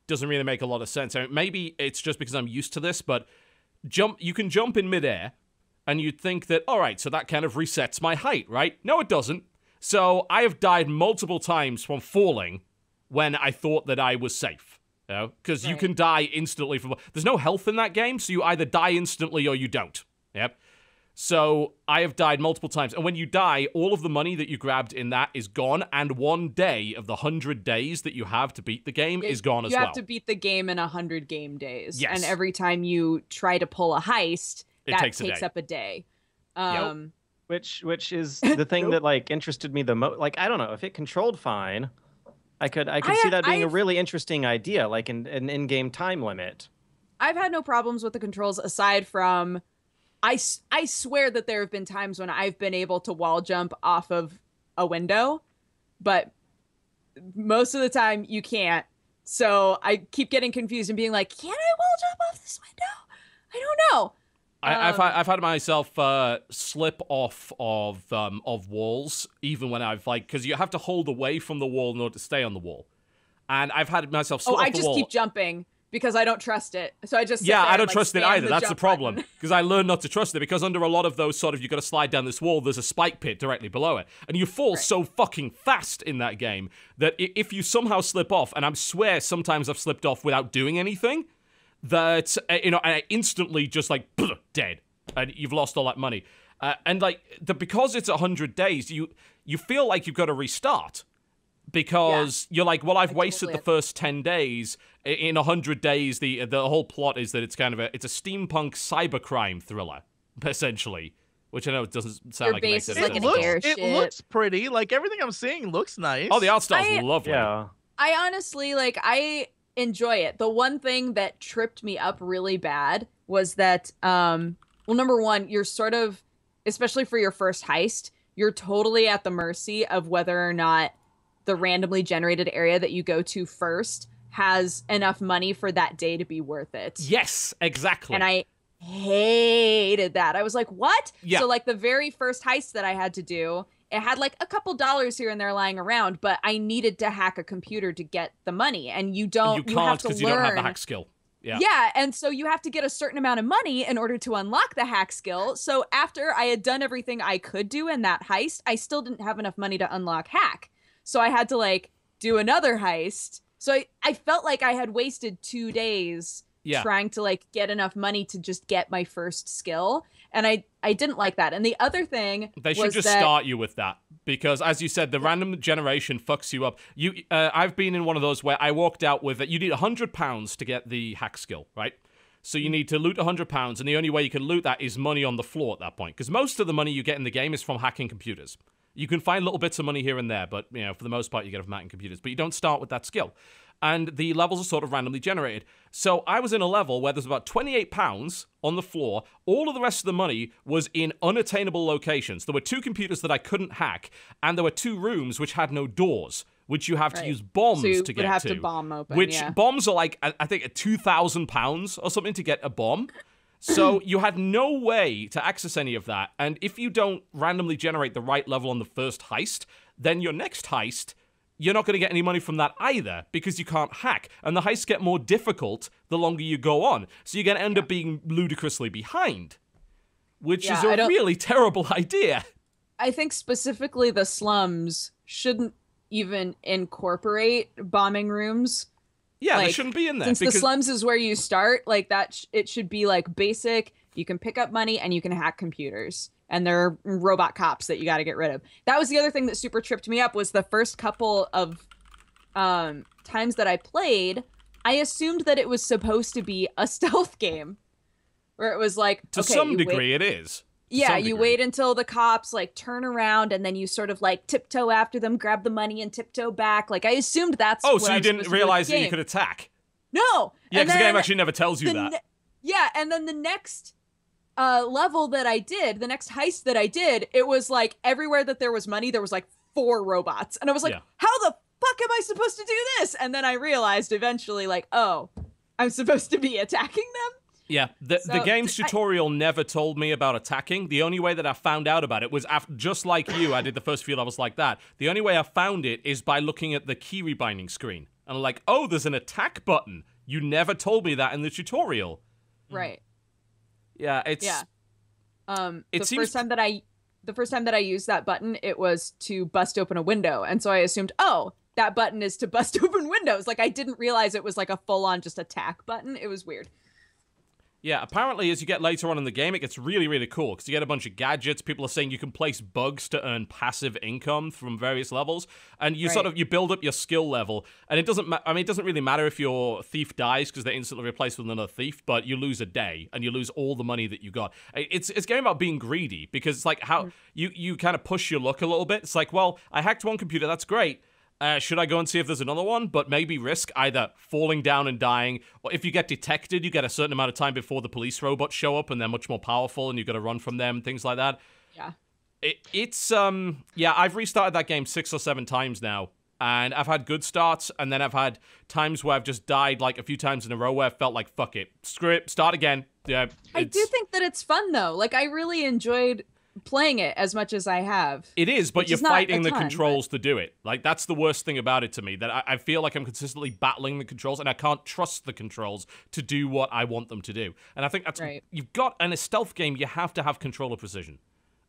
doesn't really make a lot of sense. I mean, maybe it's just because I'm used to this, but you can jump in midair and you'd think that, all right, so that kind of resets my height, right? No, it doesn't. So I have died multiple times from falling when I thought that I was safe. because you can die instantly from. There's no health in that game, so you either die instantly or you don't. Yep. So I have died multiple times, and when you die, all of the money that you grabbed in that is gone, and 1 day of the 100 days that you have to beat the game is gone as well. You have to beat the game in 100 game days. Yes. And every time you try to pull a heist, that takes up a day. Which is the thing that like interested me the most. Like, I don't know, if it controlled fine, I could see that being a really interesting idea, like an in-game time limit. I've had no problems with the controls aside from I swear that there have been times when I've been able to wall jump off of a window, but most of the time you can't. So I keep getting confused and being like, can I wall jump off this window? I don't know. I've had myself slip off of walls, even when I've because you have to hold away from the wall in order to stay on the wall, and I've had myself slip off the wall. I just keep jumping because I don't trust it. So I just I don't trust it either. That's the problem, because I learned not to trust it, because under a lot of those sort of, you got to slide down this wall, there's a spike pit directly below it, and you fall so fucking fast in that game that if you somehow slip off, and I swear sometimes I've slipped off without doing anything, that I instantly just dead, and you've lost all that money, and because it's 100 days, you feel like you've got to restart, because you're like, well, I've wasted the first 10 days. In 100 days, the whole plot is that it's kind of it's a steampunk cybercrime thriller, essentially, which I know it doesn't sound like it makes any sense. It looks pretty. Like, everything I'm seeing looks nice. Oh, the art style's lovely. Yeah. I honestly I enjoy it. The one thing that tripped me up really bad was that, well, number one, you're sort of, especially for your first heist, you're totally at the mercy of whether or not the randomly generated area that you go to first has enough money for that day to be worth it. Yes, exactly. And I hated that. I was like, what? Yeah. So the very first heist that I had to do, it had a couple dollars here and there lying around, but I needed to hack a computer to get the money. And you can't because you don't have the hack skill. Yeah. Yeah, and so you have to get a certain amount of money in order to unlock the hack skill. So after I had done everything I could do in that heist, I still didn't have enough money to unlock hack. So I had to do another heist. So I felt like I had wasted 2 days trying to get enough money to just get my first skill. And I didn't like that. And the other thing they should just start you with that, because as you said, the random generation fucks you up. I've been in one of those where I walked out with it. You need £100 to get the hack skill, right? So you need to loot £100, and the only way you can loot that is money on the floor at that point, because most of the money you get in the game is from hacking computers. You can find little bits of money here and there, but for the most part you get it from hacking computers. But you don't start with that skill. And the levels are sort of randomly generated. So I was in a level where there's about £28 on the floor. All of the rest of the money was in unattainable locations. There were 2 computers that I couldn't hack, and there were 2 rooms which had no doors, which you have to use bombs to get to. So you would have to bomb open, which bombs are I think £2,000 or something to get a bomb. So you had no way to access any of that. And if you don't randomly generate the right level on the first heist, then your next heist, you're not going to get any money from that either, because you can't hack. And the heists get more difficult the longer you go on. So you're going to end up being ludicrously behind, which is a really terrible idea. I think specifically the slums shouldn't even incorporate bombing rooms. Yeah, they shouldn't be in there. Since the slums is where you start, it should be basic. You can pick up money and you can hack computers. And there are robot cops that you got to get rid of. That was the other thing that super tripped me up, was the first couple of times that I played, I assumed that it was supposed to be a stealth game. Where it was to some degree it is. Yeah, you wait until the cops turn around, and then you sort of tiptoe after them, grab the money, and tiptoe back. I assumed that's. Oh, so you didn't realize that you could attack? No. Yeah, because the game actually never tells you that. Yeah, and then the next level that I did, the next heist that I did, it was everywhere that there was money, there was 4 robots, and I was how the fuck am I supposed to do this? And then I realized eventually, oh, I'm supposed to be attacking them. Yeah, the game's tutorial never told me about attacking. The only way that I found out about it was just like you, I did the first few levels like that. The only way I found it is by looking at the key rebinding screen. And I'm like, oh, there's an attack button. You never told me that in the tutorial. Right. Yeah, it's... Yeah. The first time that I used that button, it was to bust open a window. And so I assumed, oh, that button is to bust open windows. Like, I didn't realize it was like a full-on just attack button. It was weird. Yeah, apparently as you get later on in the game, it gets really, really cool because you get a bunch of gadgets. People are saying you can place bugs to earn passive income from various levels, and you you build up your skill level. And it doesn't, it doesn't really matter if your thief dies because they're instantly replaced with another thief, but you lose a day and you lose all the money that you got. It's a game about being greedy because it's like how you kind of push your luck a little bit. It's like, well, I hacked one computer, that's great. Should I go and see if there's another one? But maybe risk either falling down and dying, or if you get detected, you get a certain amount of time before the police robots show up, and they're much more powerful, and you've got to run from them, things like that. Yeah. I've restarted that game 6 or 7 times now, and I've had good starts, and then I've had times where I've just died like a few times in a row where I felt like, fuck it, screw it, start again. Yeah. I do think that it's fun, though. Like, I really enjoyed playing it as much as I have. It is, but you're fighting the controls to do it. Like, that's the worst thing about it to me, that I feel like I'm consistently battling the controls, and I can't trust the controls to do what I want them to do. And I think that's, you've got, in a stealth game, you have to have controller precision.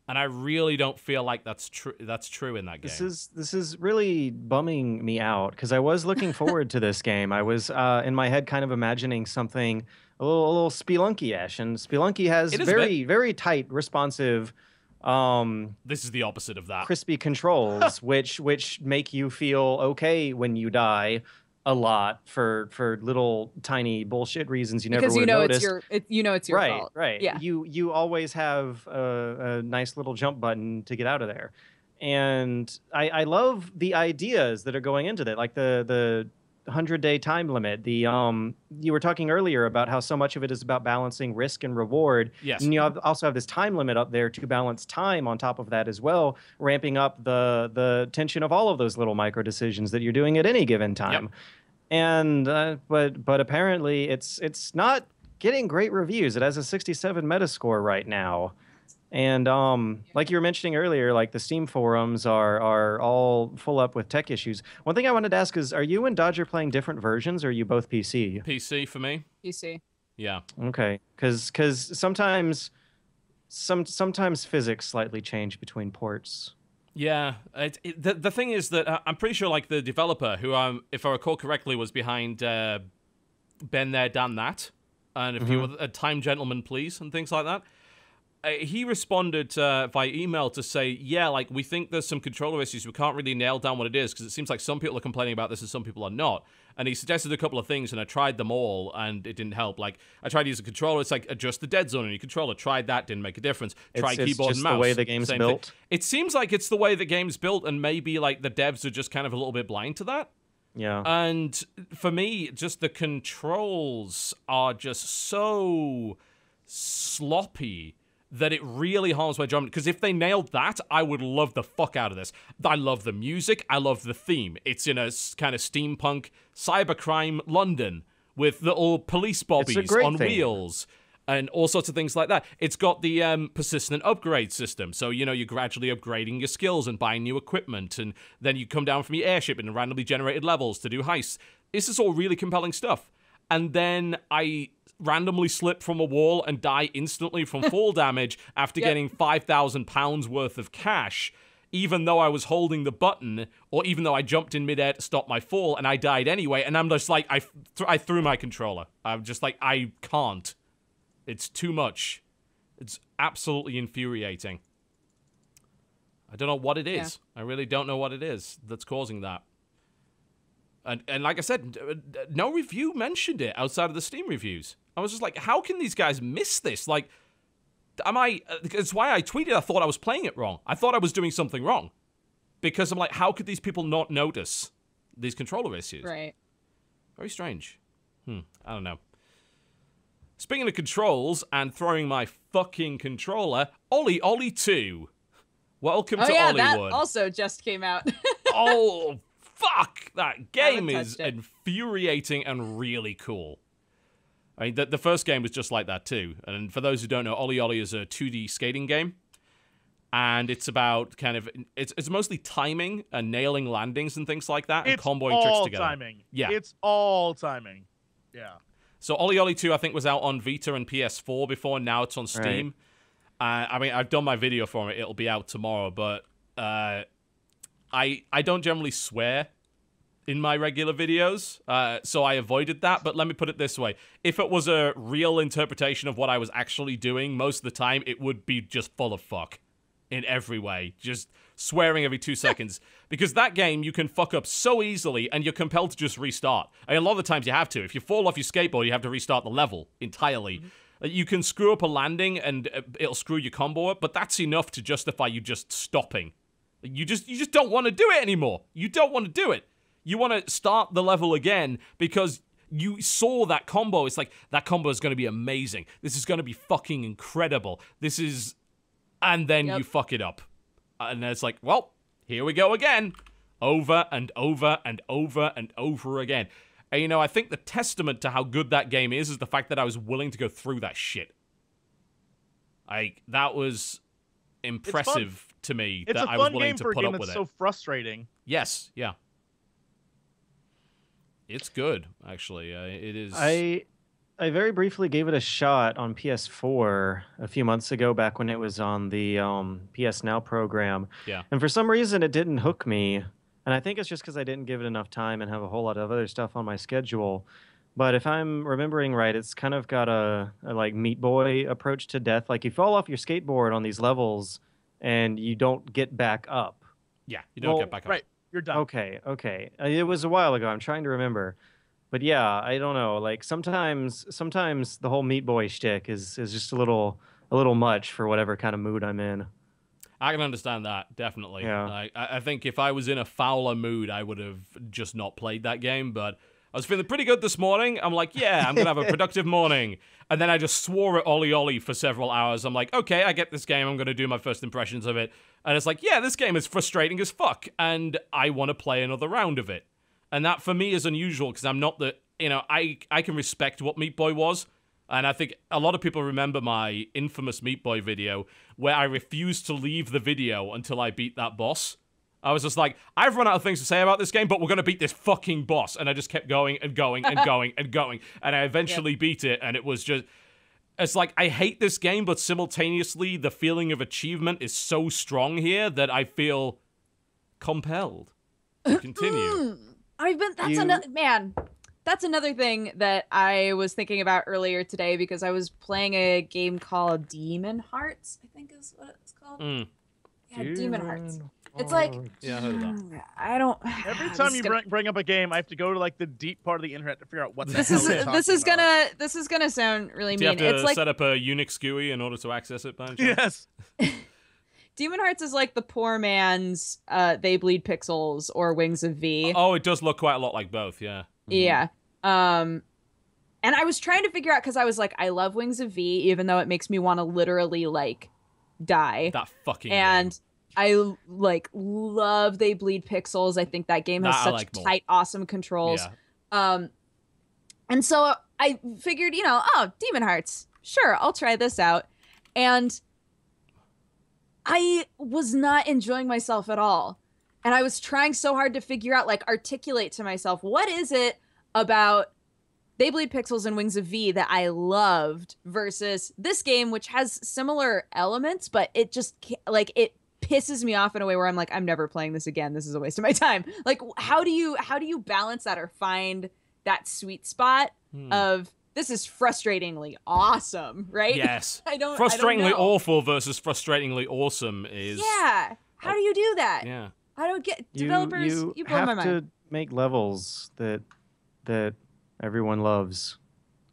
And I really don't feel like that's true in that game. This is really bumming me out, because I was looking forward to this game. I was, in my head, kind of imagining something a little Spelunky-ish, and Spelunky has very tight, responsive, this is the opposite of that. Crispy controls, which make you feel okay when you die a lot for little tiny bullshit reasons you never would have noticed. Because it's your fault. Right. Yeah. You always have a nice little jump button to get out of there. And I love the ideas that are going into that, like the 100-day time limit. You were talking earlier about how so much of it is about balancing risk and reward. Yes. And you also have this time limit up there to balance time on top of that as well, ramping up the tension of all of those little micro decisions that you're doing at any given time. Yep. And but apparently it's not getting great reviews. It has a 67 Metascore right now. And like you were mentioning earlier, like the Steam forums are all full up with tech issues. One thing I wanted to ask is, are you and Dodger playing different versions, or are you both PC? PC for me. PC. Yeah. Okay. Because sometimes physics slightly change between ports. Yeah. The thing is that I'm pretty sure, like, the developer, who if I recall correctly, was behind Been There, Done That, and a few other Time Gentlemen Please and things like that. He responded via email to say, yeah, like, we think there's some controller issues. We can't really nail down what it is, because it seems like some people are complaining about this and some people are not. And he suggested a couple of things, and I tried them all, and it didn't help. Like, I tried to use a controller. It's like, adjust the dead zone on your controller. Tried that, didn't make a difference. Try keyboard and mouse. It's the way the game's built. It seems like it's the way the game's built, and maybe, like, the devs are just kind of a little bit blind to that. Yeah. And for me, just the controls are just so sloppy that it really harms my judgment. Because if they nailed that, I would love the fuck out of this. I love the music. I love the theme. It's in a kind of steampunk cybercrime London with little police bobbies on wheels and all sorts of things like that. It's got the persistent upgrade system. So, you know, you're gradually upgrading your skills and buying new equipment. And then you come down from your airship in randomly generated levels to do heists. This is all really compelling stuff. And then I randomly slip from a wall and die instantly from fall damage after getting £5,000 worth of cash, even though I was holding the button, or even though I jumped in midair to stop my fall, and I died anyway. And I'm just like, I threw my controller. I'm just like, I can't. It's too much. It's absolutely infuriating. I don't know what it is. Yeah. I really don't know what it is that's causing that. And like I said, no review mentioned it outside of the Steam reviews. I was just like, how can these guys miss this? Like, it's why I tweeted I thought I was playing it wrong. I thought I was doing something wrong. Because I'm like, how could these people not notice these controller issues? Right. Very strange. I don't know. Speaking of controls and throwing my fucking controller, Ollie 2. Welcome to Hollywood. That also just came out. Oh, fuck! That game is infuriating and really cool. I mean, the first game was just like that too. And for those who don't know, Ollie is a 2D skating game. And it's about kind of, it's mostly timing and nailing landings and things like that, and comboing tricks together. It's all timing. Yeah. It's all timing. Yeah. So Ollie 2, I think, was out on Vita and PS4 before. Now it's on Steam. Right. I mean, I've done my video for it. It'll be out tomorrow. But I don't generally swear in my regular videos, so I avoided that. But let me put it this way. If it was a real interpretation of what I was actually doing, most of the time, it would be just full of fuck in every way. Just swearing every 2 seconds. Because that game, you can fuck up so easily, and you're compelled to just restart. And a lot of the times you have to. If you fall off your skateboard, you have to restart the level entirely. You can screw up a landing, and it'll screw your combo up, but that's enough to justify you just stopping. You just don't want to do it anymore. You don't want to do it. You want to start the level again because you saw that combo. It's like, that combo is going to be amazing. This is going to be fucking incredible. This is... And then you fuck it up. And it's like, well, here we go again. Over and over and over and over again. And, you know, I think the testament to how good that game is the fact that I was willing to go through that shit. That was impressive to me that I was willing to put up with it. It's so frustrating. Yes, yeah. It's good, actually. It is. I very briefly gave it a shot on PS4 a few months ago, back when it was on the PS Now program. Yeah. And for some reason, it didn't hook me. And I think it's just because I didn't give it enough time and have a whole lot of other stuff on my schedule. But if I'm remembering right, it's kind of got a like Meat Boy approach to death. Like, you fall off your skateboard on these levels, and you don't get back up. Yeah, you don't get back up. Right. You're done. Okay. It was a while ago. I'm trying to remember. But yeah, I don't know. Like, sometimes the whole Meat Boy shtick is just a little much for whatever kind of mood I'm in. I can understand that, definitely. Yeah. I think if I was in a fouler mood, I would have just not played that game, but I was feeling pretty good this morning. I'm like, yeah, I'm going to have a productive morning. And then I just swore at Ollie Ollie for several hours. I'm like, okay, I get this game. I'm going to do my first impressions of it. And it's like, yeah, this game is frustrating as fuck. And I want to play another round of it. And that, for me, is unusual because I'm not the... You know, I can respect what Meat Boy was. And I think a lot of people remember my infamous Meat Boy video where I refused to leave the video until I beat that boss. I was just like, I've run out of things to say about this game, but we're going to beat this fucking boss. And I just kept going and going and going and going. And I eventually beat it, and it was just... It's like, I hate this game, but simultaneously, the feeling of achievement is so strong here that I feel compelled to continue. That's another thing that I was thinking about earlier today, because I was playing a game called Demon Hearts, I think is what it's called. Yeah, Demon Hearts. It's like, yeah, I heard of that. I don't. Every time you bring up a game, I have to go to like the deep part of the internet to figure out what the this hell is you're talking about. this is gonna sound really Do you mean. have to It's like, set up a Unix GUI in order to access it, by any chance? Yes. Demon Hearts is like the poor man's They Bleed Pixels or Wings of V. Oh, it does look quite a lot like both, yeah. Yeah. And I was trying to figure out, because I was like, I love Wings of V, even though it makes me want to literally like die. That fucking and game. I like love They Bleed Pixels. I think that game has such tight, awesome controls. Yeah. And so I figured, Demon Hearts. Sure, I'll try this out. And I was not enjoying myself at all. And I was trying so hard to figure out, like, articulate to myself, what is it about They Bleed Pixels and Wings of V that I loved versus this game, which has similar elements, but it just, like, it pisses me off in a way where I'm like, I'm never playing this again. This is a waste of my time. Like, how do you balance that or find that sweet spot of this is frustratingly awesome, right? Yes. Frustratingly know. Awful versus frustratingly awesome is... Yeah. How do you do that? Yeah. I don't get developers. You blow my mind. You have to make levels that everyone loves.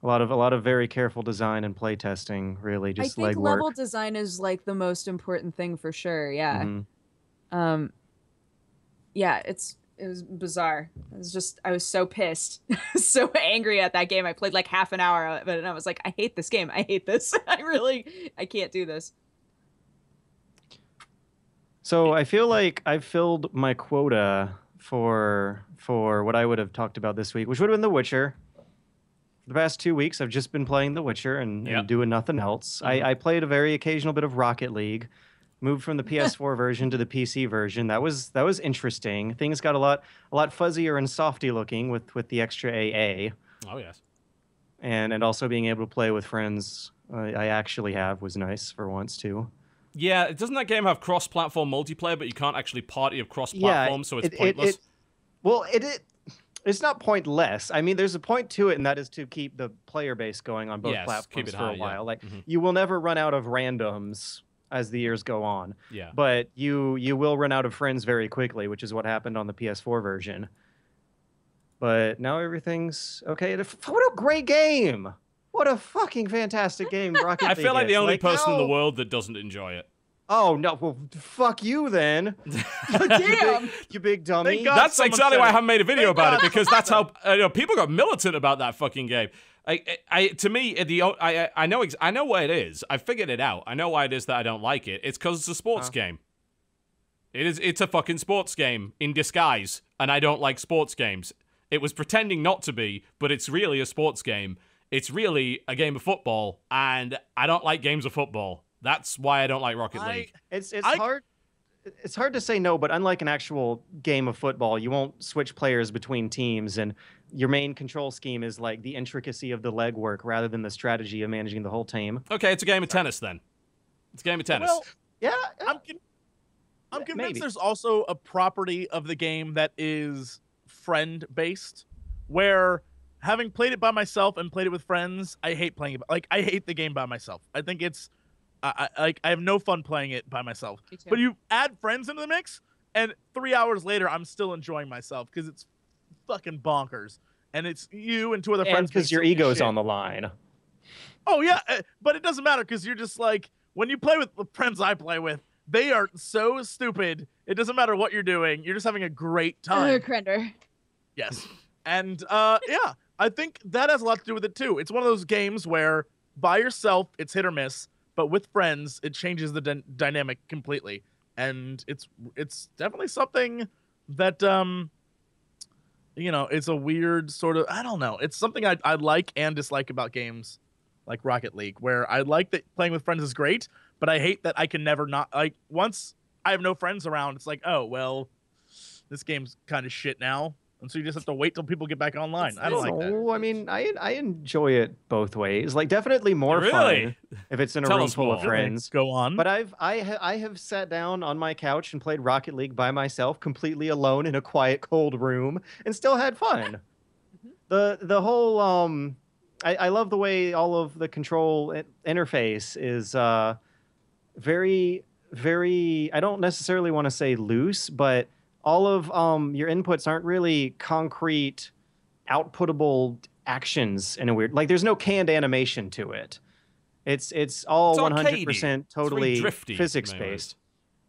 A lot of very careful design and play testing, really. Just I think legwork. level design is like the most important thing for sure. Yeah. Mm-hmm. Yeah. It was bizarre. I was so pissed, so angry at that game. I played like half an hour of it, and I was like, I hate this game. I hate this. I can't do this. So I feel like I've filled my quota for what I would have talked about this week, which would have been The Witcher. For the past 2 weeks, I've just been playing The Witcher and doing nothing else. I played a very occasional bit of Rocket League, moved from the PS4 version to the PC version. That was interesting. Things got a lot fuzzier and softy looking with the extra AA. Oh yes. And also being able to play with friends I actually have was nice for once too. Yeah, doesn't that game have cross-platform multiplayer, but you can't actually party of cross-platform, so it's pointless? It's not pointless. I mean, there's a point to it, and that is to keep the player base going on both Yes, platforms keep it for high, a while. yeah. Like, Mhm. you will never run out of randoms as the years go on. Yeah. But you will run out of friends very quickly, which is what happened on the PS4 version. But now everything's okay. What a great game! What a fucking fantastic game Rocket I League feel like the is. only person in the how- world that doesn't enjoy it. Oh no! Well, fuck you then. Damn. You big dummy. Thank God. That's someone exactly said why I it. haven't made a video Thank about it, God because that's how people got militant about that fucking game. To me, I know what it is. I figured it out. I know why it is that I don't like it. It's because it's a sports game. It's a fucking sports game in disguise, and I don't like sports games. It was pretending not to be, but it's really a sports game. It's really a game of football, and I don't like games of football. That's why I don't like Rocket League. It's hard. It's hard to say no, but unlike an actual game of football, you won't switch players between teams, and your main control scheme is like the intricacy of the legwork rather than the strategy of managing the whole team. Okay, it's a game of tennis then. It's a game of tennis. Well, Yeah, I'm convinced maybe. there's also a property of the game that is friend-based, where having played it by myself and played it with friends, I hate playing it. Like, I hate the game by myself. I think it's, I have no fun playing it by myself. Me too. But you add friends into the mix, and 3 hours later, I'm still enjoying myself because it's fucking bonkers. And it's you and two other and friends. because your ego's on the line. Oh yeah, but it doesn't matter because you're just like, when you play with the friends I play with, they are so stupid. It doesn't matter what you're doing. You're just having a great time. Crender. Yes. And yeah, I think that has a lot to do with it too. It's one of those games where by yourself it's hit or miss, but with friends it changes the dynamic completely. And it's definitely something that it's a weird sort of, I don't know. It's something I like and dislike about games like Rocket League, where I like that playing with friends is great, but I hate that I can never not, like, once I have no friends around, it's like, oh, well, this game's kind of shit now. And so you just have to wait till people get back online. I don't like that. No, I mean, I enjoy it both ways. Like, definitely more Really? fun if it's in a Tell room us full of more. friends. Go on. But I have sat down on my couch and played Rocket League by myself, completely alone in a quiet, cold room, and still had fun. The whole I love the way all of the control interface is very, very, I don't necessarily want to say loose, but all of your inputs aren't really concrete, outputable actions in a weird, like there's no canned animation to it. It's all It's 100% arcadey. totally It's very drifty, physics in many based.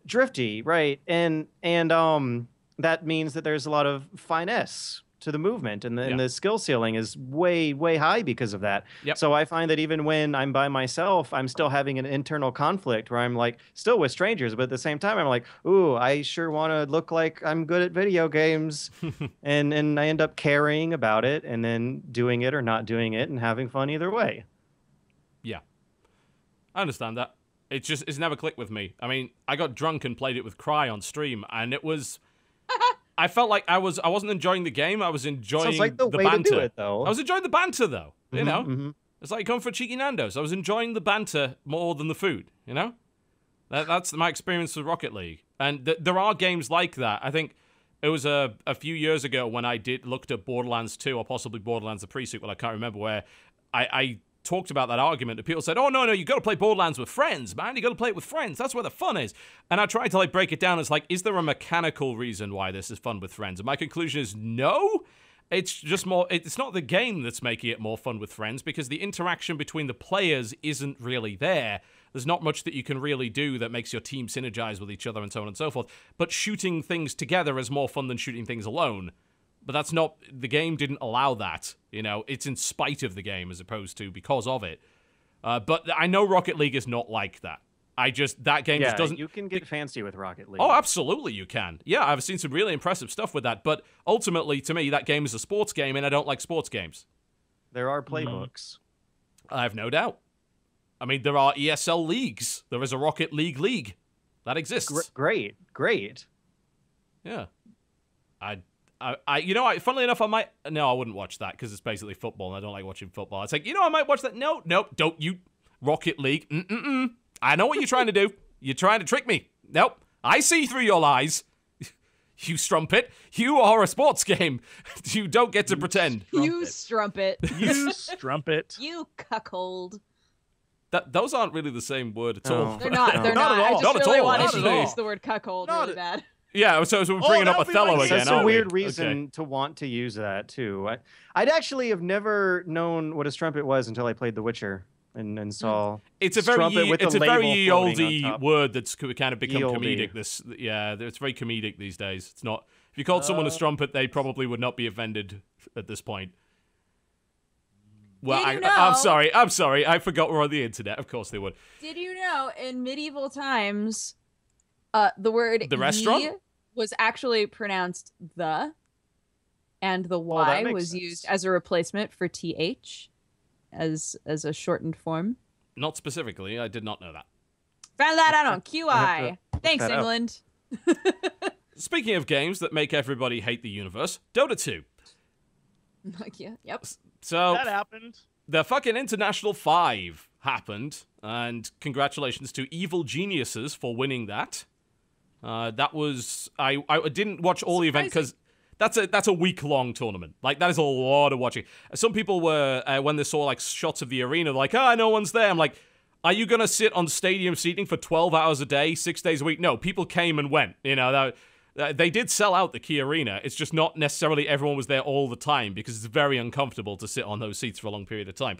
Drifty, right. And that means that there's a lot of finesse to the movement, and the skill ceiling is way, way high because of that. Yep. So I find that even when I'm by myself, I'm still having an internal conflict where I'm like still with strangers, but at the same time I'm like, ooh, I sure want to look like I'm good at video games. and I end up caring about it and then doing it or not doing it and having fun either way. Yeah. I understand that. It's never clicked with me. I mean, I got drunk and played it with Cry on stream, and it was... I felt like I wasn't enjoying the game. I was enjoying Sounds like the way banter. to do it, though. I was enjoying the banter, though. You know? Mm-hmm. It's like going for cheeky Nando's. I was enjoying the banter more than the food, you know? That's my experience with Rocket League. And there are games like that. I think it was a few years ago when I looked at Borderlands 2 or possibly Borderlands the pre-sequel, I can't remember, where I talked about that argument and people said, oh, no, you got to play Borderlands with friends, man. You got to play it with friends. That's where the fun is. And I tried to like break it down as like, is there a mechanical reason why this is fun with friends? And my conclusion is no. It's just more, it's not the game that's making it more fun with friends because the interaction between the players isn't really there. There's not much that you can really do that makes your team synergize with each other and so on and so forth. But shooting things together is more fun than shooting things alone. But that's not, the game didn't allow that, you know, it's in spite of the game as opposed to because of it. But I know Rocket League is not like that. That game just doesn't... you can get fancy with Rocket League. Oh, absolutely you can. Yeah, I've seen some really impressive stuff with that, but ultimately, to me, that game is a sports game, and I don't like sports games. There are playbooks. I have no doubt. I mean, there are ESL leagues. There is a Rocket League. That exists. Great. Yeah. Funnily enough, I might... No, I wouldn't watch that, because it's basically football, and I don't like watching football. It's like, I might watch that. No, don't you... Rocket League. I know what you're trying to do. You're trying to trick me. Nope. I see through your lies. You strumpet. You are a sports game. You don't get to pretend. You strumpet. You strumpet. You cuckold. Those aren't really the same word at all. They're not. No. They're Not not. at all. I just Not at really all, wanted actually. to use the word cuckold Not really bad. Yeah, so we're bringing that up would be Othello like again, That's aren't a we? weird reason Okay. to want to use that too. I'd actually have never known what a strumpet was until I played The Witcher and saw. It's a very strumpet with it's the a very label ye floating on olde top. word that's kind of become Ye olde. comedic. It's very comedic these days. It's not. If you called someone a strumpet, they probably would not be offended at this point. Well, Did you I'm know- sorry. I forgot we're on the internet. Of course they would. Did you know in medieval times, the word The restaurant? ye was actually pronounced the, and the that y makes was sense. used as a replacement for th, as a shortened form. Not specifically. I did not know that. Found that out on I have QI. to Thanks, that up. England. Speaking of games that make everybody hate the universe, Dota 2. Like, yeah, yep. So That happened. the fucking International 5 happened, and congratulations to Evil Geniuses for winning that. That was I didn't watch all the event because that's a week-long tournament. Like, that is a lot of watching. Some people were when they saw like shots of the arena, like, no one's there. I'm like, are you gonna sit on stadium seating for 12 hours a day, 6 days a week? No, people came and went. You know, they did sell out the key arena. It's just not necessarily everyone was there all the time because it's very uncomfortable to sit on those seats for a long period of time.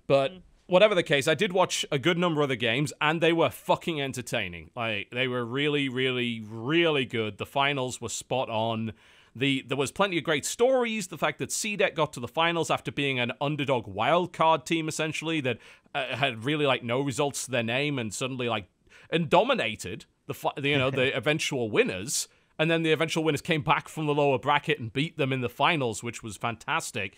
But whatever the case, I did watch a good number of the games, and they were fucking entertaining. Like, they were really, really, really good. The finals were spot on. There was plenty of great stories. The fact that CDEC got to the finals after being an underdog wildcard team, essentially, that had really, like, no results to their name and suddenly, like, and dominated the eventual winners. And then the eventual winners came back from the lower bracket and beat them in the finals, which was fantastic.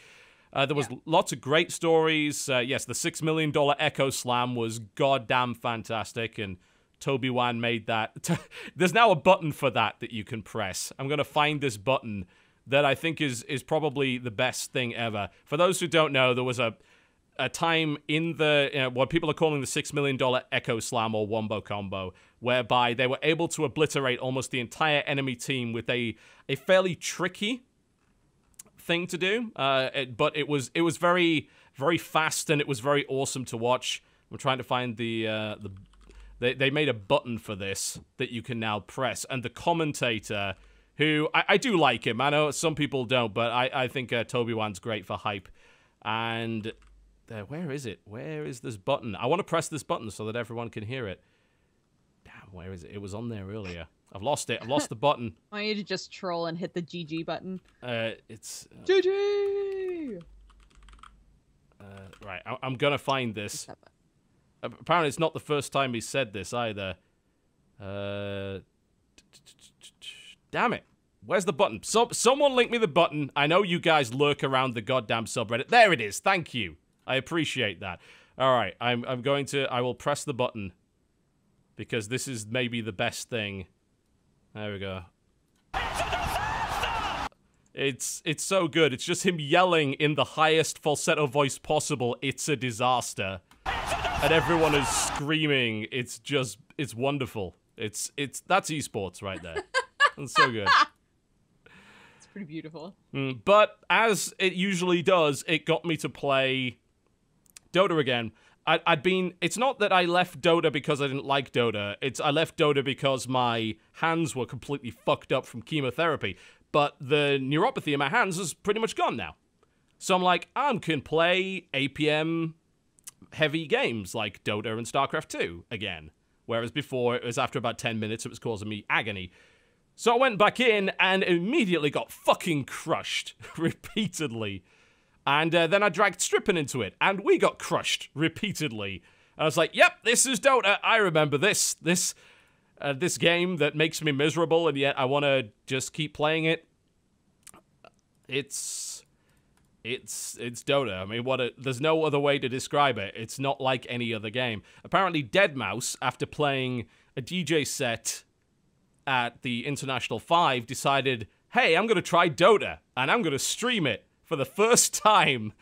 There was lots of great stories. Yes, the $6 million Echo Slam was goddamn fantastic, and Toby Wan made that. There's now a button for that you can press. I'm going to find this button that I think is probably the best thing ever. For those who don't know, there was a time in the what people are calling the $6 million Echo Slam or Wombo Combo, whereby they were able to obliterate almost the entire enemy team with a fairly tricky thing to do, but it was very, very fast, and it was very awesome to watch. I'm trying to find they made a button for this that you can now press, and the commentator, who I do like him. I know some people don't, but I think Toby Wan's great for hype. And where is it? Where is this button? I want to press this button so that everyone can hear it. Damn, where is it? It was on there earlier. I've lost it. I've lost the button. I want you to just troll and hit the GG button. It's GG! right. I'm gonna find this. Apparently, it's not the first time he said this either. Damn it! Where's the button? Someone link me the button. I know you guys lurk around the goddamn subreddit. There it is. Thank you. I appreciate that. All right, I will press the button because this is maybe the best thing. There we go. It's so good. It's just him yelling in the highest falsetto voice possible. It's a disaster, and everyone is screaming. It's wonderful. That's esports right there. It's so good. It's pretty beautiful. But as it usually does, it got me to play Dota again. It's not that I left Dota because I didn't like Dota. I left Dota because my hands were completely fucked up from chemotherapy. But the neuropathy in my hands is pretty much gone now. So I'm like, I can play APM heavy games like Dota and StarCraft 2 again. Whereas before, it was after about 10 minutes, it was causing me agony. So I went back in and immediately got fucking crushed repeatedly. And then I dragged Strippin into it, and we got crushed repeatedly. And I was like, yep, this is Dota. I remember this game that makes me miserable, and yet I want to just keep playing it. It's Dota. I mean, there's no other way to describe it. It's not like any other game. Apparently, Deadmau5, after playing a DJ set at the International 5, decided, hey, I'm going to try Dota, and I'm going to stream it for the first time.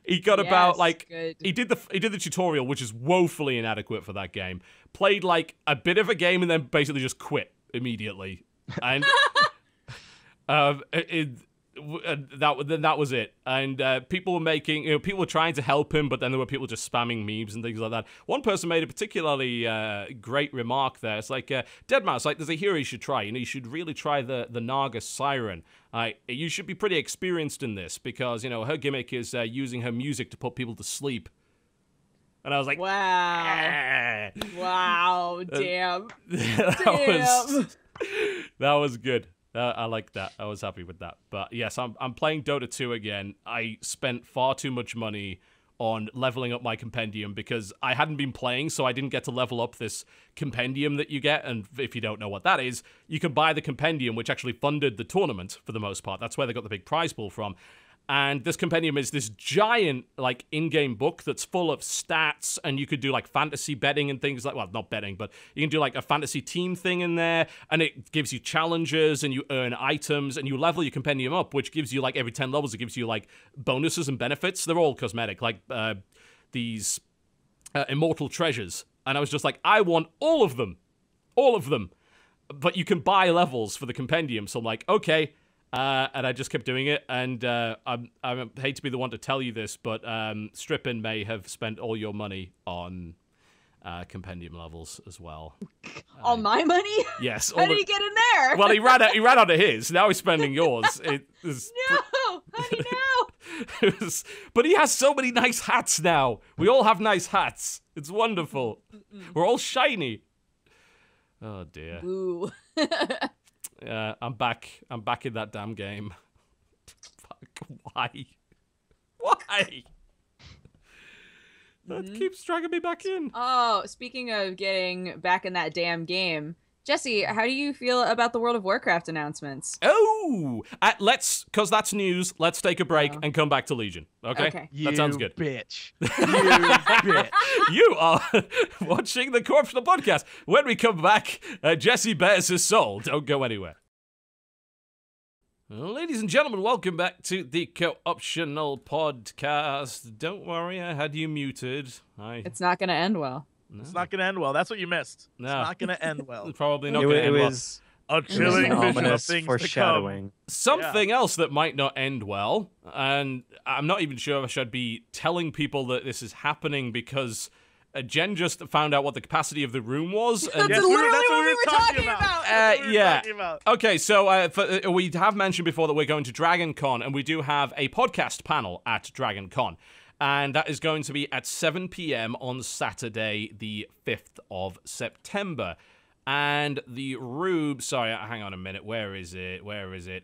He got about, like, good. he did the tutorial, which is woefully inadequate for that game. Played, like, a bit of a game and then basically just quit immediately. And that was it. And people were making, people were trying to help him, but then there were people just spamming memes and things like that. One person made a particularly great remark there. It's like, Deadmau5, like, there's a hero you should try. You should really try the Naga Siren. You should be pretty experienced in this because, her gimmick is using her music to put people to sleep. And I was like, wow. Wow, damn. That was good. I like that. I was happy with that. But yes, I'm playing Dota 2 again. I spent far too much money on leveling up my compendium because I hadn't been playing, so I didn't get to level up this compendium that you get. And if you don't know what that is, you can buy the compendium, which actually funded the tournament for the most part. That's where they got the big prize pool from. And this compendium is this giant, like, in-game book that's full of stats, and you could do, like, fantasy betting and things like, well, not betting, but you can do, like, a fantasy team thing in there, and it gives you challenges, and you earn items, and you level your compendium up, which gives you, like, every 10 levels, it gives you, like, bonuses and benefits. They're all cosmetic, like, these immortal treasures. And I was just like, I want all of them. All of them. But you can buy levels for the compendium, so I'm like, okay. And I just kept doing it, and I hate to be the one to tell you this, but Strippin may have spent all your money on compendium levels as well. All my money? Yes. How did he get in there? Well, he ran out of his. Now he's spending yours. No, honey, no. But he has so many nice hats now. We all have nice hats. It's wonderful. We're all shiny. Oh dear. Ooh. I'm back in that damn game. Fuck, why? Why? That keeps dragging me back in. Oh, speaking of getting back in that damn game, Jesse, how do you feel about the World of Warcraft announcements? Oh, because that's news. Let's take a break and come back to Legion. Okay? That sounds good. Bitch. You are watching the Corruptional Podcast. When we come back, Jesse bears his soul. Don't go anywhere. Ladies and gentlemen, welcome back to the Co-Optional Podcast. Don't worry, I had you muted. It's not going to end well. No. It's not going to end well. That's what you missed. No. It's not going to end well. It's probably not going to end well. A chilling vision of things foreshadowing. to come. Something else that might not end well, and I'm not even sure if I should be telling people that this is happening because Jen just found out what the capacity of the room was. That's literally what we were talking about. Yeah. Okay, so we have mentioned before that we're going to DragonCon, and we do have a podcast panel at DragonCon. And that is going to be at 7 p.m. on Saturday, the 5th of September. And the room, sorry, hang on a minute, where is it?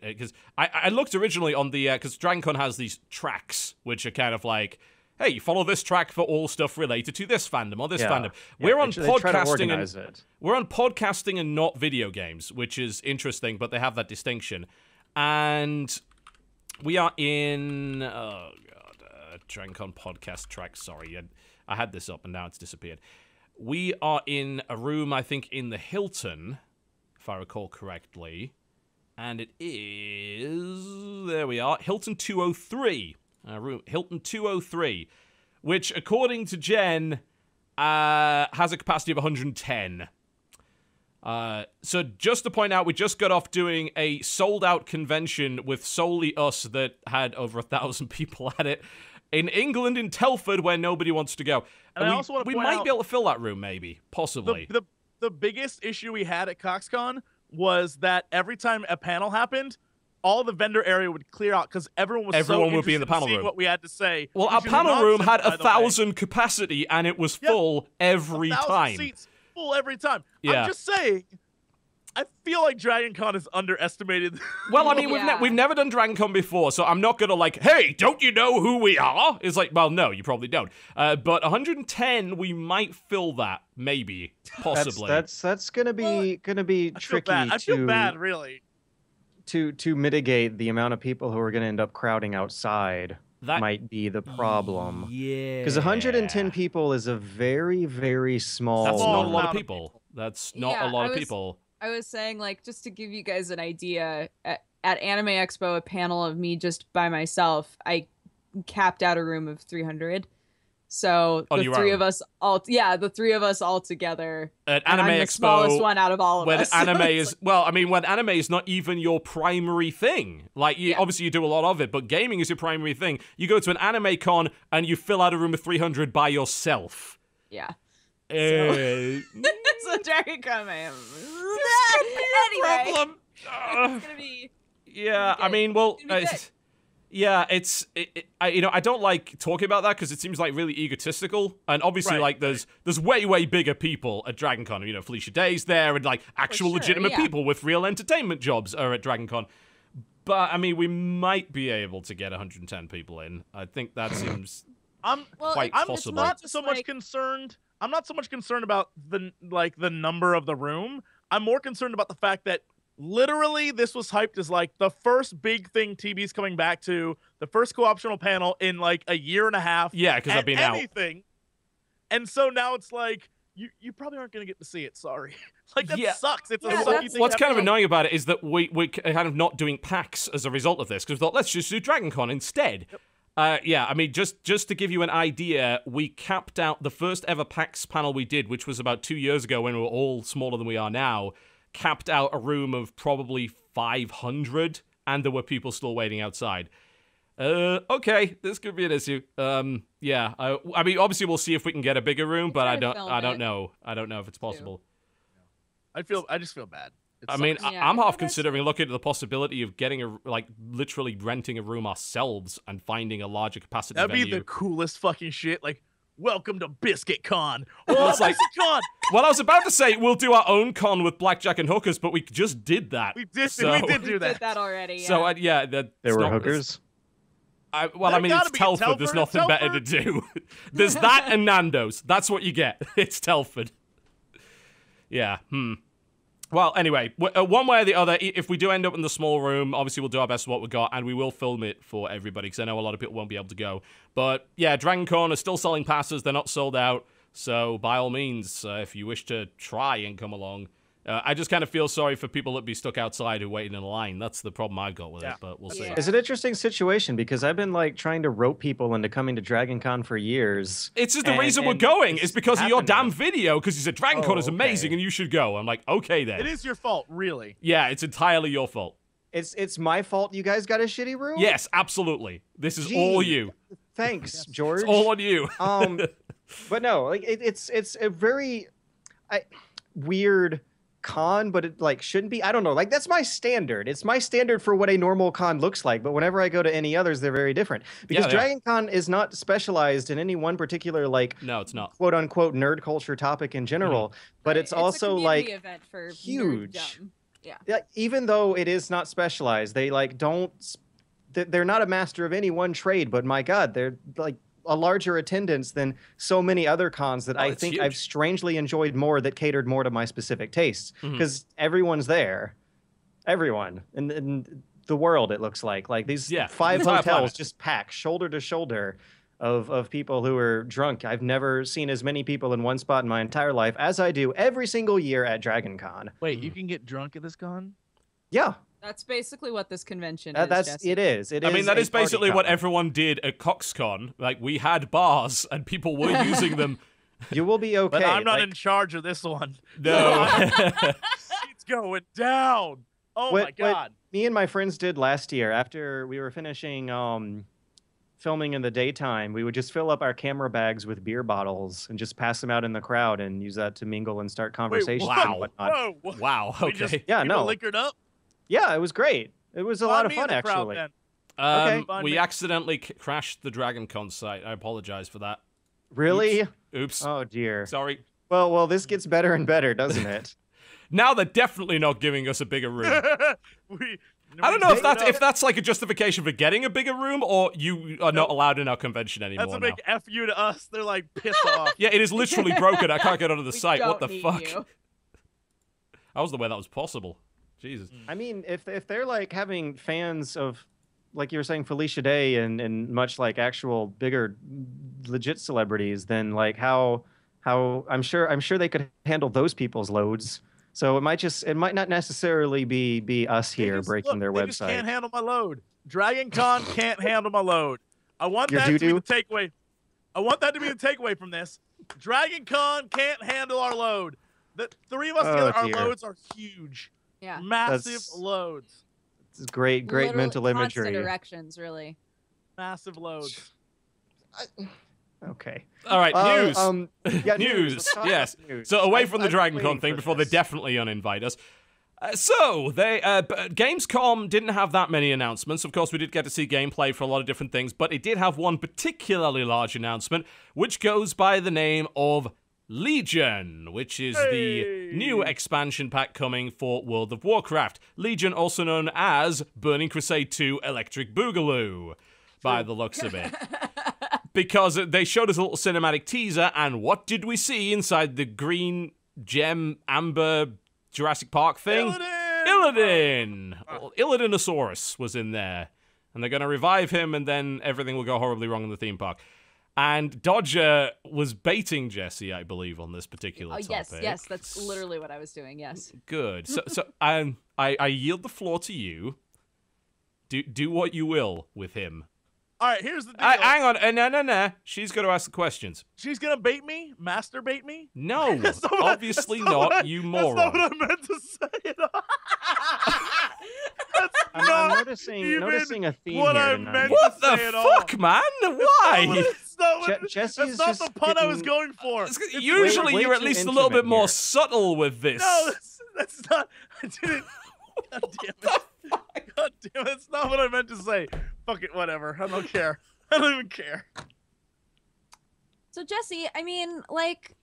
Because I looked originally on the, because DragonCon has these tracks, which are kind of like, hey, follow this track for all stuff related to this fandom or this fandom. We're on podcasting we're on podcasting and not video games, which is interesting, but they have that distinction. And we are in, oh god, DragonCon podcast track, sorry, I had this up and now it's disappeared. We are in a room, I think, in the Hilton, if I recall correctly. And it is... There we are. Hilton 203. Hilton 203. Which, according to Jen, has a capacity of 110. So just to point out, we just got off doing a sold-out convention with solely us that had over 1,000 people at it. In England, in Telford, where nobody wants to go. And I also want to we point might out, be able to fill that room, maybe. Possibly. The biggest issue we had at CoxCon was that every time a panel happened, all the vendor area would clear out because everyone would be in the panel room. What we had to say. Well, our panel room had 1,000 capacity, and it was full every time. 1,000 seats full every time. Yeah. I'm just saying. I feel like DragonCon is underestimated. Well, I mean, we've never done DragonCon before, so I'm not going to like, hey, don't you know who we are? It's like, well, no, you probably don't. But 110, we might fill that, maybe, possibly. That's gonna be tricky. I feel bad, really. To mitigate the amount of people who are going to end up crowding outside. That might be the problem. Yeah. Because 110 people is a very, very small... That's not a lot of people. That's not a lot of people. I was saying, like, just to give you guys an idea, at Anime Expo, a panel of me just by myself, I capped out a room of 300. So On the your three own. of us all together. At And Anime I'm the Expo, smallest one out of all of when us. anime is when anime is not even your primary thing. Like obviously you do a lot of it, but gaming is your primary thing. You go to an anime con and you fill out a room of 300 by yourself. Yeah. Eh, So Dragon Con, man. Anyway, problem. it's gonna be. Yeah, good. I mean, well, It's gonna be good. yeah, I don't like talking about that because it seems like really egotistical, and obviously, Right, like, there's way bigger people at Dragon Con. You know, Felicia Day's there, and like actual sure, legitimate yeah. people with real entertainment jobs are at Dragon Con. But I mean, we might be able to get 110 people in. I think that seems I'm quite it's possible. not just so much like- concerned. I'm not so much concerned about the number of the room. I'm more concerned about the fact that literally this was hyped as like the first big thing TV's coming back to, the first co-optional panel in like a year and a half. Yeah, because I've and been out. anything. And so now it's like you probably aren't gonna get to see it. Sorry, like that Yeah. sucks. It's a Yeah, sucky that's- thing What's kind of happening. annoying about it is that we're kind of not doing PAX as a result of this because we thought let's just do Dragon Con instead. Yeah, I mean, just to give you an idea, we capped out the first ever PAX panel we did, which was about 2 years ago when we were all smaller than we are now, capped out a room of probably 500, and there were people still waiting outside. Okay, this could be an issue. Yeah, I mean, obviously we'll see if we can get a bigger room, but try I to don't film it. know. I don't know if it's possible. I just feel bad. It I mean, sucks. Yeah. I'm half Well, that's- considering looking at the possibility of getting literally renting a room ourselves and finding a larger capacity That'd venue. be the coolest fucking shit. Like, welcome to Biscuit Con. Oh, It's like- Biscuit Con. Well, I was about to say we'll do our own con with blackjack and hookers, but we just did that. We did So- do We that. did that already. Yeah. So yeah, There it's were not- hookers. I There mean, gotta it's be a Telford. There's Telford. nothing better to do. There's that and Nando's. That's what you get. It's Telford. Yeah. Well, anyway, one way or the other, if we do end up in the small room, obviously we'll do our best with what we got, and we will film it for everybody, because I know a lot of people won't be able to go. But yeah, Dragon Con are still selling passes. They're not sold out. So by all means, if you wish to try and come along, I just kind of feel sorry for people that be stuck outside who waiting in a line. That's the problem I've got with it, but we'll see. Yeah. It's an interesting situation because I've been like trying to rope people into coming to Dragon Con for years. It's just the and- reason we're and going. It's it's because of your damn happening. video, because you said Dragon Con Oh, is amazing okay. and you should go. I'm like, okay then. It is your fault, really. Yeah, it's entirely your fault. It's my fault you guys got a shitty room? Yes, absolutely. This is Gee. all you. Thanks, George. It's all on you. But no, like it's a very weird con, but it like shouldn't be. I don't know. Like that's my standard. It's my standard for what a normal con looks like. But whenever I go to any others, they're very different because they are. Dragon Con is not specialized in any one particular like No, it's not. quote unquote nerd culture topic in general. But it's a also community like event for huge. nerddom. Yeah. yeah, even though it is not specialized, they like don't. They're not a master of any one trade. But my God, they're like a larger attendance than so many other cons that I it's think huge. I've strangely enjoyed more that catered more to my specific tastes because everyone's there, everyone in the world. It looks like these Yeah, 5 the entire hotels planet. just packed shoulder to shoulder of people who are drunk. I've never seen as many people in one spot in my entire life as I do every single year at Dragon Con. Wait, you can get drunk at this con? Yeah, That's basically what this convention is. that's Jesse. it is. It I mean, is that a is basically party what con. everyone did at CoxCon. Like, we had bars and people were using them. You will be okay. But I'm not like, in charge of this one. No. It's going down. Oh my what God. me and my friends did last year after we were finishing filming in the daytime. We would just fill up our camera bags with beer bottles and just pass them out in the crowd and use that to mingle and start Wait, conversations. wow. and whatnot. Whoa. Whoa. Wow, We just, okay. Yeah, people no. liquored up. Yeah, it was great. It was a lot of Find me fun in the crowd, actually. then. Okay. Find We me. accidentally crashed the Dragon Con site. I apologize for that. Really? Oops. Oh dear. Sorry. Well, this gets better and better, doesn't it? Now they're definitely not giving us a bigger room. I don't know if that's like a justification for getting a bigger room, or you are not allowed in our convention anymore That's a now. big F you to us. They're like, piss off. Yeah, it is literally broken. I can't get onto the We site. What don't the need fuck? you. That was the way that was possible. Jesus. I mean, if they're like having fans of, like you were saying, Felicia Day and much like actual bigger, legit celebrities, then like how I'm sure they could handle those people's loads. So it might not necessarily be us They here just- breaking look, their they just can't website. handle my load. Dragon Con can't handle my load. I want Your that to be doo-doo? the takeaway. I want that to be the takeaway from this. Dragon Con can't handle our load. The three of us together, our loads are huge. Yeah. Massive loads. This is great Literally mental constant imagery. erections, really. Massive loads. Okay. All right, news. Yeah, News, Let's talk yes. about news. So away from the I'm Dragon waiting Con thing for before they this. definitely uninvite us. Gamescom didn't have that many announcements. Of course, we did get to see gameplay for a lot of different things, but it did have one particularly large announcement, which goes by the name of Legion, which is the new expansion pack coming for World of Warcraft. Legion, also known as Burning Crusade 2 Electric Boogaloo, by the looks of it. Because they showed us a little cinematic teaser, and what did we see inside the green gem amber Jurassic Park thing? Illidan! Illidonosaurus was in there. And they're going to revive him, and then everything will go horribly wrong in the theme park. And Dodger was baiting Jesse, I believe, on this particular topic. Yes, that's literally what I was doing, yes. Good. So I yield the floor to you. Do what you will with him. All right, here's the deal. Hang on. No. She's going to ask the questions. She's going to bait me? Masturbate me? No, obviously not, you moron. That's not what I meant to say. I'm noticing a theme what here I tonight. meant What to the say at fuck, man? Why? Jesse is that's not just the pun I was getting- going for. Usually way you're at too least a little bit intimate more here. subtle with this. No, that's not. I didn't. God damn it. God damn it. That's not what I meant to say. Fuck it, whatever. I don't care. I don't even care. So Jesse, I mean, like,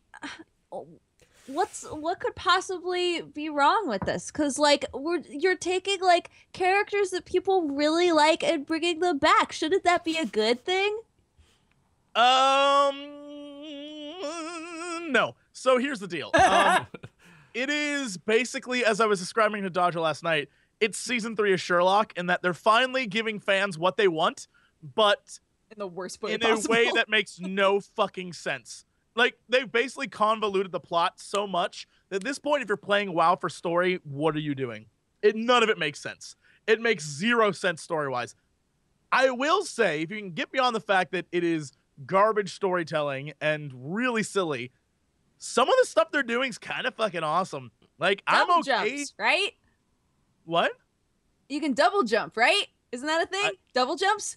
what could possibly be wrong with this? Because like you're taking like characters that people really like and bringing them back. Shouldn't that be a good thing? No. So here's the deal. It is basically, as I was describing to Dodger last night, it's season 3 of Sherlock, in that they're finally giving fans what they want, but In the worst way in possible. a way that makes no fucking sense. Like, they've basically convoluted the plot so much that at this point, if you're playing WoW for story, what are you doing? None of it makes sense. It makes 0 sense story-wise. I will say, if you can get beyond the fact that it is garbage storytelling and really silly, some of the stuff they're doing is kind of fucking awesome. Like, double I'm okay. jumps, right? What? You can double jump, right? Isn't that a thing? Double jumps?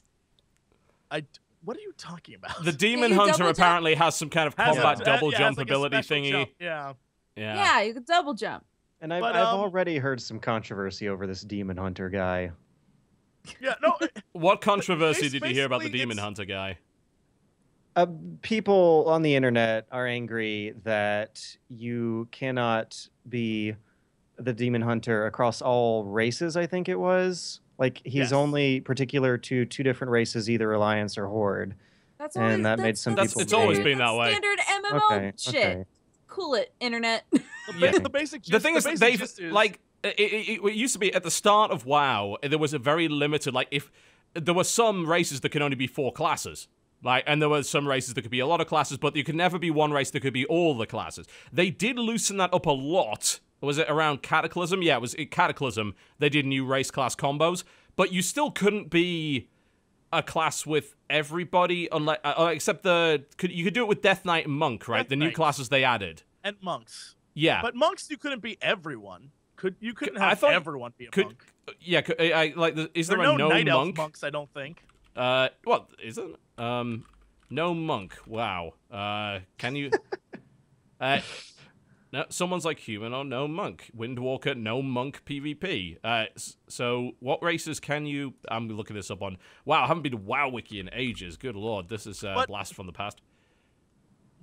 What are you talking about? The Demon you Hunter double jump? apparently has some kind of combat double jump like a ability special thingy. jump. Yeah. Yeah, you can double jump. And I've But, already heard some controversy over this Demon Hunter guy. Yeah, no. What controversy did you hear about the basically, Demon it's- Hunter guy? People on the internet are angry that you cannot be the Demon Hunter across all races, I think it was. Like, he's Yes. only particular to 2 different races, either Alliance or Horde. That's And always, that made that's- some that's people It's always standard- been that way. Standard MMO Okay, shit. okay. Cool it, internet. The basic gist, The thing is, basic they've gist is, like it used to be at the start of WoW. There was a very limited, like, if there were some races that could only be 4 classes, like, and there were some races that could be a lot of classes, but you could never be one race that could be all the classes. They did loosen that up a lot. Was it around Cataclysm? Yeah, it was Cataclysm. They did new race class combos, but you still couldn't be a class with everybody, unless except you could do it with Death Knight and Monk, right? Death The new Knights. classes they added. and monks. Yeah, But monks, you couldn't be everyone. You couldn't I have thought- everyone be a could monk. yeah? Is there There a are no night elf monk? monks, I don't think. What isn't? No monk. Wow. Can you? No, someone's like human or no monk. Windwalker, no monk PvP. So what races can you? I'm looking this up on. Wow, I haven't been to WoW Wiki in ages. Good lord, this is a blast from the past.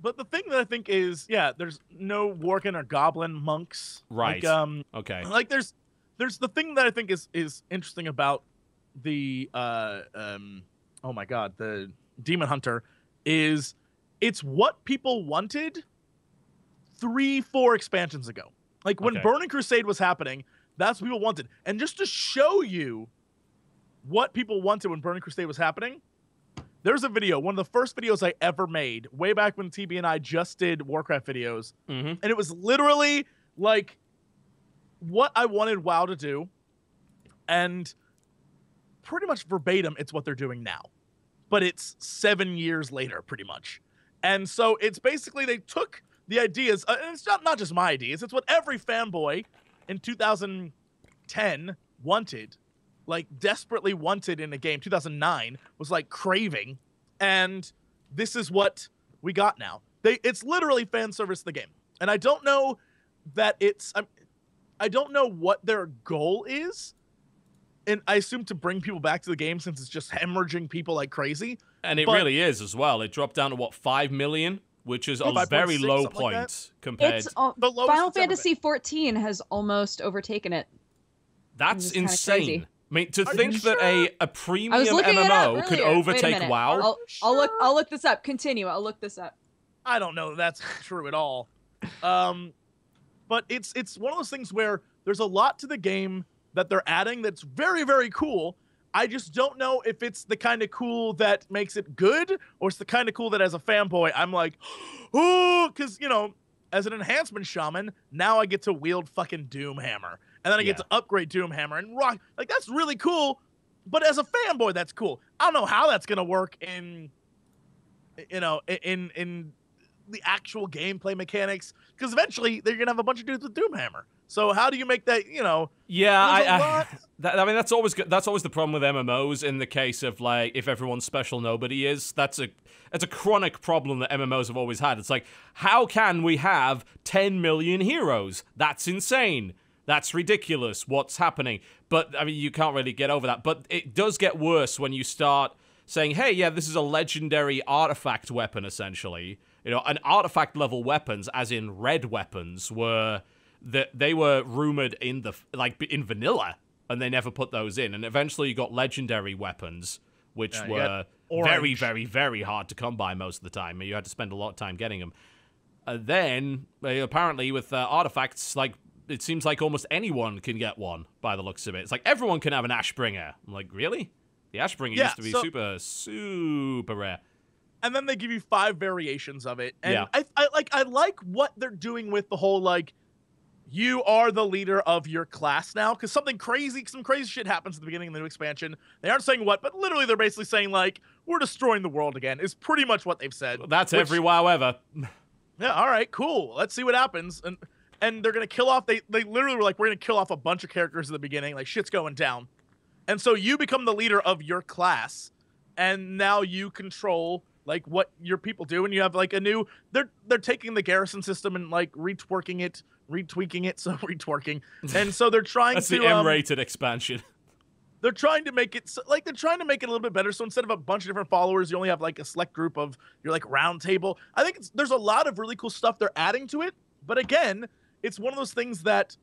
But the thing that I think is, yeah, there's no Worgen or Goblin monks. Right. Like, Okay. like there's the thing that I think is interesting about the oh my god, the Demon Hunter is it's what people wanted 3-4 expansions ago. Like when Okay. Burning Crusade was happening, that's what people wanted. And just to show you what people wanted when Burning Crusade was happening, there's a video, one of the first videos I ever made, way back when TB and I just did Warcraft videos. Mm-hmm. And it was literally like what I wanted WoW to do. And pretty much verbatim, it's what they're doing now. but it's 7 years later, pretty much. And so it's basically they took the ideas, and it's not just my ideas, it's what every fanboy in 2010 wanted, like desperately wanted in a game. 2009 was like craving, and this is what we got now. It's literally fan service the game, and I don't know that I don't know what their goal is, and I assume to bring people back to the game since it's just hemorrhaging people like crazy. And it really is as well. It dropped down to what, 5 million, which is a very low point compared. It's Final Fantasy 14 has almost overtaken it. That's insane. I mean, to think that a premium MMO MMO could overtake WoW. I'll look this up. Continue. I'll look this up. I don't know if that's true at all. But it's one of those things where there's a lot to the game that they're adding that's very, very cool. I just don't know if it's the kind of cool that makes it good, or it's the kind of cool that as a fanboy, I'm like, oh, because, you know, as an enhancement shaman, now I get to wield fucking Doomhammer. And then I get to upgrade Doomhammer and rock. Like, that's really cool. But as a fanboy, that's cool. I don't know how that's going to work in, you know, in the actual gameplay mechanics, because eventually they're going to have a bunch of dudes with Doomhammer. So how do you make that, you know? Yeah, I mean, that's always the problem with MMOs in the case of, like, if everyone's special nobody is. That's a chronic problem that MMOs have always had. It's like, how can we have 10 million heroes? That's insane. That's ridiculous. What's happening? But, I mean, you can't really get over that. But it does get worse when you start saying, hey, yeah, this is a legendary artifact weapon, essentially. You know, and artifact-level weapons, as in red weapons, were... they were rumored in in vanilla, and they never put those in. And eventually you got legendary weapons, which were very, very, very hard to come by most of the time. You had to spend a lot of time getting them. Then, apparently with artifacts, like, it seems like almost anyone can get one, by the looks of it. It's like, everyone can have an Ashbringer. I'm like, really? The Ashbringer used to be super, super rare. And then they give you 5 variations of it. And I like what they're doing with the whole, like, you are the leader of your class now, because some crazy shit happens at the beginning of the new expansion. They aren't saying what, but literally they're basically saying, like, we're destroying the world again, is pretty much what they've said. Well, that's every WoW ever. Yeah, all right, cool. Let's see what happens. And they're going to kill off, they literally were like, we're going to kill off a bunch of characters at the beginning, like, shit's going down. And so you become the leader of your class, and now you control, like, what your people do, and you have, like, a new, they're taking the garrison system and, like, retweaking it, and so they're trying That's to... the M-rated expansion. They're trying to make it, they're trying to make it a little bit better, so instead of a bunch of different followers, you only have, like, a select group of your, like, round table. I think there's a lot of really cool stuff they're adding to it, but again, it's one of those things that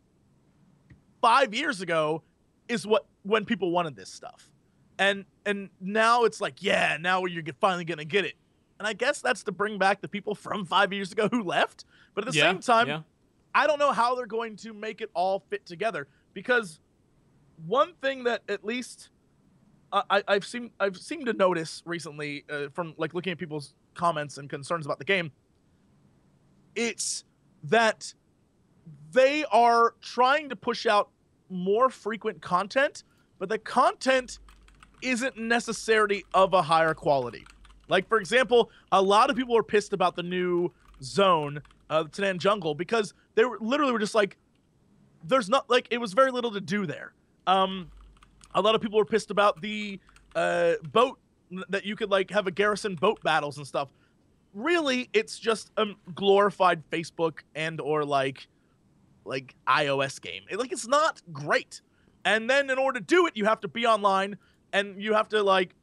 5 years ago is when people wanted this stuff. And now it's like, yeah, now you're finally going to get it. And I guess that's to bring back the people from 5 years ago who left. But at the same time, I don't know how they're going to make it all fit together. Because one thing that at least I've seemed to notice recently from, like, looking at people's comments and concerns about the game, it's that they are trying to push out more frequent content, but the content isn't necessarily of a higher quality. Like, for example, a lot of people are pissed about the new zone, the Tanan Jungle, because they were just like, there's not, like, it was very little to do there. A lot of people were pissed about the boat, that you could, like, have a garrison boat battles and stuff. Really, it's just a glorified Facebook and or like iOS game. It's not great. And then in order to do it, you have to be online, and you have to, like,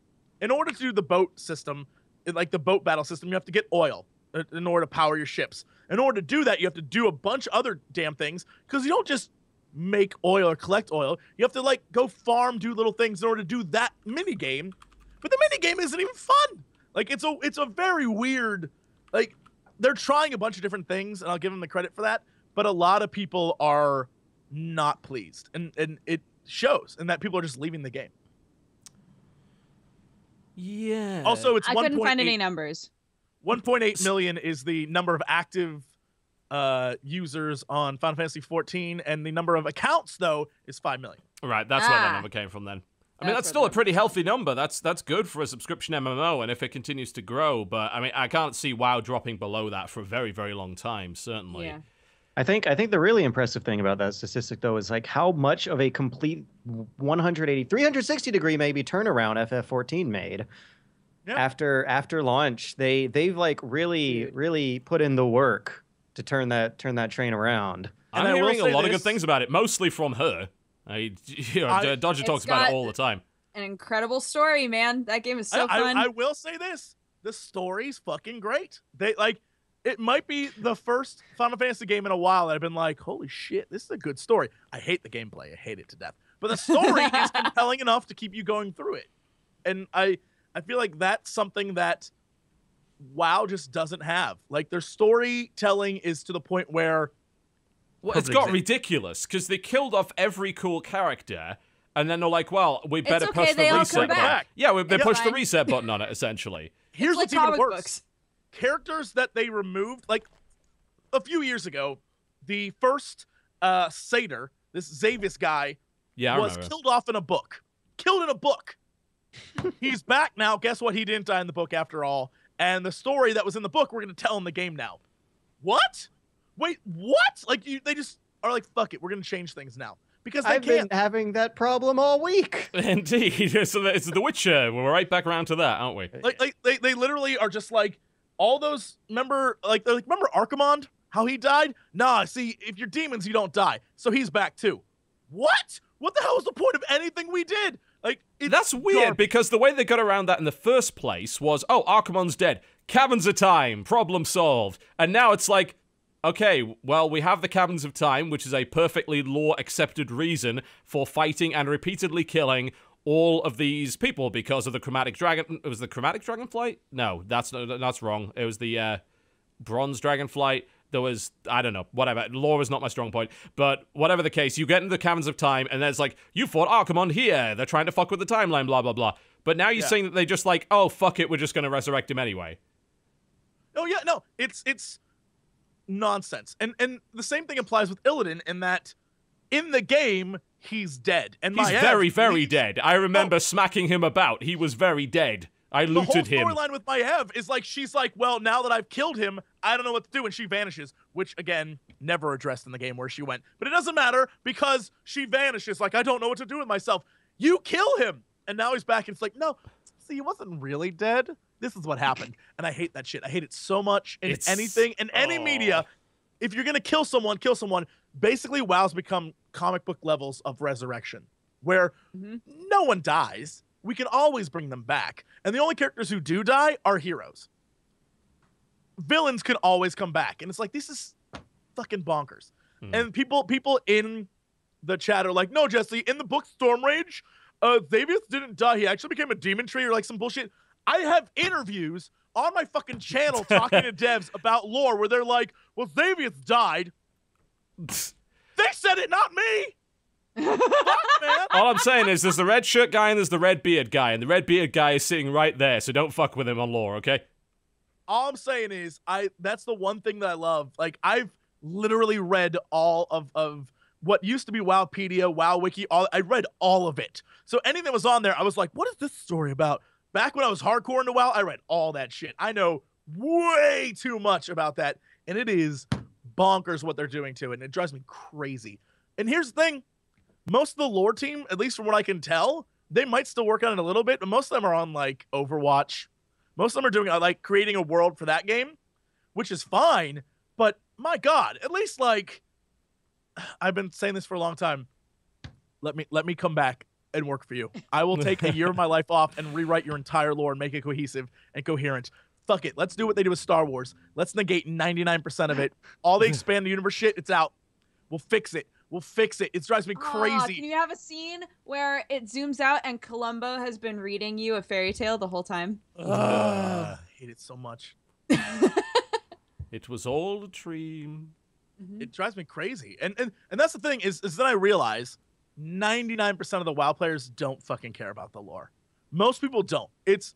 in order to do the boat system, like the boat battle system, you have to get oil in order to power your ships. In order to do that, you have to do a bunch of other damn things, because you don't just make oil or collect oil. You have to, like, go farm, do little things in order to do that mini game. But the mini game isn't even fun. Like, it's a very weird, like, they're trying a bunch of different things, and I'll give them the credit for that. But a lot of people are not pleased, and it shows, and that people are just leaving the game. Yeah. Also, it's I couldn't find any numbers. 1.8 million is the number of active users on Final Fantasy 14, and the number of accounts, though, is 5 million. Right, that's where that number came from then. I mean, that's still a pretty healthy number. That's good for a subscription MMO, and if it continues to grow. But I mean, I can't see WoW dropping below that for a very, very long time. Certainly. Yeah. I think the really impressive thing about that statistic, though, is like how much of a complete 180, 360 degree maybe turnaround FF14 made. Yeah. After launch, they've like really put in the work to turn that train around. And I'm hearing a lot of good things about it, mostly from her. Dodger talks about it all the time. An incredible story, man. That game is so fun. I will say this: the story's fucking great. It might be the first Final Fantasy game in a while that I've been like, holy shit, this is a good story. I hate the gameplay. I hate it to death. But the story is compelling enough to keep you going through it. And I feel like that's something that WoW just doesn't have. Like, their storytelling is to the point where... Well, it's got ridiculous, because they killed off every cool character, and then they're like, well, we better push the reset button. Yeah, they pushed the reset button on it, essentially. Here's what's even worse. Characters that they removed, like, a few years ago, the first satyr, this Xavius guy, was killed off in a book. Killed in a book. He's back now. Guess what? He didn't die in the book after all. And the story that was in the book, we're going to tell in the game now. What? Wait, what? Like, they just are like, fuck it, we're going to change things now. Because I've been having that problem all week. Indeed. So it's The Witcher. We're right back around to that, aren't we? Like they literally are just like, all those, remember Archimond? How he died? Nah, see, if you're demons, you don't die. So he's back too. What? What the hell was the point of anything we did? Like, that's weird, because the way they got around that in the first place was, oh, Archimond's dead. Caverns of Time. Problem solved. And now it's like, okay, well, we have the Caverns of Time, which is a perfectly lore-accepted reason for fighting and repeatedly killing all of these people because of the Chromatic Dragon. It was the Chromatic Dragonflight? No, that's wrong. It was the Bronze Dragonflight. There was, I don't know, whatever. Lore is not my strong point. But whatever the case, you get into the Caverns of Time, and there's like, you fought Archimond here. They're trying to fuck with the timeline, blah, blah, blah. But now you're saying that they just like, oh, fuck it, we're just going to resurrect him anyway. Oh, yeah, no, it's nonsense. And the same thing applies with Illidan in that in the game, he's dead. And he's very, very dead. I remember smacking him about. He was very dead. I looted him. The whole storyline with Maiev is like, she's like, well, now that I've killed him, I don't know what to do, and she vanishes, which, again, never addressed in the game where she went. But it doesn't matter, because she vanishes, like, I don't know what to do with myself. You kill him! And now he's back, and it's like, no, see, he wasn't really dead. This is what happened. And I hate that shit. I hate it so much in anything, in any media. If you're gonna kill someone, kill someone. Basically, WoW's become comic book levels of resurrection, where no one dies. We can always bring them back. And the only characters who do die are heroes. Villains can always come back. And it's like, this is fucking bonkers. And people in the chat are like, no, Jesse, in the book Storm Rage, Xavius didn't die. He actually became a demon tree or like some bullshit. I have interviews on my fucking channel talking to devs about lore where they're like, well, Xavius died. They said it, not me. Fuck, man. All I'm saying is there's the red shirt guy and there's the red beard guy, and the red beard guy is sitting right there, so don't fuck with him on lore, okay? All I'm saying is that's the one thing that I love. Like, I've literally read all of what used to be Wowpedia, WoWWiki, I read all of it. So anything that was on there, I was like, what is this story about? Back when I was hardcore into WoW, I read all that shit. I know way too much about that, and it is bonkers what they're doing to it, and it drives me crazy. And here's the thing. Most of the lore team, at least from what I can tell, they might still work on it a little bit, but most of them are on, like, Overwatch. Most of them are doing, like, creating a world for that game, which is fine, but my God, at least, like, I've been saying this for a long time. Let me come back and work for you. I will take a year of my life off and rewrite your entire lore and make it cohesive and coherent. Fuck it. Let's do what they do with Star Wars. Let's negate 99% of it. All the expanded universe shit, it's out. We'll fix it. We'll fix it. It drives me crazy. Can you have a scene where it zooms out and Columbo has been reading you a fairy tale the whole time? I hate it so much. It was all a dream. It drives me crazy. And that's the thing is that I realize 99% of the WoW players don't fucking care about the lore. Most people don't.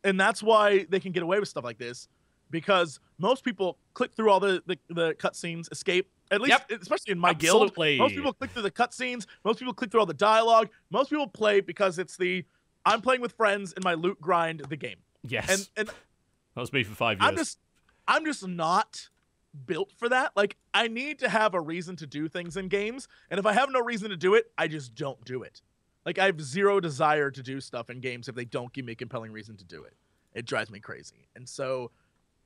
And that's why they can get away with stuff like this, because most people click through all the cutscenes, escape. At least, especially in my guild, most people click through the cutscenes. Most people click through all the dialogue. Most people play because it's the I'm playing with friends in my loot grind the game. Yes. And that was me for 5 years. I'm just not built for that. Like, I need to have a reason to do things in games, and if I have no reason to do it, I just don't do it. Like, I have zero desire to do stuff in games if they don't give me a compelling reason to do it. It drives me crazy. And so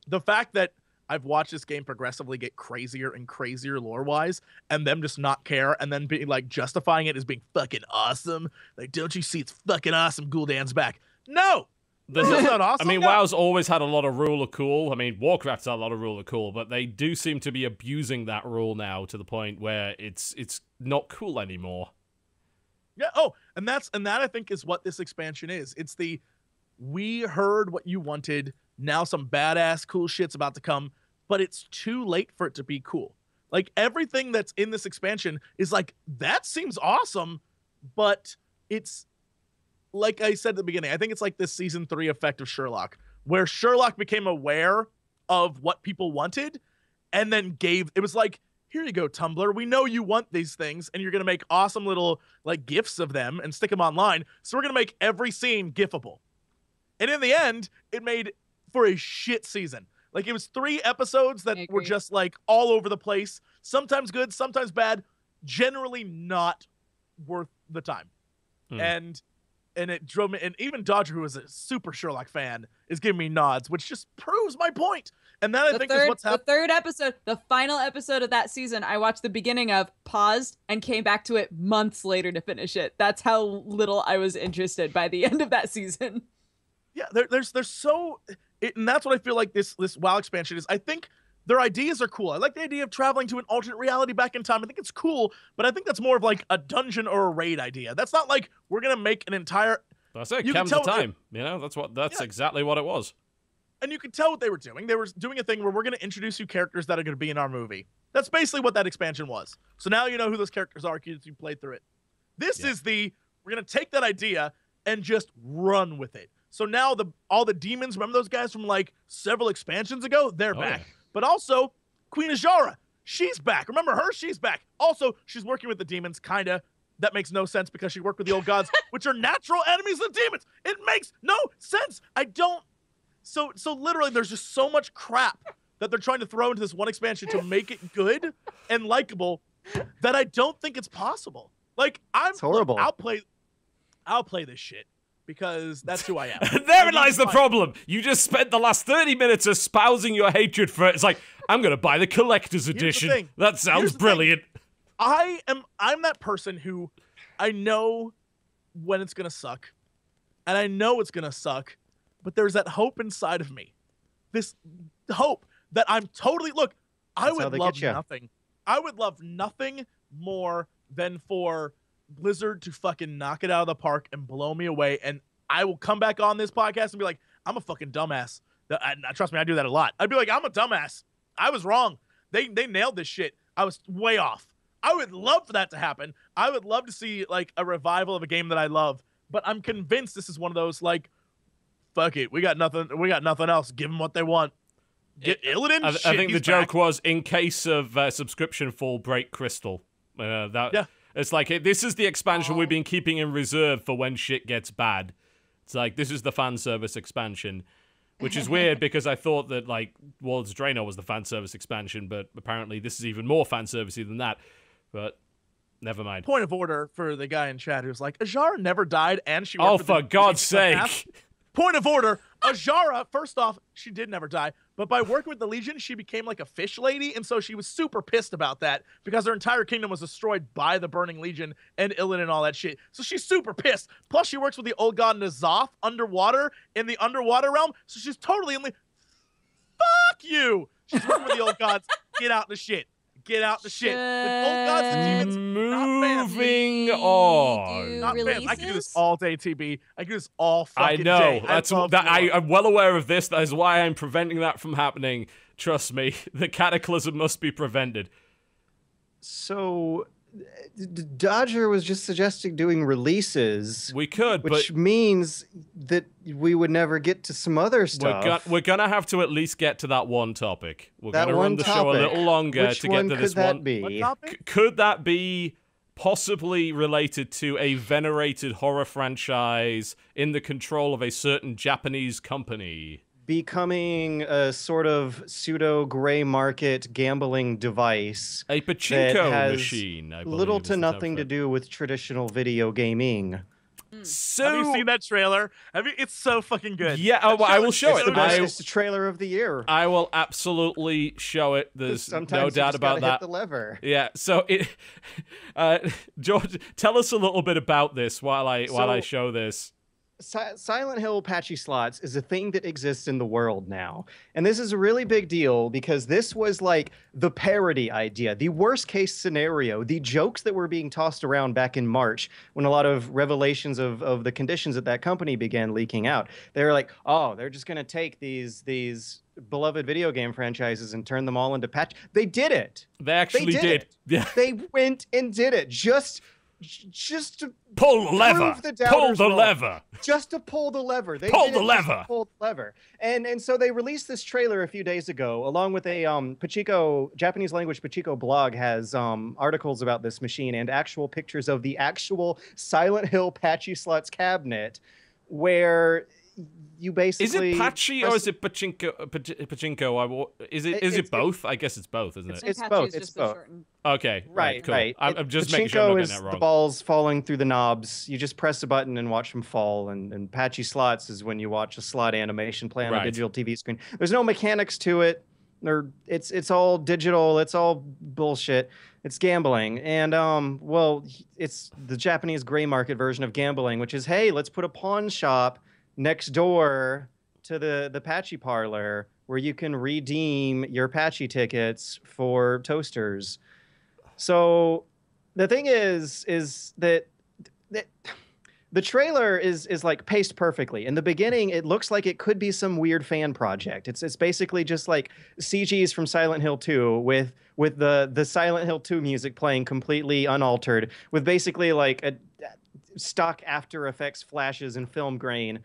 the fact that I've watched this game progressively get crazier and crazier lore-wise, and them just not care, and then being like justifying it as being fucking awesome. Like, don't you see it's fucking awesome, Gul'dan's back. No! That's not awesome. I mean, WoW's always had a lot of rule of cool. I mean, Warcraft's had a lot of rule of cool, but they do seem to be abusing that rule now to the point where it's not cool anymore. Yeah. Oh, and that I think is what this expansion is. It's the we heard what you wanted. Now some badass cool shit's about to come, but it's too late for it to be cool. Like, everything that's in this expansion is like, that seems awesome, but it's like I said at the beginning, I think it's like this season 3 effect of Sherlock, where Sherlock became aware of what people wanted and then it was like, here you go, Tumblr. We know you want these things, and you're going to make awesome little like GIFs of them and stick them online. So we're going to make every scene GIFable. And in the end, it made for a shit season. Like, it was 3 episodes that were just like all over the place. Sometimes good, sometimes bad. Generally not worth the time. And it drove me, and even Dodger, who is a super Sherlock fan, is giving me nods, which just proves my point. And that, I think, is what's happening. The third episode, the final episode of that season, I watched the beginning of, paused, and came back to it months later to finish it. That's how little I was interested by the end of that season. Yeah, there's so, and that's what I feel like this WoW expansion is. I think their ideas are cool. I like the idea of traveling to an alternate reality back in time. I think it's cool, but I think that's more of like a dungeon or a raid idea. That's not like we're gonna make an entire. That's it. Comes the time. You know, that's exactly what it was. And you could tell what they were doing. They were doing a thing where we're gonna introduce you characters that are gonna be in our movie. That's basically what that expansion was. So now you know who those characters are because you played through it. This is we're gonna take that idea and just run with it. So now all the demons, remember those guys from like several expansions ago? They're back. Yeah. But also, Queen Azshara, she's back. Remember her? She's back. Also, she's working with the demons, kinda. That makes no sense because she worked with the old gods, which are natural enemies of demons. It makes no sense. So literally, there's just so much crap that they're trying to throw into this one expansion to make it good and likable that I don't think it's possible. Like, it's horrible. Look, I'll play this shit. Because that's who I am. Therein lies the problem. You just spent the last 30 minutes espousing your hatred for it. It's like, I'm going to buy the collector's edition. That sounds brilliant. I'm that person who I know when it's going to suck. And I know it's going to suck. But there's that hope inside of me. This hope that I'm totally... Look, I would love nothing. I would love nothing more than for Blizzard to fucking knock it out of the park and blow me away, and I will come back on this podcast and be like, I'm a fucking dumbass. Trust me, I do that a lot. I'd be like, I'm a dumbass. I was wrong. They nailed this shit. I was way off. I would love for that to happen. I would love to see like a revival of a game that I love, but I'm convinced this is one of those like, fuck it, we got nothing else. Give them what they want. Get Illidan. I think the joke was, in case of subscription fall, break Crystal. Yeah. It's like, this is the expansion we've been keeping in reserve for when shit gets bad. It's like, this is the fan service expansion, which is weird because I thought that, like, Worlds Draenor was the fan service expansion, but apparently this is even more fan servicey than that. But never mind. Point of order for the guy in chat who's like, Azshara never died and she... Oh, for God's sake. Point of order, Azshara, first off, she did never die, but by working with the Legion, she became like a fish lady, and so she was super pissed about that because her entire kingdom was destroyed by the Burning Legion and Illidan and all that shit. So she's super pissed. Plus, she works with the old god N'Zoth underwater in the underwater realm, so she's totally in the... Fuck you! She's working with the old gods. Get out the shit. Get out the shit. With old gods and demons, moving on. Not fans. I can do this all day, TB. I can do this all fucking day. I know. I'm well aware of this. That is why I'm preventing that from happening. Trust me. The cataclysm must be prevented. So, Dodger was just suggesting doing releases. We could, which means that we would never get to some other stuff. We're gonna have to at least get to that one topic. We're gonna run the show a little longer to get to this one. Be? Could that be possibly related to a venerated horror franchise in the control of a certain Japanese company. Becoming a sort of pseudo gray market gambling device. A pachinko machine, I believe. Little to nothing to do with traditional video gaming. So, have you seen that trailer? It's so fucking good. Yeah, I will show it. It's the trailer of the year. I will absolutely show it. There's no doubt about that. Hit the lever. Yeah. So George, tell us a little bit about this while I show this. Silent Hill patchy slots is a thing that exists in the world now. And this is a really big deal because this was like the parody idea, the worst case scenario, the jokes that were being tossed around back in March when a lot of revelations of the conditions at that company began leaking out. They were like, oh, they're just going to take these beloved video game franchises and turn them all into patch. They did it. They actually did. Yeah. They went and did it just to pull the lever. Pull the lever. Just to pull the lever. They pull the lever. Pull the lever. And so they released this trailer a few days ago, along with a Pachinko, Japanese language Pachinko blog has articles about this machine and actual pictures of the actual Silent Hill Patchy Slots cabinet, where you basically... Is it patchy or is it pachinko? Is it both? I guess it's both, isn't it? It's both. It's both. Okay. Right. Cool. Right. I'm just making sure I'm not getting that wrong. Pachinko is the balls falling through the knobs. You just press a button and watch them fall. And patchy slots is when you watch a slot animation play on a digital TV screen. There's no mechanics to it. It's all digital. It's all bullshit. It's gambling. And well, it's the Japanese gray market version of gambling, which is, hey, let's put a pawn shop next door to the Patchy parlor where you can redeem your Patchy tickets for toasters. So the thing is that the trailer is like paced perfectly. In the beginning, it looks like it could be some weird fan project. It's basically just like CGs from Silent Hill 2 with the Silent Hill 2 music playing completely unaltered, with basically like a stock After Effects flashes and film grain.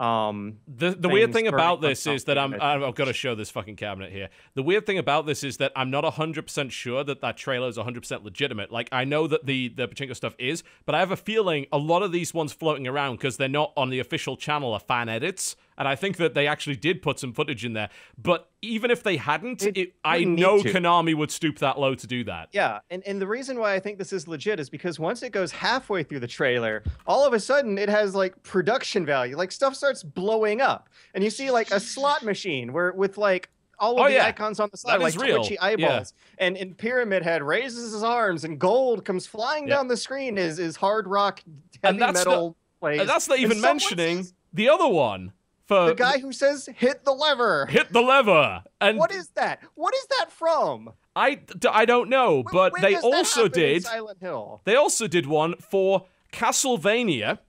The weird thing about this is that I've got to show this fucking cabinet here. The weird thing about this is that I'm not 100% sure that trailer is 100% legitimate. Like, I know that the Pachinko stuff is, but I have a feeling a lot of these ones floating around, because they're not on the official channel, are fan edits. And I think that they actually did put some footage in there. But even if they hadn't, I know Konami would stoop that low to do that. Yeah, and the reason why I think this is legit is because once it goes halfway through the trailer, all of a sudden it has like production value. Like, stuff starts blowing up. And you see like a slot machine with like all of the icons on the side, like twitchy eyeballs. Yeah. And Pyramid Head raises his arms and gold comes flying down the screen is hard rock heavy metal plays. And that's not even mentioning the other one. The guy who says, hit the lever. Hit the lever. And what is that? What is that from? I don't know, but when they also did Silent Hill? They also did one for Castlevania.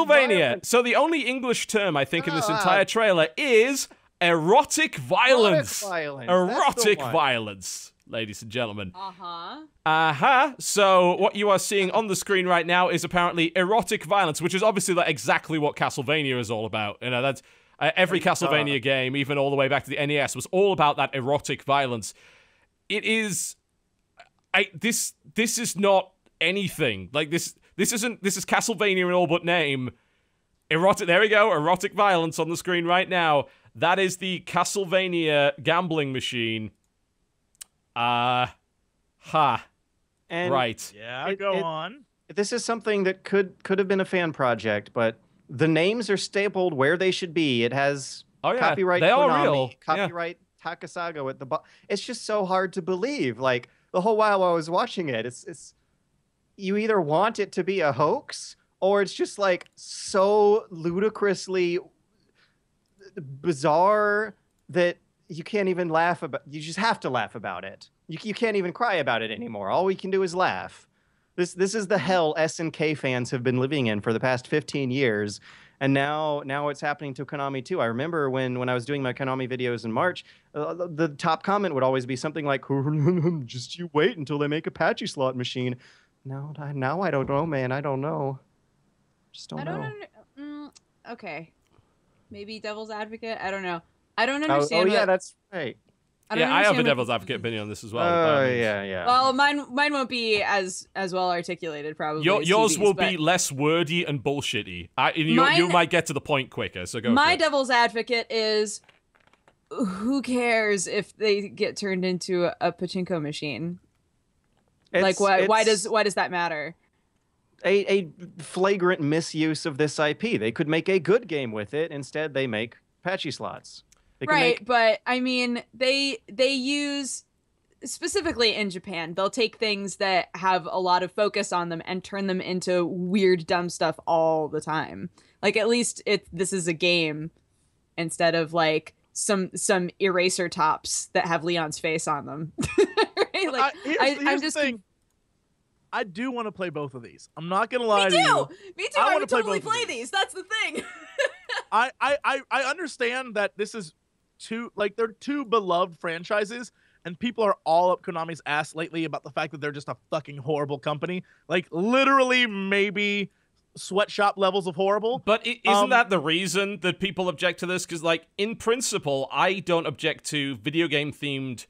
Violent. So the only English term I think in this entire trailer is erotic violence. Erotic violence. Ladies and gentlemen. So what you are seeing on the screen right now is apparently erotic violence, which is obviously like exactly what Castlevania is all about. You know, that's every Castlevania game, even all the way back to the NES, was all about that erotic violence. It is. This is not anything like this. This is Castlevania in all but name. Erotic. There we go. Erotic violence on the screen right now. That is the Castlevania gambling machine. And right. Yeah, go on. This is something that could have been a fan project, but the names are stapled where they should be. It has copyright they Konami, are real. copyright Takasago at the bottom. It's just so hard to believe. Like, the whole while I was watching it, it's you either want it to be a hoax or it's just like so ludicrously bizarre that you can't even laugh about. You just have to laugh about it. You can't even cry about it anymore. All we can do is laugh. This is the hell SNK fans have been living in for the past 15 years, and now it's happening to Konami too. I remember when I was doing my Konami videos in March, the top comment would always be something like, "Just you wait until they make a patchy slot machine." Now I don't know, man. I don't know. Just don't know. Okay, maybe devil's advocate. I don't know. I don't understand. Yeah, that's right. I have a devil's advocate opinion on this as well. Yeah. Well, mine won't be as well articulated probably. Yours as will TV's, be less wordy and bullshitty. You might get to the point quicker. So go. My for it. devil's advocate is, who cares if they get turned into a pachinko machine? Why does that matter? A flagrant misuse of this IP. They could make a good game with it. Instead, they make patchy slots. But I mean, they use, specifically in Japan, they'll take things that have a lot of focus on them and turn them into weird, dumb stuff all the time. Like, at least this is a game instead of like some eraser tops that have Leon's face on them. Right? Like, I'm just saying. I do want to play both of these. I'm not gonna lie to you. Me too. I would totally play these. That's the thing. I understand that this is they're two beloved franchises, and people are all up Konami's ass lately about the fact that they're just a fucking horrible company. Like, literally, maybe sweatshop levels of horrible. But isn't that the reason that people object to this? Because, like, in principle, I don't object to video game themed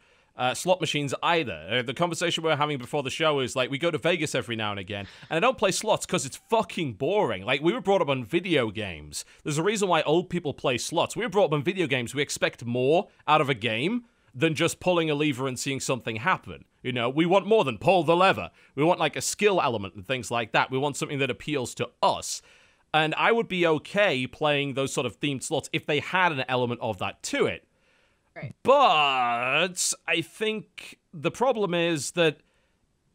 slot machines either. The conversation we were having before the show is like, we go to Vegas every now and again, and I don't play slots because it's fucking boring. Like, we were brought up on video games. There's a reason why old people play slots. We were brought up on video games. We expect more out of a game than just pulling a lever and seeing something happen. You know, we want more than pull the lever. We want like a skill element and things like that. We want something that appeals to us. And I would be okay playing those sort of themed slots if they had an element of that to it. Right. But I think the problem is that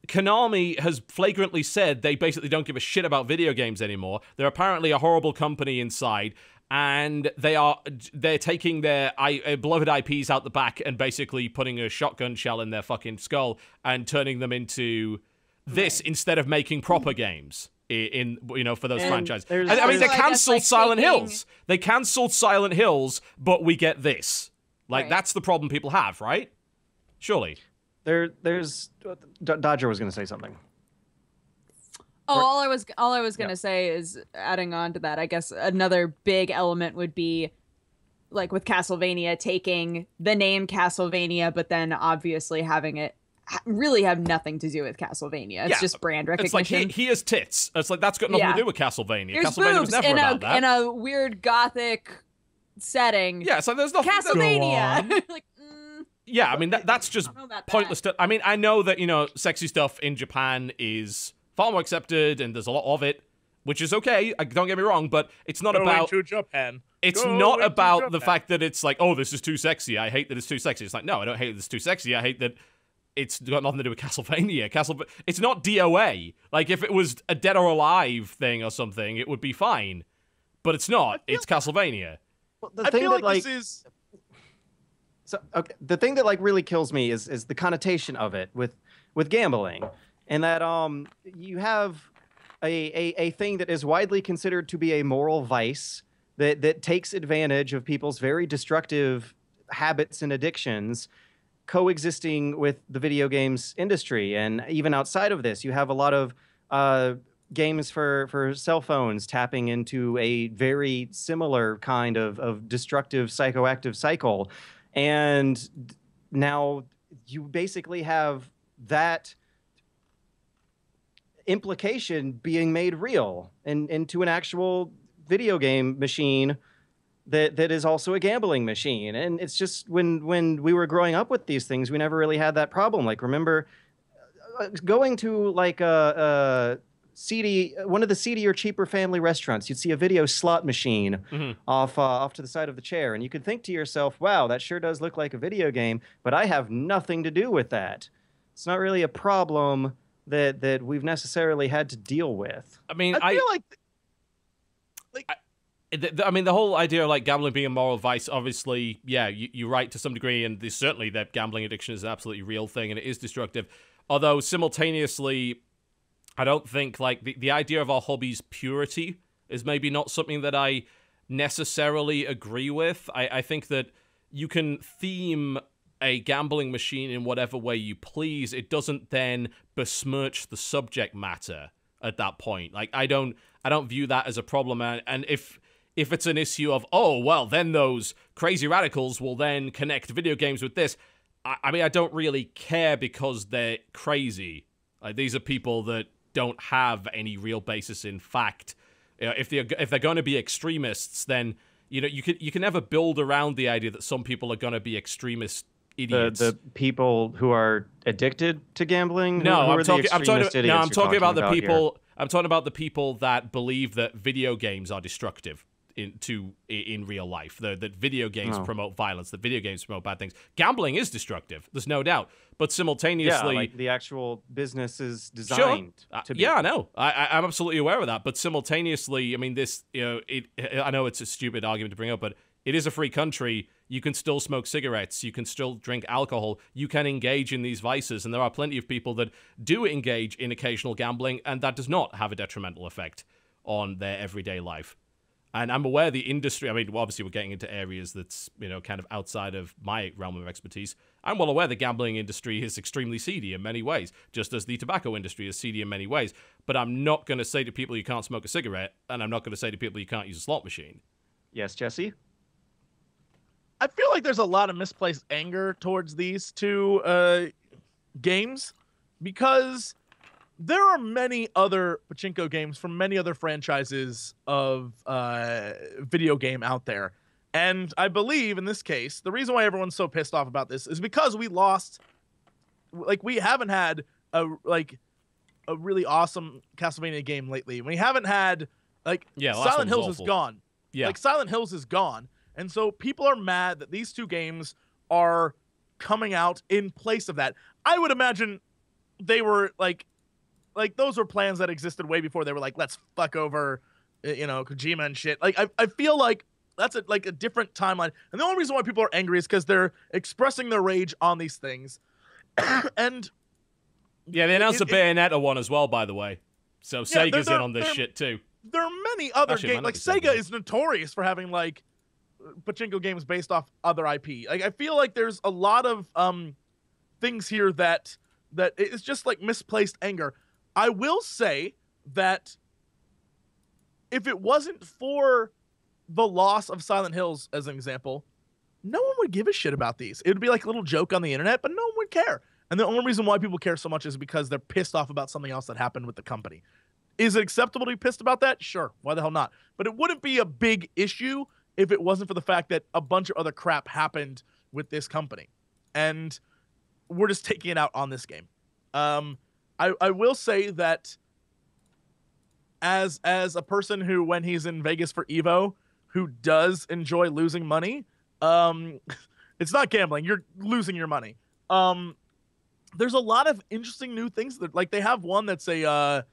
Konami has flagrantly said they basically don't give a shit about video games anymore. They're apparently a horrible company inside, and they're taking their beloved IPs out the back and basically putting a shotgun shell in their fucking skull and turning them into this instead of making proper games. For those franchises. I mean, they cancelled Silent Hills. They cancelled Silent Hills, but we get this. Like, that's the problem people have, right? Surely. There's Dodger was going to say something. All I was going to say is, adding on to that, I guess another big element would be, like, with Castlevania, taking the name Castlevania, but then obviously having it really have nothing to do with Castlevania. It's just brand recognition. It's like, he has tits. It's like, that's got nothing to do with Castlevania. There's Castlevania was never about that. In a weird gothic setting. Yeah, so there's nothing. Castlevania. Like, yeah, I mean, that's just pointless stuff. I mean, I know that, sexy stuff in Japan is far more accepted, and there's a lot of it, which is okay. Don't get me wrong, but it's not about to Japan. It's not about the fact that it's like, oh, this is too sexy. I hate that it's too sexy. It's like, no, I don't hate that it's too sexy. I hate that it's got nothing to do with Castlevania. It's not DOA. Like, if it was a Dead or Alive thing or something, it would be fine. But it's not. It's Castlevania. Well, the thing that really kills me is the connotation of it with gambling, and that you have a thing that is widely considered to be a moral vice that takes advantage of people's very destructive habits and addictions, coexisting with the video games industry. And even outside of this, you have a lot of games for cell phones tapping into a very similar kind of destructive psychoactive cycle. And now you basically have that implication being made real into an actual video game machine that is also a gambling machine. And it's just, when we were growing up with these things, we never really had that problem. Like, remember going to like one of the seedier, cheaper family restaurants, you'd see a video slot machine off to the side of the chair, and you could think to yourself, wow, that sure does look like a video game, but I have nothing to do with that. It's not really a problem that we've necessarily had to deal with. I mean, I feel like the whole idea of like gambling being a moral vice, obviously, yeah, you're right to some degree, and there's certainly that gambling addiction is an absolutely real thing, and it is destructive. Although simultaneously, I don't think like the idea of our hobby's purity is maybe not something that I necessarily agree with. I think that you can theme a gambling machine in whatever way you please. It doesn't then besmirch the subject matter at that point. Like, I don't view that as a problem. And if it's an issue of, oh, well, then those crazy radicals will then connect video games with this, I mean, I don't really care because they're crazy. Like, these are people that don't have any real basis in fact. You know, if they're going to be extremists, then you can never build around the idea that some people are going to be extremist idiots. The people who are addicted to gambling. No, I'm talking about the people. I'm talking about the people that believe that video games are destructive in real life. That video games promote violence. That video games promote bad things. Gambling is destructive. There's no doubt. But simultaneously, like the actual business is designed to be. Yeah, I know. I'm absolutely aware of that. But simultaneously, I mean, this. I know it's a stupid argument to bring up, but it is a free country. You can still smoke cigarettes. You can still drink alcohol. You can engage in these vices. And there are plenty of people that do engage in occasional gambling, and that does not have a detrimental effect on their everyday life. And I'm aware the industry, I mean, obviously we're getting into areas that's, kind of outside of my realm of expertise. I'm well aware the gambling industry is extremely seedy in many ways, just as the tobacco industry is seedy in many ways. But I'm not going to say to people you can't smoke a cigarette, and I'm not going to say to people you can't use a slot machine. Yes, Jesse? I feel like there's a lot of misplaced anger towards these two games because there are many other Pachinko games from many other franchises of video game out there. And I believe in this case, the reason why everyone's so pissed off about this is because we lost, we haven't had a really awesome Castlevania game lately. We haven't had, Silent Hills is gone. Yeah. Silent Hills is gone. And so people are mad that these two games are coming out in place of that. I would imagine they were like those were plans that existed way before they were like, let's fuck over, Kojima and shit. Like, I feel like that's a different timeline. And the only reason why people are angry is because they're expressing their rage on these things. And yeah, they announced a Bayonetta one as well, by the way. So Sega's in on this shit too. There are many other games. Like, Sega is notorious for having Pachinko games based off other IP. Like, I feel like there's a lot of things here that it's just like misplaced anger. I will say that if it wasn't for the loss of Silent Hills, as an example, no one would give a shit about these. It would be like a little joke on the internet, but no one would care. And the only reason why people care so much is because they're pissed off about something else that happened with the company. Is it acceptable to be pissed about that? Sure. Why the hell not? But it wouldn't be a big issue if it wasn't for the fact that a bunch of other crap happened with this company. And we're just taking it out on this game. I will say that as a person who, when he's in Vegas for EVO, who does enjoy losing money, it's not gambling. You're losing your money. There's a lot of interesting new things that, like, they have one that's oh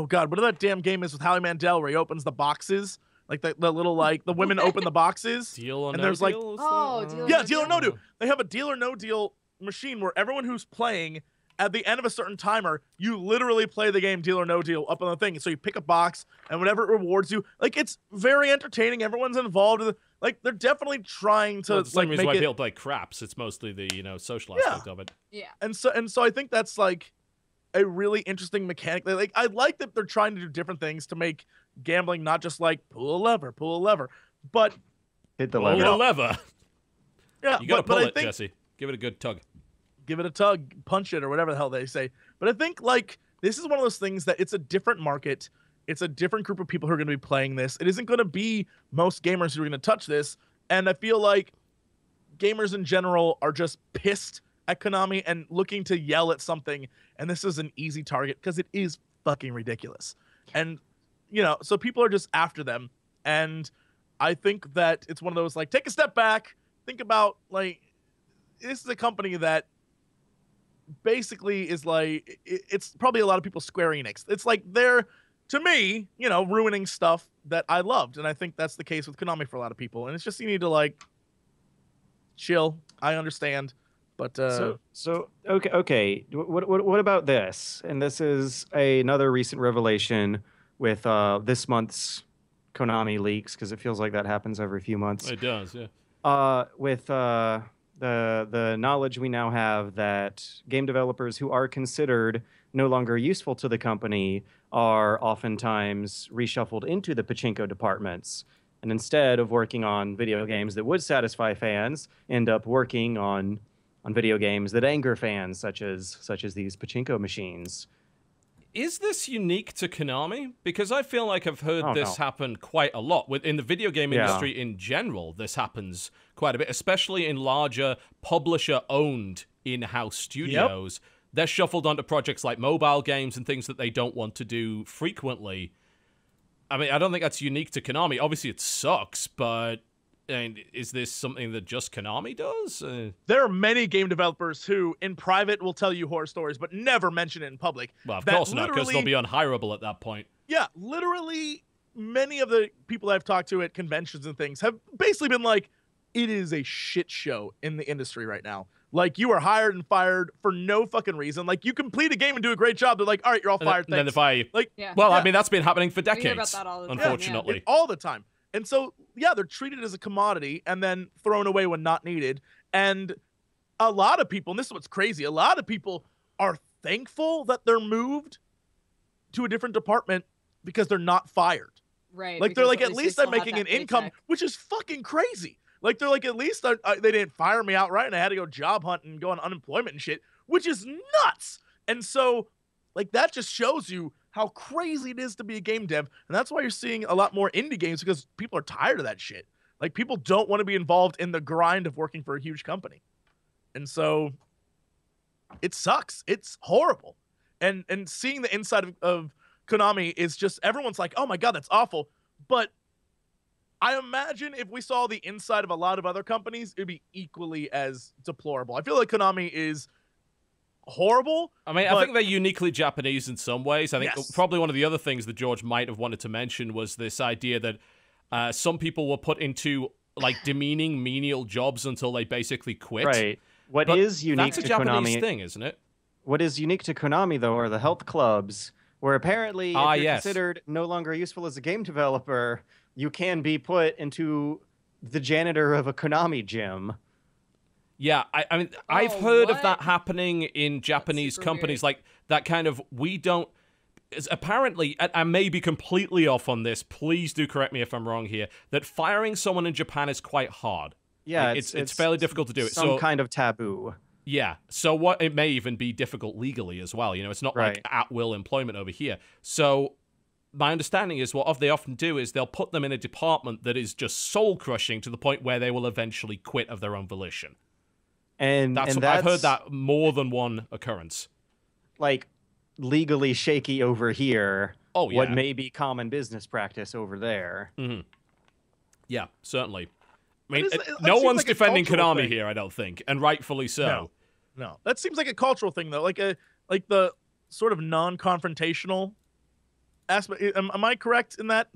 God, what that damn game is with Howie Mandel where he opens the boxes. Like the little, the women open the boxes. Deal or and no there's deal? Deal or no deal. They have a deal or no deal machine where everyone who's playing, at the end of a certain timer, you literally play the game Deal or No Deal up on the thing. So you pick a box, and whatever it rewards you, it's very entertaining. Everyone's involved. They're definitely trying to the same reason make why it. people play craps. It's mostly the social aspect of it. Yeah. And so I think that's a really interesting mechanic. I like that they're trying to do different things to make gambling not just pull a lever, but hit the lever. lever. Pull a lever. Yeah, you gotta pull it, think, Jesse. Give it a good tug. Give it a tug, punch it, or whatever the hell they say. But I think this is one of those things that it's a different market. It's a different group of people who are going to be playing this. It isn't going to be most gamers who are going to touch this. And I feel like gamers in general are just pissed at Konami and looking to yell at something. And this is an easy target because it is fucking ridiculous. And, so people are just after them. And I think that it's one of those, take a step back. Think about, this is a company that basically is it's probably a lot of people Square Enix. It's they're, to me, ruining stuff that I loved. And I think that's the case with Konami for a lot of people. And it's just, you need to chill. I understand. But so okay. What about this? And this is another recent revelation with this month's Konami leaks, because it feels like that happens every few months. It does, yeah. With the knowledge we now have that game developers who are considered no longer useful to the company are oftentimes reshuffled into the Pachinko departments. and instead of working on video games that would satisfy fans, end up working on video games that anger fans, such as these pachinko machines. Is this unique to Konami? Because I feel like I've heard this happen quite a lot. In the video game industry in general, this happens quite a bit, especially in larger publisher-owned in-house studios. Yep. They're shuffled onto projects like mobile games and things that they don't want to do frequently. I mean, I don't think that's unique to Konami. Obviously, it sucks, but is this something that just Konami does? There are many game developers who, in private, will tell you horror stories, but never mention it in public. Well, of course not, because they'll be unhireable at that point. Yeah, literally, many of the people I've talked to at conventions and things have basically been like, it is a shit show in the industry right now. Like, you are hired and fired for no fucking reason. Like, you complete a game and do a great job. They're like, all right, you're all fired. And then if I... Like, I mean, that's been happening for decades, we hear about that all the time, unfortunately. All the time. And so, yeah, they're treated as a commodity and then thrown away when not needed. And a lot of people, and this is what's crazy, a lot of people are thankful that they're moved to a different department because they're not fired. Right. Like, they're like, at least I'm making an income, which is fucking crazy. Like, they're like, at least they didn't fire me outright and I had to go job hunt and go on unemployment and shit, which is nuts. And so, like, that just shows you how crazy it is to be a game dev. And that's why you're seeing a lot more indie games, because people are tired of that shit. Like, people don't want to be involved in the grind of working for a huge company. And so it sucks. It's horrible. And seeing the inside of Konami is just, everyone's like, oh my God, that's awful. But I imagine if we saw the inside of a lot of other companies, it'd be equally as deplorable. I feel like Konami is horrible. I mean, I think they're uniquely Japanese in some ways. I think Yes. probably one of the other things that George might have wanted to mention was this idea that some people were put into like demeaning menial jobs until they basically quit. Right. What is unique to to Japanese Konami thing, isn't it? What is unique to Konami, though, are the health clubs, where apparently if you're considered no longer useful as a game developer, you can be put into the janitor of a Konami gym. Yeah, I mean, I've heard of that happening in Japanese companies, weird. like that kind of, we don't, apparently, I may be completely off on this, please do correct me if I'm wrong here, that firing someone in Japan is quite hard. Yeah, like, it's fairly difficult to do it. Some kind of taboo. Yeah, so what, it may even be difficult legally as well, you know, it's not like at-will employment over here. So my understanding is what they often do is they'll put them in a department that is just soul-crushing to the point where they will eventually quit of their own volition. And I've heard that more than one occurrence. Like, legally shaky over here. Oh, yeah. What may be common business practice over there. Mm-hmm. Yeah, certainly. I mean, that no seems one's like a defending cultural Konami thing. here, I don't think, and rightfully so. No. That seems like a cultural thing, though. Like the sort of non-confrontational aspect. Am I correct in that?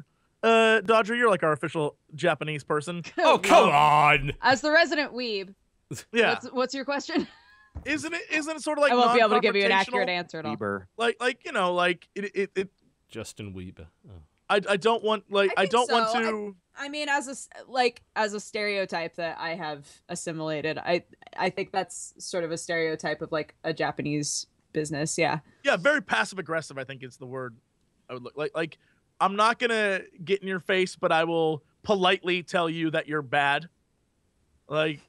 Dodger, you're like our official Japanese person. Oh, come on! As the resident weeb, Yeah. what's your question? Isn't it sort of like I won't be able to give you an non-confrontational? accurate answer at all. Bieber. Like you know, like it Justin Weber. Oh. I don't want like I think don't want so. to. I mean, as a stereotype that I have assimilated, I think that's sort of a stereotype of like a Japanese business. Yeah. Yeah, very passive aggressive, I think is the word I would look like I'm not gonna get in your face, but I will politely tell you that you're bad. Like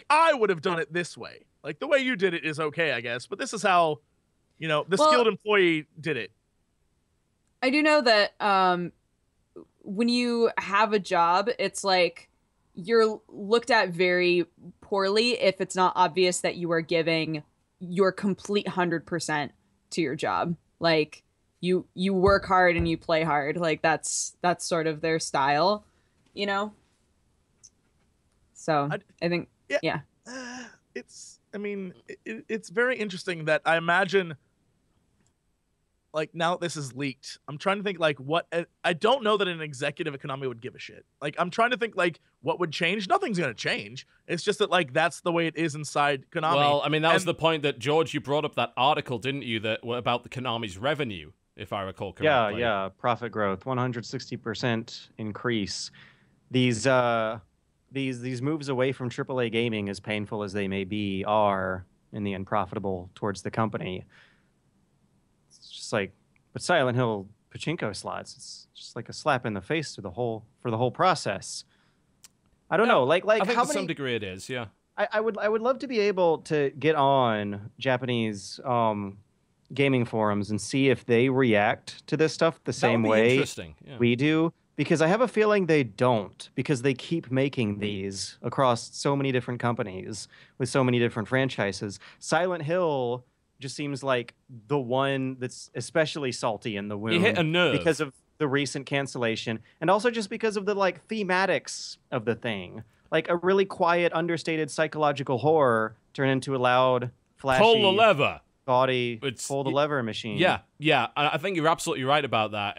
I would have done it this way. Like the way you did it is okay, I guess, but this is how, you know, the skilled employee did it. I do know that when you have a job, it's like you're looked at very poorly if it's not obvious that you are giving your complete 100% to your job. Like you work hard and you play hard. Like that's sort of their style, you know? So I think, yeah. It's very interesting that I imagine, like, now that this is leaked, I'm trying to think, like, what... I don't know that an executive at Konami would give a shit. Like, I'm trying to think, like, what would change? Nothing's going to change. It's just that, like, that's the way it is inside Konami. Well, I mean, that was the point that, George, you brought up that article, didn't you, that about the Konami's revenue, if I recall correctly. Yeah, profit growth, 160% increase. These moves away from AAA gaming, as painful as they may be, are, in the end, profitable towards the company. It's just like, but Silent Hill pachinko slots. It's just like a slap in the face to the whole process. I don't know, like I think how to many, some degree it is, yeah. I would love to be able to get on Japanese gaming forums and see if they react to this stuff the same That would be way interesting, yeah. we do, because I have a feeling they don't, because they keep making these across so many different companies with so many different franchises. Silent Hill just seems like the one that's especially salty in the wound. You hit a nerve. Because of the recent cancellation, and also just because of the like thematics of the thing. Like a really quiet, understated psychological horror turned into a loud, flashy, Pull the lever. gaudy, pull the lever machine. Yeah. I think you're absolutely right about that.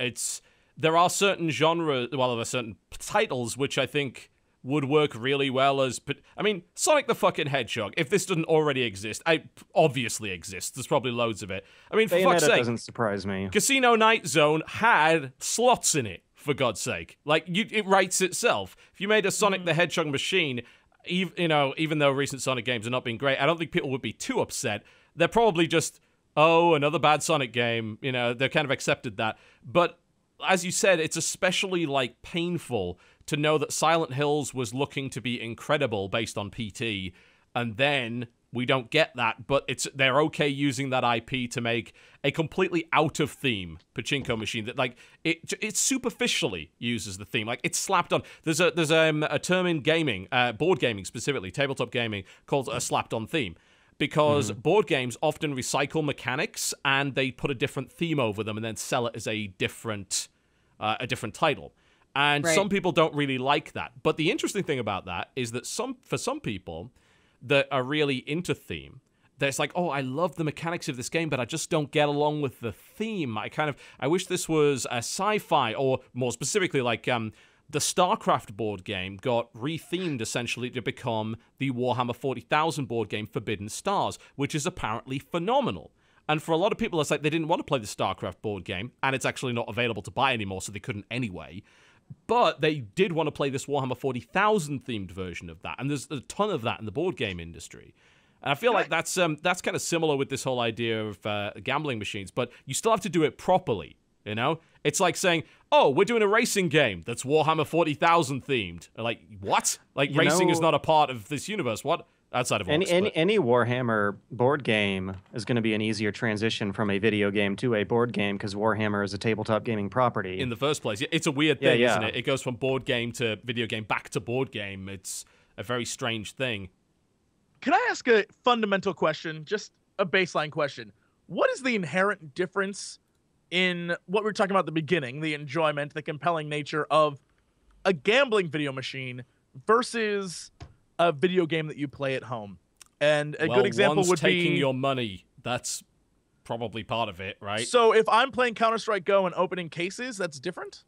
There are certain genres, well, there are certain titles which I think would work really well as... I mean, Sonic the fucking Hedgehog, if this doesn't already exist, obviously exists. There's probably loads of it. I mean, for fuck's sake, doesn't surprise me. Casino Night Zone had slots in it, for God's sake. Like, it writes itself. If you made a Sonic the Hedgehog machine, even though recent Sonic games are not being great, I don't think people would be too upset. They're probably just, oh, another bad Sonic game. They've kind of accepted that. But as you said, it's especially, like, painful to know that Silent Hills was looking to be incredible based on PT, and then we don't get that, but they're okay using that IP to make a completely out-of-theme pachinko machine that, like, it superficially uses the theme. Like, it's slapped on. There's a term in gaming, board gaming specifically, tabletop gaming, called a slapped-on theme. Because board games often recycle mechanics and they put a different theme over them and then sell it as a different title. And some people don't really like that. But the interesting thing about that is that for some people that are really into theme, that's like, oh, I love the mechanics of this game, but I just don't get along with the theme. I wish this was a sci-fi, or more specifically, like the StarCraft board game got rethemed essentially to become the Warhammer 40,000 board game Forbidden Stars, which is apparently phenomenal. And for a lot of people, it's like they didn't want to play the StarCraft board game, and it's actually not available to buy anymore, so they couldn't anyway. But they did want to play this Warhammer 40,000 themed version of that, and there's a ton of that in the board game industry. And I feel like that's kind of similar with this whole idea of gambling machines, but you still have to do it properly. It's like saying, oh, we're doing a racing game that's Warhammer 40,000 themed. Like, what? Like, racing is not a part of this universe. What? Outside of any Warhammer board game is going to be an easier transition from a video game to a board game, because Warhammer is a tabletop gaming property. In the first place. It's a weird thing, isn't it? It goes from board game to video game back to board game. It's a very strange thing. Can I ask a fundamental question? Just a baseline question. What is the inherent difference in what we were talking about at the beginning, the enjoyment, the compelling nature of a gambling video machine versus a video game that you play at home? And a good example would be taking your money. That's probably part of it, right? So if I'm playing Counter-Strike Go and opening cases, that's different?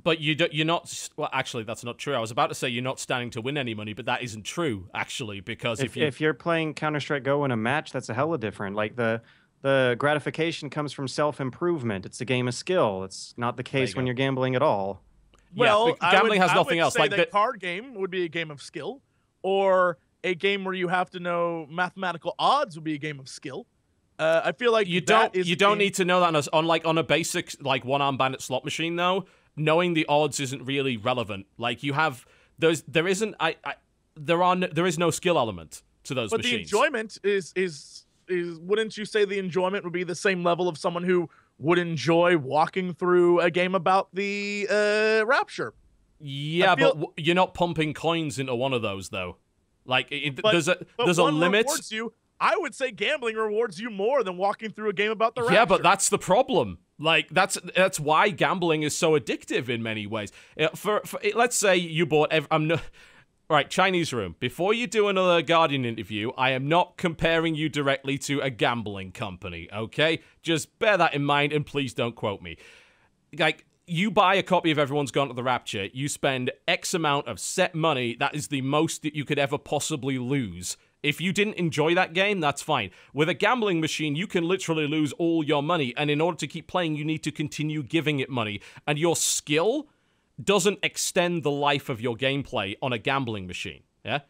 But you're not... Well, actually, that's not true. I was about to say you're not standing to win any money, but that isn't true, actually, because if you're playing Counter-Strike Go in a match, that's a hella different. Like, the gratification comes from self-improvement. It's a game of skill. It's not the case when you're gambling at all. Well, gambling has nothing else. Like that card game would be a game of skill, or a game where you have to know mathematical odds would be a game of skill. I feel like you don't need to know that on a basic like one-arm bandit slot machine though. Knowing the odds isn't really relevant. Like there is no skill element to those machines. But the enjoyment is wouldn't you say the enjoyment would be the same level of someone who would enjoy walking through a game about the Rapture? Yeah, but you're not pumping coins into one of those though. Like there's a limit. I would say gambling rewards you more than walking through a game about the Rapture. Yeah, but that's the problem. Like that's why gambling is so addictive in many ways. For let's say you bought. Right, Chinese room. Before you do another Guardian interview, I am not comparing you directly to a gambling company, okay? Just bear that in mind, and please don't quote me. Like, you buy a copy of Everyone's Gone to the Rapture, you spend X amount of set money, that is the most that you could ever possibly lose. If you didn't enjoy that game, that's fine. With a gambling machine, you can literally lose all your money, and in order to keep playing, you need to continue giving it money. And your skill doesn't extend the life of your gameplay on a gambling machine, yeah?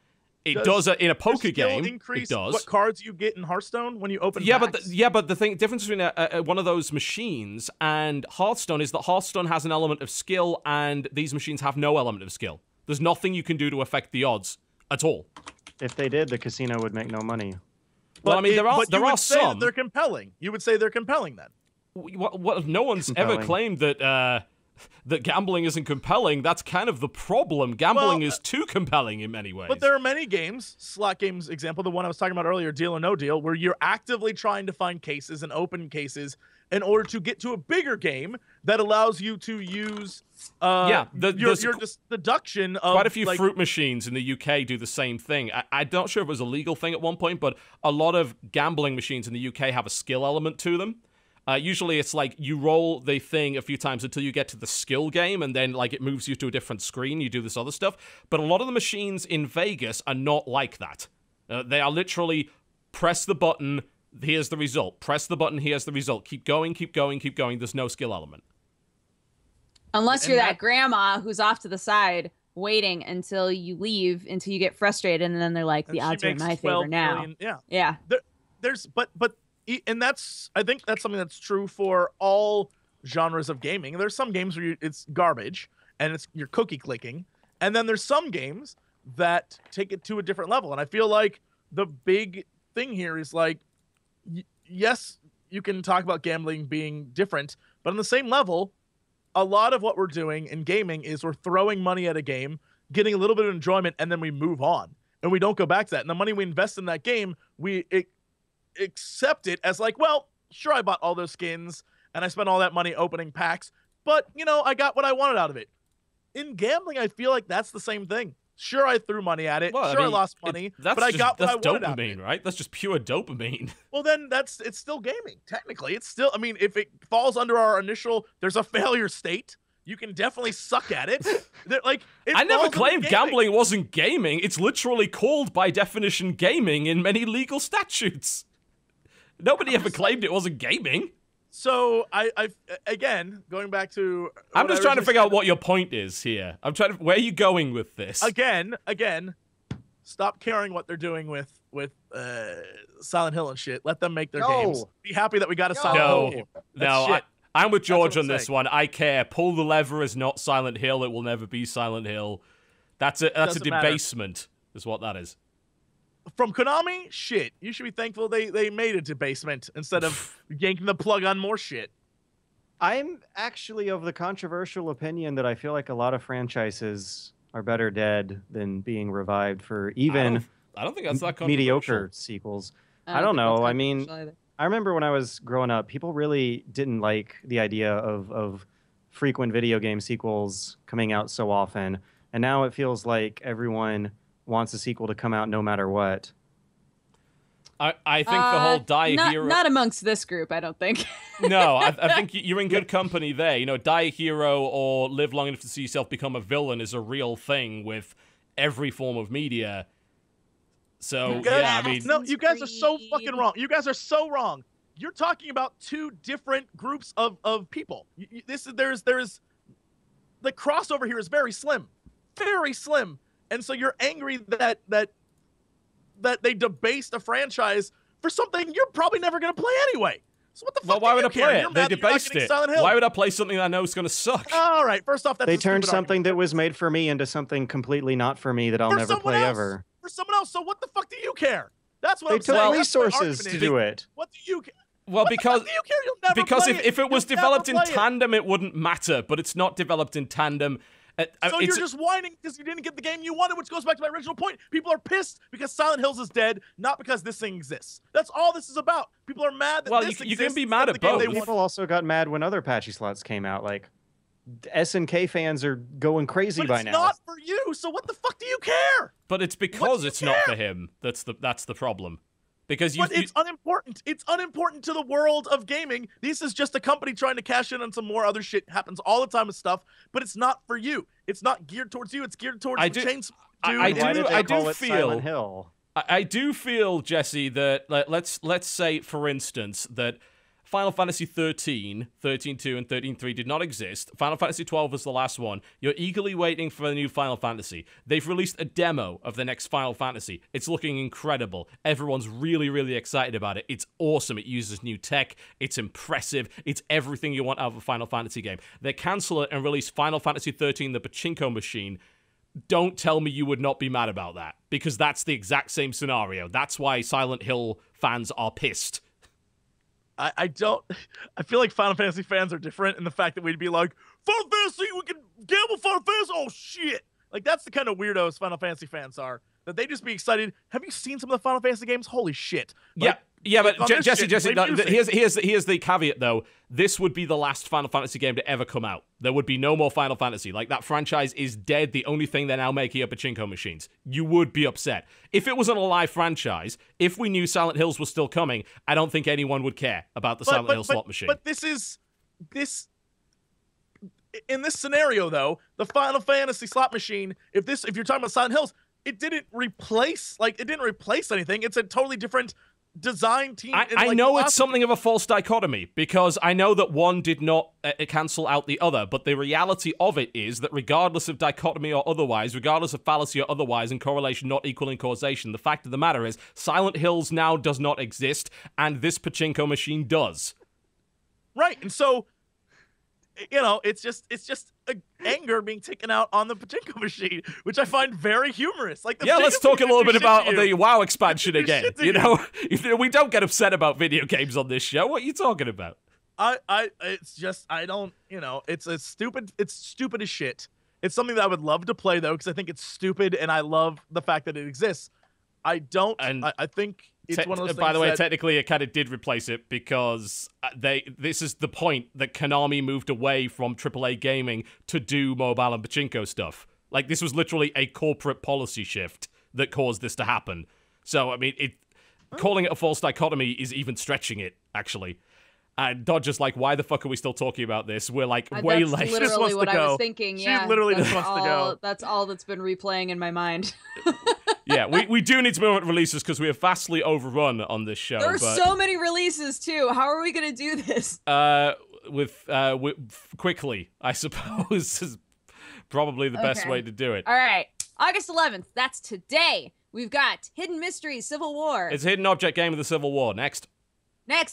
It does in a poker game. Increase it does. What cards you get in Hearthstone when you open yeah, packs? but the difference between one of those machines and Hearthstone is that Hearthstone has an element of skill, and these machines have no element of skill. There's nothing you can do to affect the odds at all. If they did, the casino would make no money. Well, I mean, there are say some. That they're compelling. You would say they're compelling then. What no one's ever claimed that that gambling isn't compelling. That's kind of the problem. Gambling is too compelling in many ways. But there are many games, slot games example, the one I was talking about earlier, Deal or No Deal, where you're actively trying to find cases and open cases in order to get to a bigger game that allows you to use your deduction of... Quite a few fruit machines in the UK do the same thing. I'm not sure if it was a legal thing at one point, but a lot of gambling machines in the UK have a skill element to them. Usually it's like you roll the thing a few times until you get to the skill game, and then like it moves you to a different screen. You do this other stuff. But a lot of the machines in Vegas are not like that. They are literally press the button, here's the result. Press the button, here's the result. Keep going, keep going, keep going. There's no skill element. Unless you're that grandma who's off to the side waiting until you leave, until you get frustrated, and then they're like, the odds are in my favor now. Yeah. And I think that's something that's true for all genres of gaming. There's some games where it's garbage and you're cookie clicking, and then there's some games that take it to a different level. And I feel like the big thing here is like, yes, you can talk about gambling being different, but on the same level, a lot of what we're doing in gaming is we're throwing money at a game, getting a little bit of enjoyment, and then we move on and we don't go back to that. And the money we invest in that game, we accept it as like, well, sure, I bought all those skins and I spent all that money opening packs, but I got what I wanted out of it. In gambling, I feel like that's the same thing. Sure, I threw money at it. I lost money, but I got what I wanted out of it. Right? That's just pure dopamine. Well, then it's still gaming. Technically, it's still. I mean, if it falls under our initial, there's a failure state. You can definitely suck at it. I never claimed gambling wasn't gaming. It's literally called by definition gaming in many legal statutes. Nobody ever claimed it wasn't gaming. So I again going back to. I'm just trying to figure out what your point is here. Where are you going with this? Again, stop caring what they're doing with Silent Hill and shit. Let them make their games. Be happy that we got a Silent Hill game. No, I'm with George on this one. I care. Pull the lever is not Silent Hill. It will never be Silent Hill. That's a debasement, is what that is. From Konami, shit. You should be thankful they made a debasement instead of yanking the plug on more shit. I'm actually of the controversial opinion that I feel like a lot of franchises are better dead than being revived for even I don't think that's that mediocre sequels. I don't know. I mean, I remember when I was growing up, people really didn't like the idea of frequent video game sequels coming out so often. And now it feels like everyone wants a sequel to come out no matter what. I think the whole Die Hero... Not amongst this group, I don't think. No, I think you're in good company there. Die Hero or Live Long Enough to See Yourself Become a Villain is a real thing with every form of media. So, I mean... No, you guys are so fucking wrong. You guys are so wrong. You're talking about two different groups of people. There's the crossover here is very slim. Very slim. And so you're angry that they debased a franchise for something you're probably never going to play anyway. So what the fuck? Well, why would I play it? They debased it. Why would I play something I know is going to suck? All right, first off, they turned something that was made for me into something completely not for me that I'll never play ever. For someone else. So what the fuck do you care? That's what they I'm saying. They took resources to do it. What do you care? Well, because if it was developed in tandem, it wouldn't matter. But it's not developed in tandem. So you're just whining because you didn't get the game you wanted, which goes back to my original point. People are pissed because Silent Hills is dead, not because this thing exists. That's all this is about. People are mad that this exists. Well, you can be mad at both. People also got mad when other patchy slots came out. Like, SNK fans are going crazy by now. It's not for you, so what the fuck do you care? But it's because it's not for him. That's the problem. Because it's unimportant. It's unimportant to the world of gaming. This is just a company trying to cash in on some more other shit. Happens all the time with stuff, but it's not for you. It's not geared towards you. It's geared towards the chains. I do feel, Jesse, that let's say, for instance, that Final Fantasy 13, 13.2, and 13.3 did not exist. Final Fantasy 12 was the last one. You're eagerly waiting for a new Final Fantasy. They've released a demo of the next Final Fantasy. It's looking incredible. Everyone's really, really excited about it. It's awesome. It uses new tech. It's impressive. It's everything you want out of a Final Fantasy game. They cancel it and release Final Fantasy 13, the Pachinko machine. Don't tell me you would not be mad about that, because that's the exact same scenario. That's why Silent Hill fans are pissed. I feel like Final Fantasy fans are different in the fact that we'd be like, Final Fantasy, we can gamble Final Fantasy, oh shit. Like, that's the kind of weirdos Final Fantasy fans are, that they just be excited. Have you seen some of the Final Fantasy games? Holy shit. Like, yeah, but Jesse, no, music. here's the caveat, though. This would be the last Final Fantasy game to ever come out. There would be no more Final Fantasy. Like, that franchise is dead. The only thing they're now making are pachinko machines. You would be upset. If it was an alive franchise, if we knew Silent Hills was still coming, I don't think anyone would care about the Silent Hill slot machine. But in this scenario, though, the Final Fantasy slot machine, if you're talking about Silent Hills, it didn't replace anything. It's a totally different design team. I know it's something of a false dichotomy, because I know that one did not cancel out the other, but the reality of it is that regardless of dichotomy or otherwise, regardless of fallacy or otherwise, and correlation not equaling causation, the fact of the matter is Silent Hills now does not exist, and this pachinko machine does. Right, and so, it's just anger being taken out on the pachinko machine, which I find very humorous. Like, let's talk a little bit about the WoW expansion again. We don't get upset about video games on this show. What are you talking about? It's stupid as shit. It's something that I would love to play, though, because I think it's stupid, and I love the fact that it exists. I think it's one of those things. By the way, technically, it kind of did replace it, because this is the point that Konami moved away from AAA gaming to do mobile and pachinko stuff. Like, this was literally a corporate policy shift that caused this to happen. So, I mean, calling it a false dichotomy is even stretching it, actually. And Dodger's like, why the fuck are we still talking about this? We're like, way late. That's literally what I was thinking. She literally just wants to go. That's all that's been replaying in my mind. Yeah, we do need to move on to releases, because we are vastly overrun on this show. There are so many releases, too. How are we going to do this? With quickly, I suppose, is probably the best way to do it. All right. August 11th. That's today. We've got Hidden Mysteries Civil War. It's a hidden object game of the Civil War. Next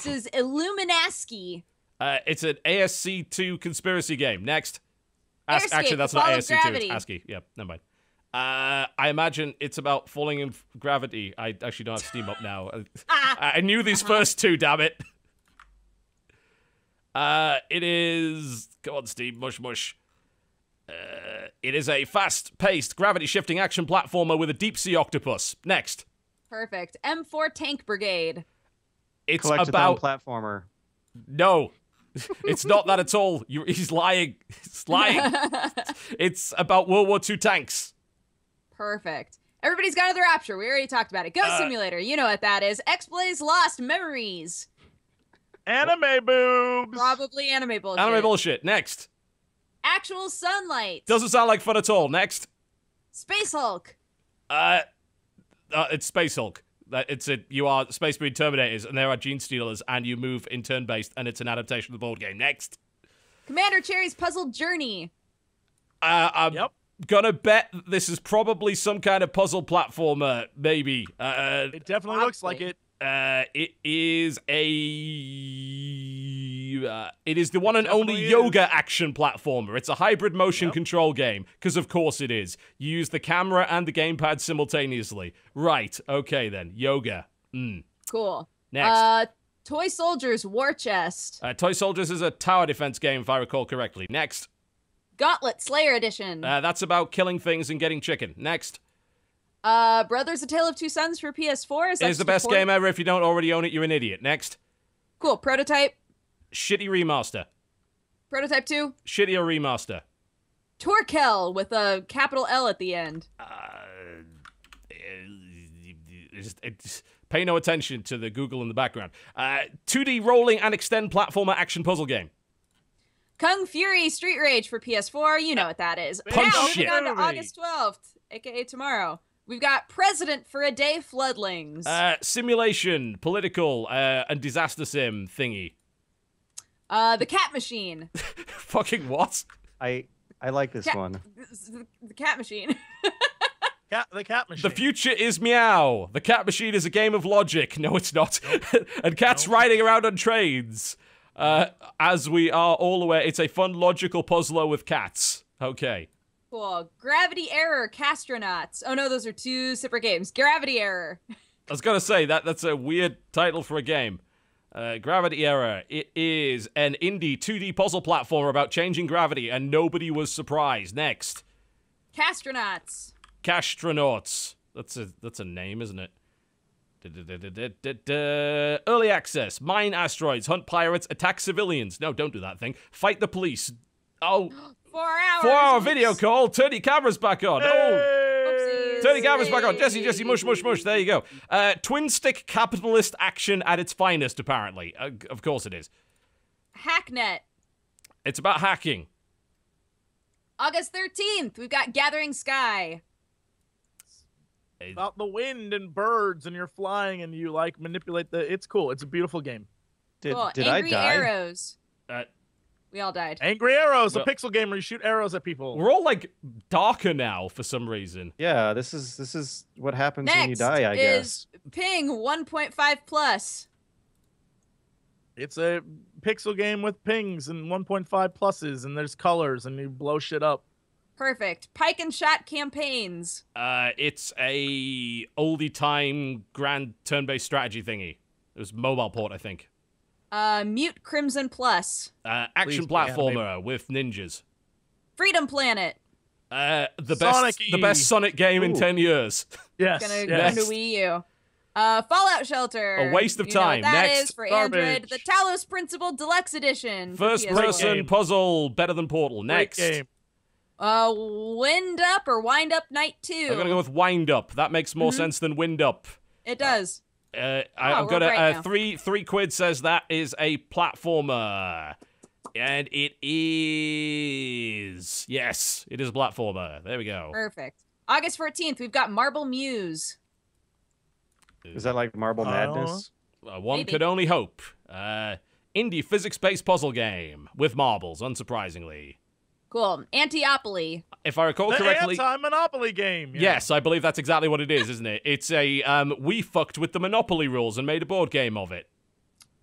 is Illuminasky. It's an ASC2 conspiracy game. Next. Actually, that's not ASC2. It's ASCII. Yeah, never mind. I imagine it's about falling in gravity. I actually don't have Steam up now. I knew these first two, damn it. It is... Come on, Steam. Mush, mush. It is a fast-paced, gravity-shifting action platformer with a deep-sea octopus. Next. Perfect. M4 Tank Brigade. It's Collectathon about... platformer. No. It's not that at all. He's lying. He's lying. It's about World War II tanks. Perfect. Everybody's Gone to the Rapture. We already talked about it. Ghost Simulator. You know what that is. X-Blaze Lost Memories. Anime boobs. Probably anime bullshit. Anime bullshit. Next. Actual Sunlight. Doesn't sound like fun at all. Next. Space Hulk. It's Space Hulk. You are Space Marine Terminators, and there are Gene Stealers, and you move in turn-based, and it's an adaptation of the board game. Next. Commander Cherry's Puzzle Journey. Yep. Gonna bet this is probably some kind of puzzle platformer, maybe. It definitely looks like it. It is the one and only yoga action platformer. It's a hybrid motion control game, because of course it is. You use the camera and the gamepad simultaneously. Right, okay then. Yoga. Cool. Next. Toy Soldiers War Chest. Toy Soldiers is a tower defense game, if I recall correctly. Next. Gauntlet Slayer Edition. That's about killing things and getting chicken. Next. Brothers: A Tale of Two Sons for PS4. It is the best game ever. If you don't already own it, you're an idiot. Next. Cool. Prototype. Shitty remaster. Prototype 2. Shittier remaster. Torkel with a capital L at the end. Pay no attention to the Google in the background. 2D rolling and extend platformer action puzzle game. Kung Fury Street Rage for PS4. You know what that is. Punch now, shit. moving on to August 12th, aka tomorrow. We've got President for a Day Floodlings. Simulation, political, and disaster sim thingy. The cat machine. Fucking what? I like this one. The cat machine. The cat machine. The future is meow. The cat machine is a game of logic. No, it's not. And cats riding around on trains. As we are all aware, it's a fun, logical puzzler with cats. Okay. Cool. Gravity Error Castronauts. Oh no, those are two separate games. Gravity Error. I was gonna say that's a weird title for a game. Gravity Error. It is an indie 2D puzzle platformer about changing gravity, and nobody was surprised. Next. Castronauts. Castronauts. That's a name, isn't it? Early access. Mine asteroids. Hunt pirates. Attack civilians. No, don't do that thing. Fight the police. Oh. 4 hours. 4-hour video call. Turn your cameras back on. Hey! Oh. Turn your cameras back on. Jesse, mush. There you go. Twin stick capitalist action at its finest, apparently. Of course it is. Hacknet. It's about hacking. August 13th, we've got Gathering Sky. About the wind and birds, and you're flying, and you like manipulate the. It's cool. It's a beautiful game. Did Angry I die? Arrows. Uh, We all died. Angry Arrows, Well- a pixel game where you shoot arrows at people. We're all like darker now for some reason. Yeah, this is what happens Next when you die, I is guess. Ping 1.5 plus. It's a pixel game with pings and 1.5 pluses, and there's colors, and you blow shit up. Perfect. Pike and Shot campaigns. It's a oldie time grand turn-based strategy thingy. It was mobile port, I think. Mute Crimson Plus. Action Please, platformer with ninjas. Freedom Planet. The Sonic-y. best Sonic game in Ooh. 10 years. Yes. Gonna yes. go to Wii U. Fallout Shelter. A waste of You know time. what that Next. is for Garbage. Android. The Talos Principle Deluxe Edition. for First PS4. person game. puzzle, better than Portal. Great Next. game. Wind Up or Wind Up Night 2. I'm gonna go with Wind Up. That makes more Mhm. sense than Wind Up. It does. I've we're got right now. three quid says that is a platformer. And it is. Yes, it is a platformer. There we go. Perfect. August 14th, we've got Marble Muse. Is that like Marble Madness? One Maybe. could only hope. Indie physics-based puzzle game with marbles, unsurprisingly. Cool. Antiopoly. If I recall The correctly, anti-monopoly game. Yeah. yes, I believe that's exactly what it is, isn't it? It's a we fucked with the Monopoly rules and made a board game of it.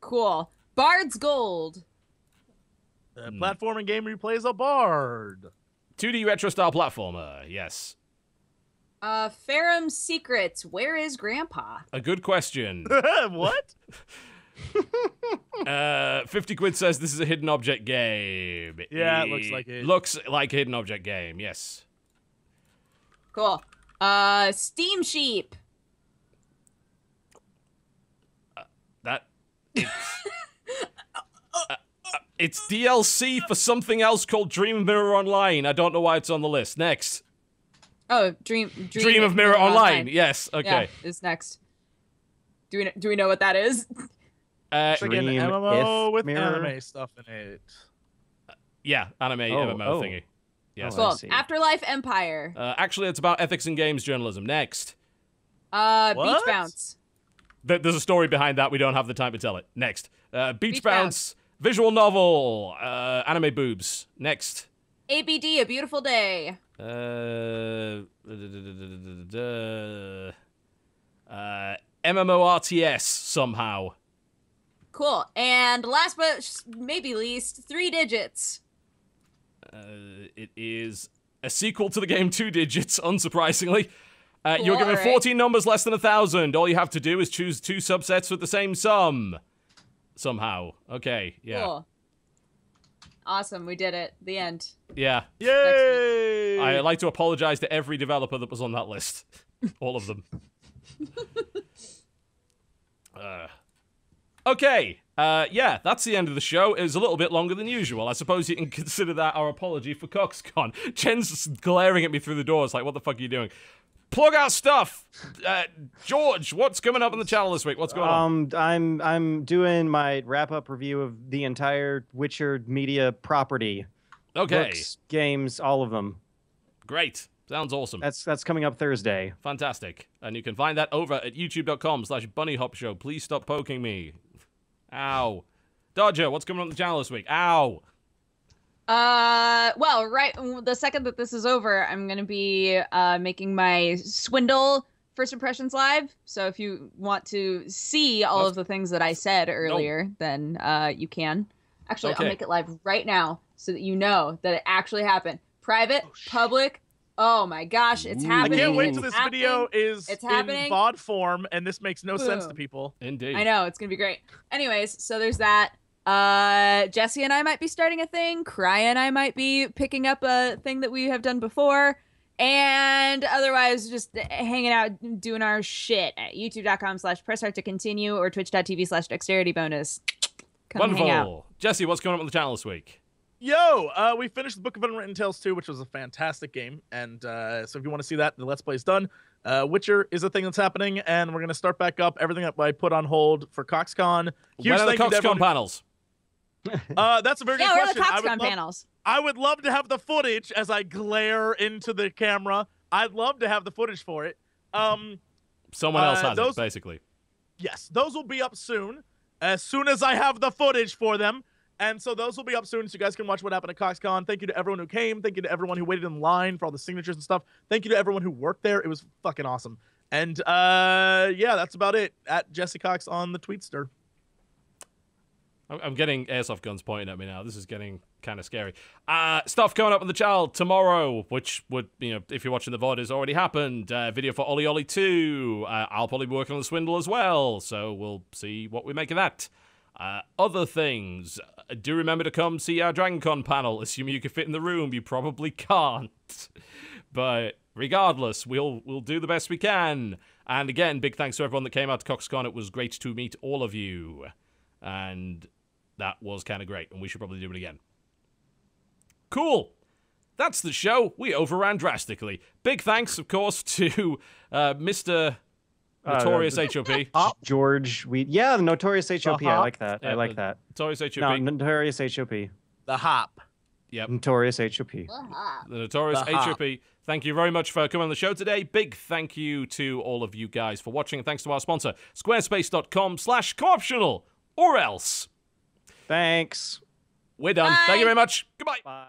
Cool. Bard's Gold. A platforming game where you play as a bard. 2D retro style platformer. Yes, Ferrum's Secrets. Where is Grandpa? a good question. What? 50 quid says this is a hidden object game. Yeah, it looks like it. Looks like a hidden object game. Yes. Cool. Steam Sheep. That it's DLC for something else called Dream of Mirror Online. I don't know why it's on the list. Next. Oh, Dream of Mirror Online. Yes. Okay. Yeah, is next. Do we know what that is? It's like an Dream MMO if with mirror? anime stuff in it. Yeah, anime MMO thingy. Yes. Oh, I Cool. see. Afterlife Empire. Actually, it's about ethics in games journalism. Next. Beach What? Bounce. There's a story behind that. We don't have the time to tell it. Next. Beach Beach Bounce. Visual novel. Anime boobs. Next. ABD, A Beautiful Day. MMORTS somehow. Cool. And last but maybe least, 3 Digits. It is a sequel to the game 2 Digits, unsurprisingly. You're Cool, given alright. 14 numbers less than 1,000. All you have to do is choose 2 subsets with the same sum. Somehow. Okay, yeah. Cool. Awesome, we did it. The end. Yeah. Yay! I'd like to apologize to every developer that was on that list. All of them. Okay. Yeah, that's the end of the show. It was a little bit longer than usual. I suppose you can consider that our apology for CoxCon. Jen's glaring at me through the doors like, what the fuck are you doing? Plug our stuff! George, what's coming up on the channel this week? What's going on? I'm doing my wrap-up review of the entire Witcher media property. Okay. Books, games, all of them. Great. Sounds awesome. That's coming up Thursday. Fantastic. And you can find that over at youtube.com/BunnyHopShow. Please stop poking me. Ow. Dodger, what's coming on the channel this week? Ow. Well, right the second that this is over, I'm gonna be making my Swindle First Impressions live. So if you want to see all of the things that I said earlier, then you can. Actually, Okay. I'll make it live right now so that you know that it actually happened. Private, public. Oh my gosh, it's I happening. can't wait It's till this happening. video is It's in happening. VOD form, and this makes no sense to Boom. people. Indeed. I know, it's gonna be great. Anyways, so there's that. Jesse and I might be starting a thing. Cry and I might be picking up a thing that we have done before. And otherwise, just hanging out, doing our shit at youtube.com/pressstart to continue or twitch.tv/dexterity-bonus. Come hang out. Wonderful. Jesse, what's going on with the channel this week? Yo, we finished the Book of Unwritten Tales 2, which was a fantastic game. And so if you want to see that, the Let's Play is done. Witcher is a thing that's happening, and we're going to start back up everything that I put on hold for CoxCon. When are the thank you to CoxCon everyone- panels? That's a very Yeah, good where are the question. CoxCon panels? I would love to have the footage as I glare into the camera. I'd love to have the footage for it. Someone else has those- it, basically. Yes, those will be up soon as I have the footage for them. And so those will be up soon, so you guys can watch what happened at CoxCon. Thank you to everyone who came. Thank you to everyone who waited in line for all the signatures and stuff. Thank you to everyone who worked there. It was fucking awesome. And yeah, that's about it. At JesseCox on the Tweetster. I'm getting airsoft guns pointing at me now. This is getting kind of scary. Stuff coming up on the channel tomorrow, which would, if you're watching the VOD, has already happened. Video for Ollie Ollie 2. I'll probably be working on the Swindle as well, so we'll see what we make of that. Other things. Do remember to come see our DragonCon panel. Assuming you can fit in the room, you probably can't. But regardless, we'll do the best we can. And again, big thanks to everyone that came out to CoxCon. It was great to meet all of you. And that was kind of great, and we should probably do it again. Cool. That's the show. We overran drastically. Big thanks, of course, to Mr. Notorious HOP. George, the Notorious HOP. I like that. Yeah, I like that. Notorious HOP. No, Notorious HOP. The Hop. Yep. Notorious HOP. The Notorious The Hop. HOP. Thank you very much for coming on the show today. Big thank you to all of you guys for watching. And thanks to our sponsor, squarespace.com/co-optional. Or else. Thanks. We're done. Bye. Thank you very much. Goodbye. Bye.